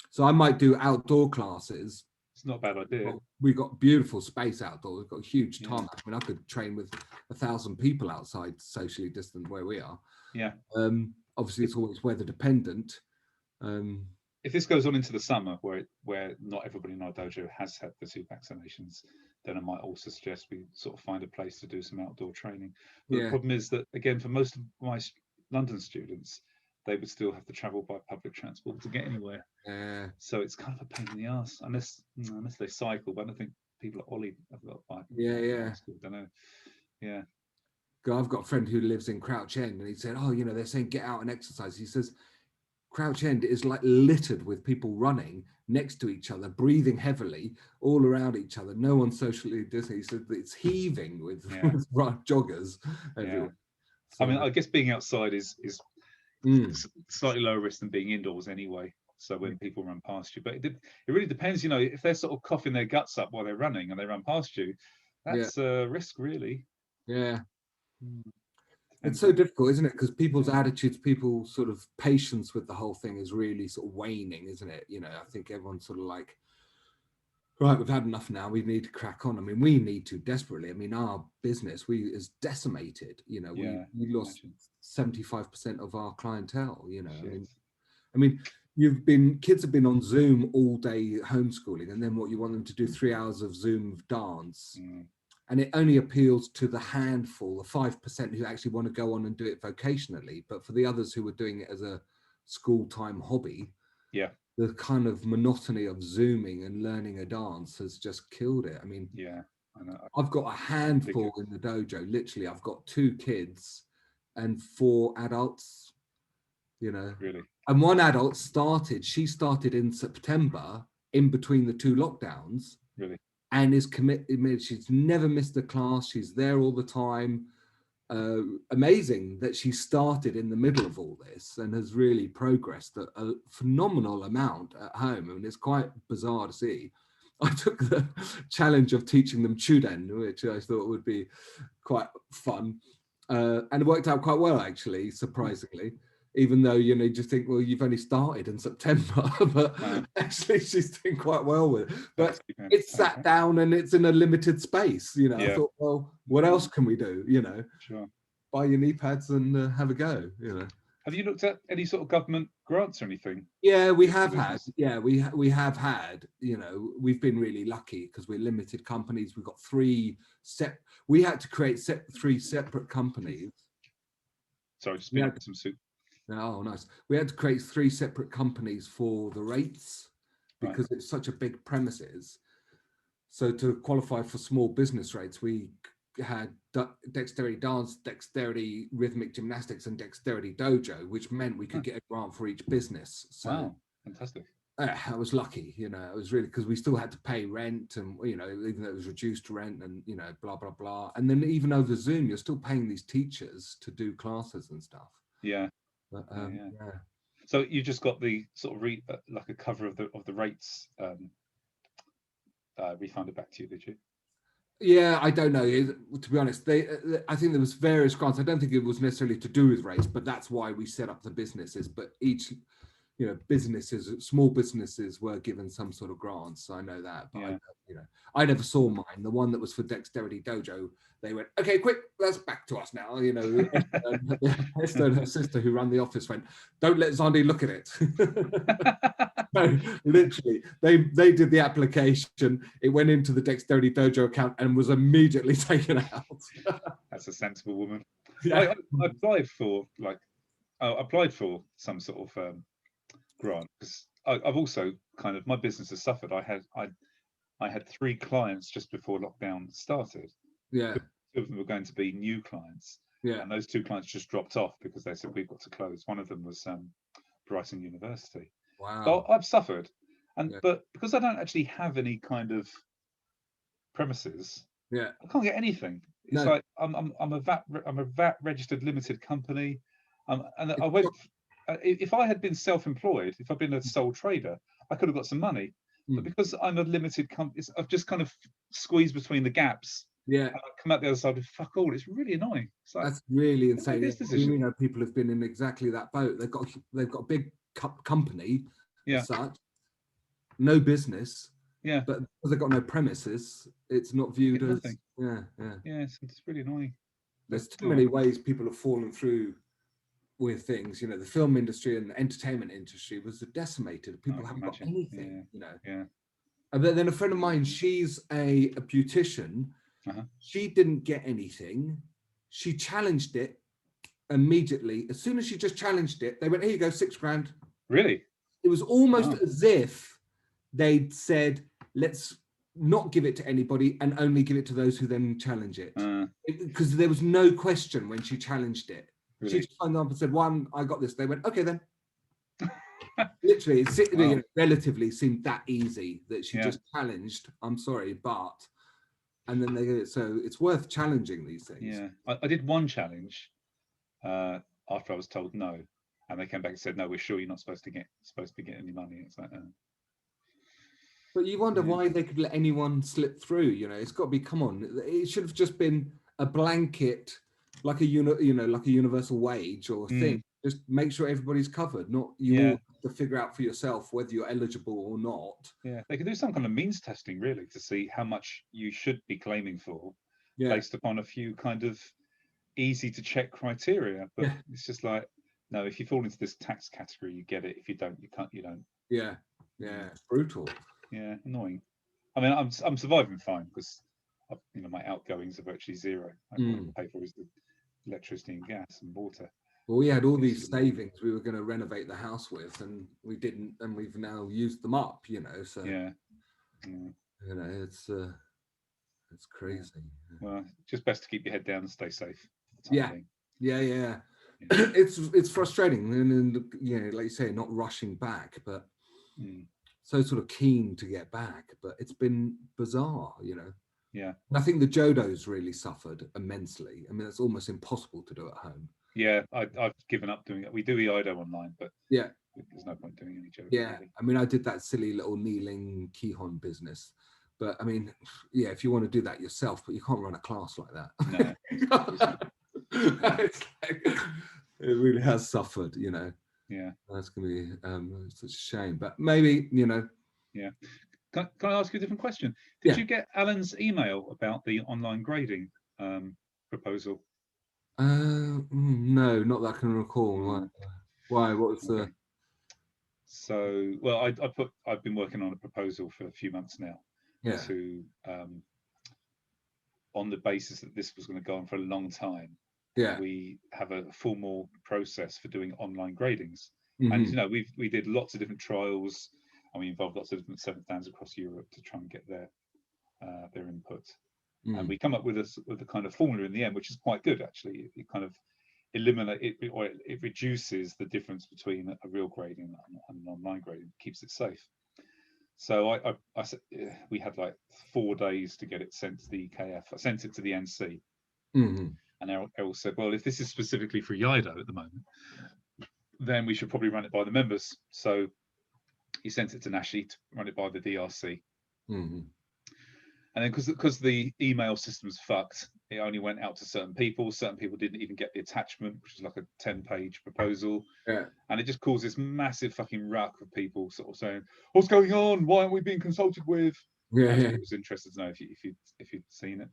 So I might do outdoor classes. It's not a bad idea. We've got beautiful space outdoors. We've got a huge tarmac. I mean, I could train with 1,000 people outside, socially distant where we are. Yeah. Obviously, it's always weather dependent. If this goes on into the summer, where not everybody in our dojo has had the 2 vaccinations, then I might also suggest we sort of find a place to do some outdoor training. But the problem is that, again, for most of my London students, they would still have to travel by public transport to get anywhere. So it's kind of a pain in the ass, unless they cycle. But I don't think people at Ollie have got a bike. I don't know. Yeah. I've got a friend who lives in Crouch End, and he said, "Oh, you know, they're saying get out and exercise." He says, Crouch End is like littered with people running next to each other, breathing heavily, all around each other. No one socially distanced. He said it's heaving with joggers. Yeah. So, I mean, I guess being outside is slightly lower risk than being indoors anyway. So when people run past you, but it really depends. You know, if they're sort of coughing their guts up while they're running and they run past you, that's a risk, really. Yeah. It's so difficult, isn't it? Because people's attitudes, people's sort of patience with the whole thing is really sort of waning, isn't it? You know, I think everyone's sort of like, right, we've had enough now. We need to crack on. I mean, we need to desperately. I mean, our business is decimated. You know, we lost 75% of our clientele. You know, I mean, kids have been on Zoom all day homeschooling, and then what you want them to do 3 hours of Zoom dance. And it only appeals to the handful, the 5% who actually want to go on and do it vocationally. But for the others who are doing it as a school-time hobby, the kind of monotony of Zooming and learning a dance has just killed it. I mean, I know. I've got a handful in the dojo. Literally, I've got 2 kids and 4 adults, you know. Really? And one adult she started in September in between the 2 lockdowns. Really? And is committed. She's never missed a class. She's there all the time. Amazing that she started in the middle of all this and has really progressed a phenomenal amount at home. I mean, it's quite bizarre to see. I took the challenge of teaching them Chuden, which I thought would be quite fun. And it worked out quite well, actually, surprisingly. Even though, you know, you just think, well, you've only started in September, but actually she's doing quite well with it. But it's sat down and it's in a limited space, you know. I thought, well, what else can we do, you know? Buy your knee pads and have a go, you know. Have you looked at any sort of government grants or anything? Yeah, we have had. Yeah, we have had, you know, we've been really lucky because we're limited companies. We've got 3 we had to create 3 separate companies. Sorry, just spilling some soup. Oh, nice. We had to create 3 separate companies for the rates because it's such a big premises. So to qualify for small business rates, we had dexterity dance, dexterity rhythmic gymnastics, and dexterity dojo, which meant we could get a grant for each business. So fantastic. I was lucky, you know. It was really because we still had to pay rent, and you know, even though it was reduced rent, and you know, blah blah blah. And then even over Zoom, you're still paying these teachers to do classes and stuff. Yeah. But, So you just got the sort of like a cover of the rates refunded back to you, did you? Yeah, I don't know. To be honest, I think there was various grants. I don't think it was necessarily to do with race, but that's why we set up the businesses. But each, you know, small businesses were given some sort of grants. So I know that. But I never saw mine. The one that was for Dexterity Dojo, they went, okay, quick, that's back to us now. You know, Esther and her sister who ran the office went, don't let Zandi look at it. So literally, they did the application. It went into the Dexterity Dojo account and was immediately taken out. That's a sensible woman. I applied for some sort of grant because I've also kind of, my business has suffered. I had 3 clients just before lockdown started. Yeah. 2 of them were going to be new clients. Yeah. And those 2 clients just dropped off because they said we've got to close. One of them was Brighton University. Wow. So I've suffered, but because I don't actually have any kind of premises, I can't get anything. It's like I'm a VAT registered limited company, and I went. If I had been self-employed, if I'd been a sole trader, I could have got some money. But because I'm a limited company, I've just kind of squeezed between the gaps. Yeah, and I come out the other side with fuck all. It's really annoying. It's like, that's really insane. You know, people have been in exactly that boat. They've got a big company, as such, no business. Yeah, but because they've got no premises, it's not viewed as it's really annoying. There's too many ways people have fallen through with things. You know, the film industry and the entertainment industry was decimated. People haven't got anything. You know. Yeah. And then a friend of mine, she's a beautician. She didn't get anything. She challenged it immediately, as soon as she just challenged it, they went, here you go, $6,000. Really? It was almost as if they'd said, let's not give it to anybody and only give it to those who then challenge it. Because there was no question when she challenged it. Really? She just signed up and said, one, I got this. They went, okay then. Literally, it relatively seemed that easy that she just challenged, I'm sorry, but, and then they get it. So it's worth challenging these things. Yeah, I did one challenge after I was told no. And they came back and said, no, we're sure you're not supposed to be getting any money. It's like, but you wonder why they could let anyone slip through. You know, it's got to be. Come on, it should have just been a blanket, like a like a universal wage or thing. Just make sure everybody's covered. Not you all have to figure out for yourself whether you're eligible or not. Yeah, they could do some kind of means testing really to see how much you should be claiming for, based upon a few kind of easy to check criteria. But it's just like, no, if you fall into this tax category, you get it. If you don't, you can't. You don't. Yeah, it's brutal. Yeah, annoying. I mean, I'm surviving fine because, my outgoings are virtually zero. What I pay for is the electricity and gas and water. Well, we had all these savings we were going to renovate the house with, and we didn't, and we've now used them up. So it's crazy. Well, just best to keep your head down and stay safe. Yeah. It's frustrating, and like you say, not rushing back, but so sort of keen to get back. But it's been bizarre, Yeah. And I think the Jodos really suffered immensely. I mean, it's almost impossible to do at home. Yeah, I've given up doing it. We do EIDO online, but there's no point doing any Jodo. Yeah, really. I mean, I did that silly little kneeling Kihon business. But I mean, if you want to do that yourself, but you can't run a class like that. No. It's like, it really has suffered, Yeah, that's going to be such a shame. But maybe, Yeah. Can I ask you a different question? Did you get Alan's email about the online grading proposal? No, not that I can recall. Why? What was the? So, well, I've been working on a proposal for a few months now. To on the basis that this was going to go on for a long time. We have a formal process for doing online gradings, and we did lots of different trials, and we involved lots of different seventh dans across Europe to try and get their input, and we come up with a kind of formula in the end, which is quite good actually. It kind of it reduces the difference between a real grading and an online grading, keeps it safe. So I said we had like 4 days to get it sent to the EKF. I sent it to the NC. And Errol said, well, if this is specifically for EIDO at the moment, then we should probably run it by the members. So he sent it to Nashi to run it by the DRC. And then because the email system's fucked, it only went out to certain people. Certain people didn't even get the attachment, which is like a 10-page proposal. And it just caused this massive fucking ruck of people sort of saying, what's going on? Why aren't we being consulted with? I was interested to know if you'd seen it.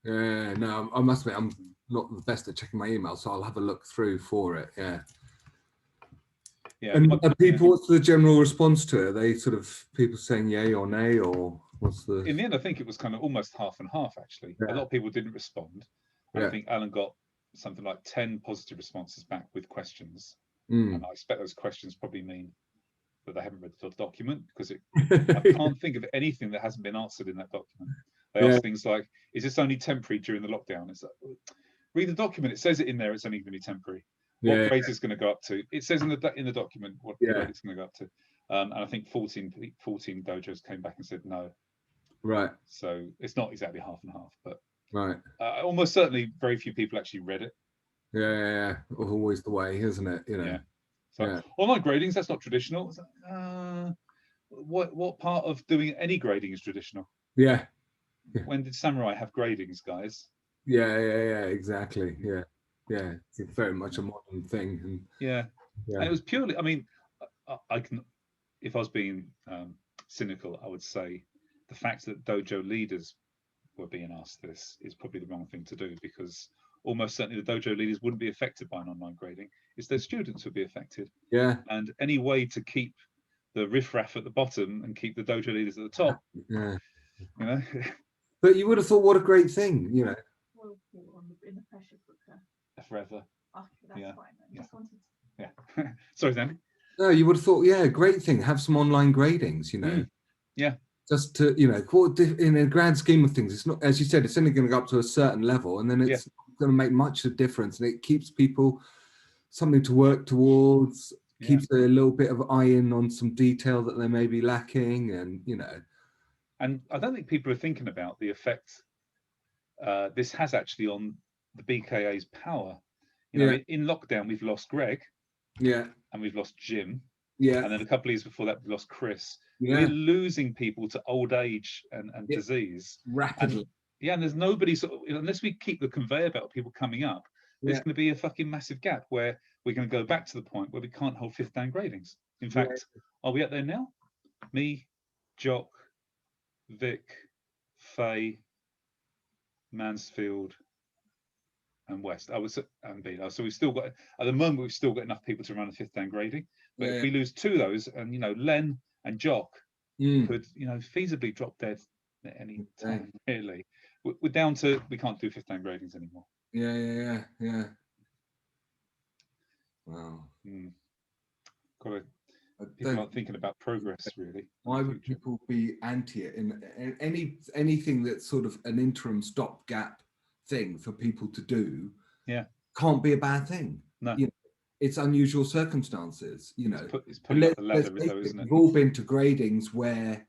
No, I must admit, I'm not the best at checking my email, so I'll have a look through for it. And people, what's the general response to it? Are they sort of people saying yay or nay, or what's the? In the end, I think it was kind of almost half and half, actually. A lot of people didn't respond. I think Alan got something like 10 positive responses back with questions. And I expect those questions probably mean that they haven't read the document, because I can't think of anything that hasn't been answered in that document. They ask things like, is this only temporary during the lockdown? It's like, read the document. It says it in there. It's only going to be temporary. What grade is going to go up to? It says in the document what grade it's going to go up to. And I think 14 dojos came back and said no. Right. So it's not exactly half and half, but right. Almost certainly very few people actually read it. Yeah. Always the way, isn't it? So online gradings, that's not traditional. It's like, what part of doing any grading is traditional? Yeah. When did samurai have gradings, guys? Yeah, exactly. Yeah, it's very much a modern thing. And, and it was purely, I mean, I can, if I was being cynical, I would say the fact that dojo leaders were being asked this is probably the wrong thing to do, because almost certainly the dojo leaders wouldn't be affected by an online grading. It's their students who would be affected. Yeah. And any way to keep the riffraff at the bottom and keep the dojo leaders at the top. Yeah. But you would have thought, what a great thing, Forever. yeah, yeah. Sorry, Danny. No, you would have thought, yeah, great thing. Have some online gradings, you know. Yeah. Just to, you know, in a grand scheme of things, it's not, as you said, it's only going to go up to a certain level, and then it's not going to make much of a difference, and it keeps people something to work towards, keeps a little bit of eye in on some detail that they may be lacking, and you know. And I don't think people are thinking about the effect this has actually on the BKA's power. You know, in lockdown we've lost Greg, and we've lost Jim, and then a couple of years before that we lost Chris. We're losing people to old age and disease rapidly. And there's nobody sort of, unless we keep the conveyor belt of people coming up, there's going to be a fucking massive gap where we're going to go back to the point where we can't hold 5th Dan gradings. In fact, are we up there now? Me, Jock, Vic, Faye, Mansfield, and West. And Bean. So we've still got, at the moment, we've still got enough people to run a 5th Dan grading. But if we lose 2 of those, and you know, Len and Jock could, you know, feasibly drop dead at any time. Really, we're down to we can't do 5th Dan gradings anymore. Yeah. Wow. People aren't thinking about progress really. Why would people be anti it? In anything that's sort of an interim stopgap thing for people to do, can't be a bad thing. No, you know, it's unusual circumstances. You know, it's putting up the ladder, though, isn't it? We've all been to gradings where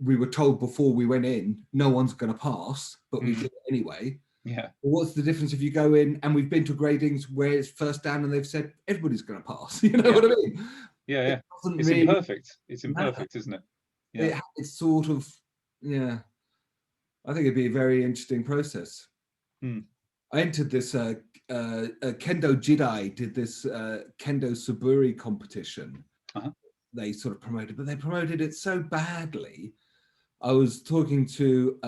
we were told before we went in, no one's going to pass, but we did it anyway. Yeah. Well, what's the difference if you go in and we've been to gradings where it's 1st Dan and they've said everybody's going to pass? You know what I mean? Yeah. It's really imperfect. It's imperfect, isn't it? Yeah. It's sort of, I think it'd be a very interesting process. I entered this Kendo Jidai did this Kendo Saburi competition. They sort of promoted, but they promoted it so badly. I was talking to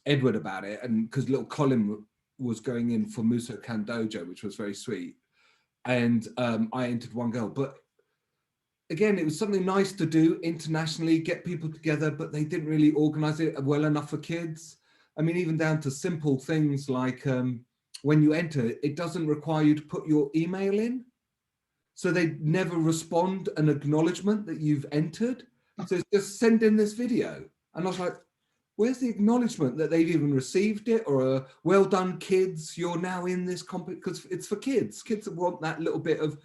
Edward about it, and because little Colin was going in for Muso Kan Dojo, which was very sweet, and I entered one girl, but again, it was something nice to do internationally, get people together, but they didn't really organize it well enough for kids. I mean, even down to simple things like when you enter, it doesn't require you to put your email in. So they never respond an acknowledgement that you've entered. So it's just send in this video. And I was like, where's the acknowledgement that they've even received it? Or well done, kids, you're now in this competition, because it's for kids. Kids want that little bit of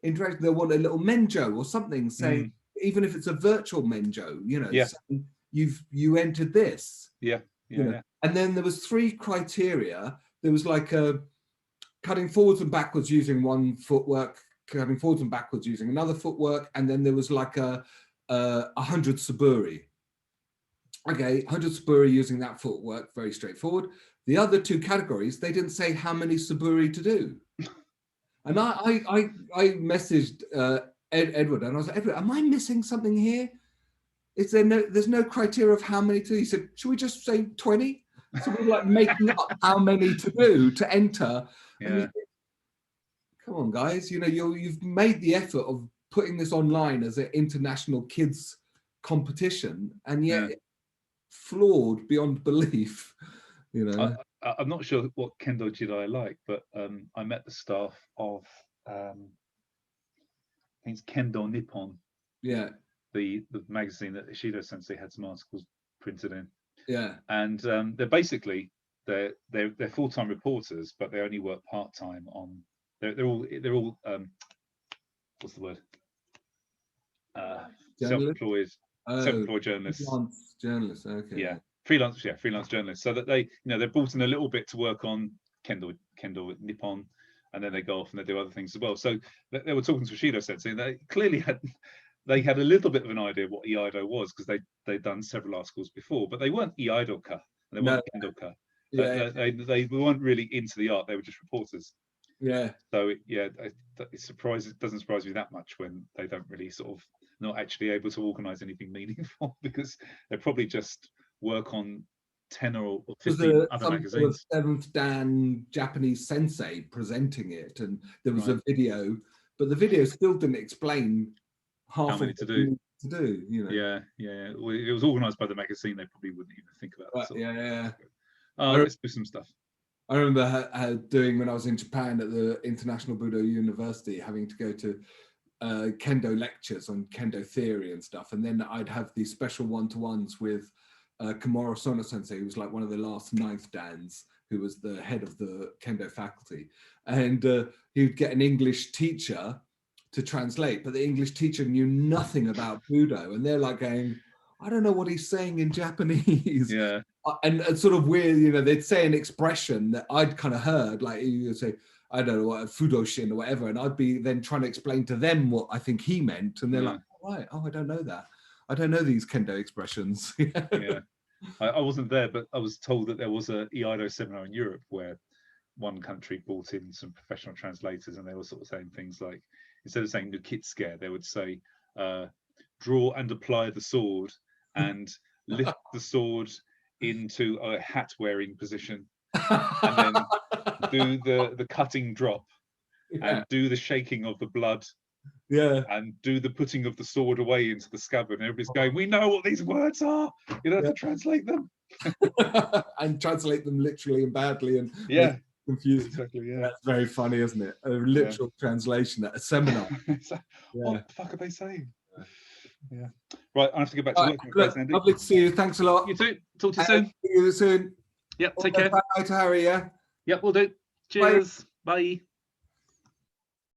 interaction. They'll want a little menjo or something saying, even if it's a virtual menjo, you know, saying, you entered this. And then there was 3 criteria. There was like cutting forwards and backwards using one footwork, cutting forwards and backwards using another footwork, and then there was like 100 saburi. Okay, 100 saburi using that footwork, very straightforward. The other 2 categories, they didn't say how many saburi to do. And I messaged Edward, and I was like, Edward, am I missing something here? Is there there's no criteria of how many to do? He said, should we just say 20? So we're like making up how many to do to enter. And you think, come on, guys, you know, you've made the effort of putting this online as an international kids competition, and yet flawed beyond belief. You know, I'm not sure what Kendo Jidai like, but I met the staff of I think it's Kendo Nippon. The magazine that Ishido Sensei had some articles printed in. And they're basically they're full-time reporters, but they only work part-time on. They're all what's the word? Self-employed journalists. Freelance journalists. Okay. Freelance journalists. So that they're brought in a little bit to work on Kendo Nippon, and then they go off and they do other things as well. So they were talking to Ishido Sensei, and they clearly had a little bit of an idea what Iaido was, because they'd done several articles before, but they weren't Iaido-ka, and they weren't Kendo-ka. They weren't really into the art. They were just reporters. So it doesn't surprise me that much when they don't really sort of not actually able to organize anything meaningful, because they probably just work on 10 or 15 other magazines. 7th Dan Japanese sensei presenting it, and there was a video, but the video still didn't explain half how many of to do. You know. Well, it was organized by the magazine. They probably wouldn't even think about that. Let's do some stuff. I remember doing when I was in Japan at the International Budo University, having to go to kendo lectures on kendo theory and stuff, and then I'd have these special one-to-ones with Komuro Sono sensei, who was like one of the last 9th dans, who was the head of the kendo faculty, and he would get an English teacher to translate, but the English teacher knew nothing about Budo, and they're like going, I don't know what he's saying in Japanese. Yeah. And sort of weird, you know, they'd say an expression that I'd kind of heard, like you would say, I don't know, what, Fudoshin or whatever, and I'd be then trying to explain to them what I think he meant, and they're like, oh, right, oh, I don't know that. I don't know these kendo expressions. Yeah. I wasn't there, but I was told that there was a Iaido seminar in Europe where one country brought in some professional translators, and they were sort of saying things like, instead of saying Nukitsuke, they would say, draw and apply the sword and lift the sword into a hat-wearing position, and then do the cutting drop, and do the shaking of the blood, and do the putting of the sword away into the scabbard. And everybody's going, we know what these words are. You don't have to translate them. And translate them literally and badly, and confused. Exactly. Yeah, that's very funny, isn't it? A literal translation at a seminar. What the fuck are they saying? Yeah. Right, I have to go back to work. Look, lovely to see you. Thanks a lot. You too. Talk to you soon. See you soon. Yep. Take care. Bye to Harry. Yeah. Yep. We'll do. Cheers. Bye.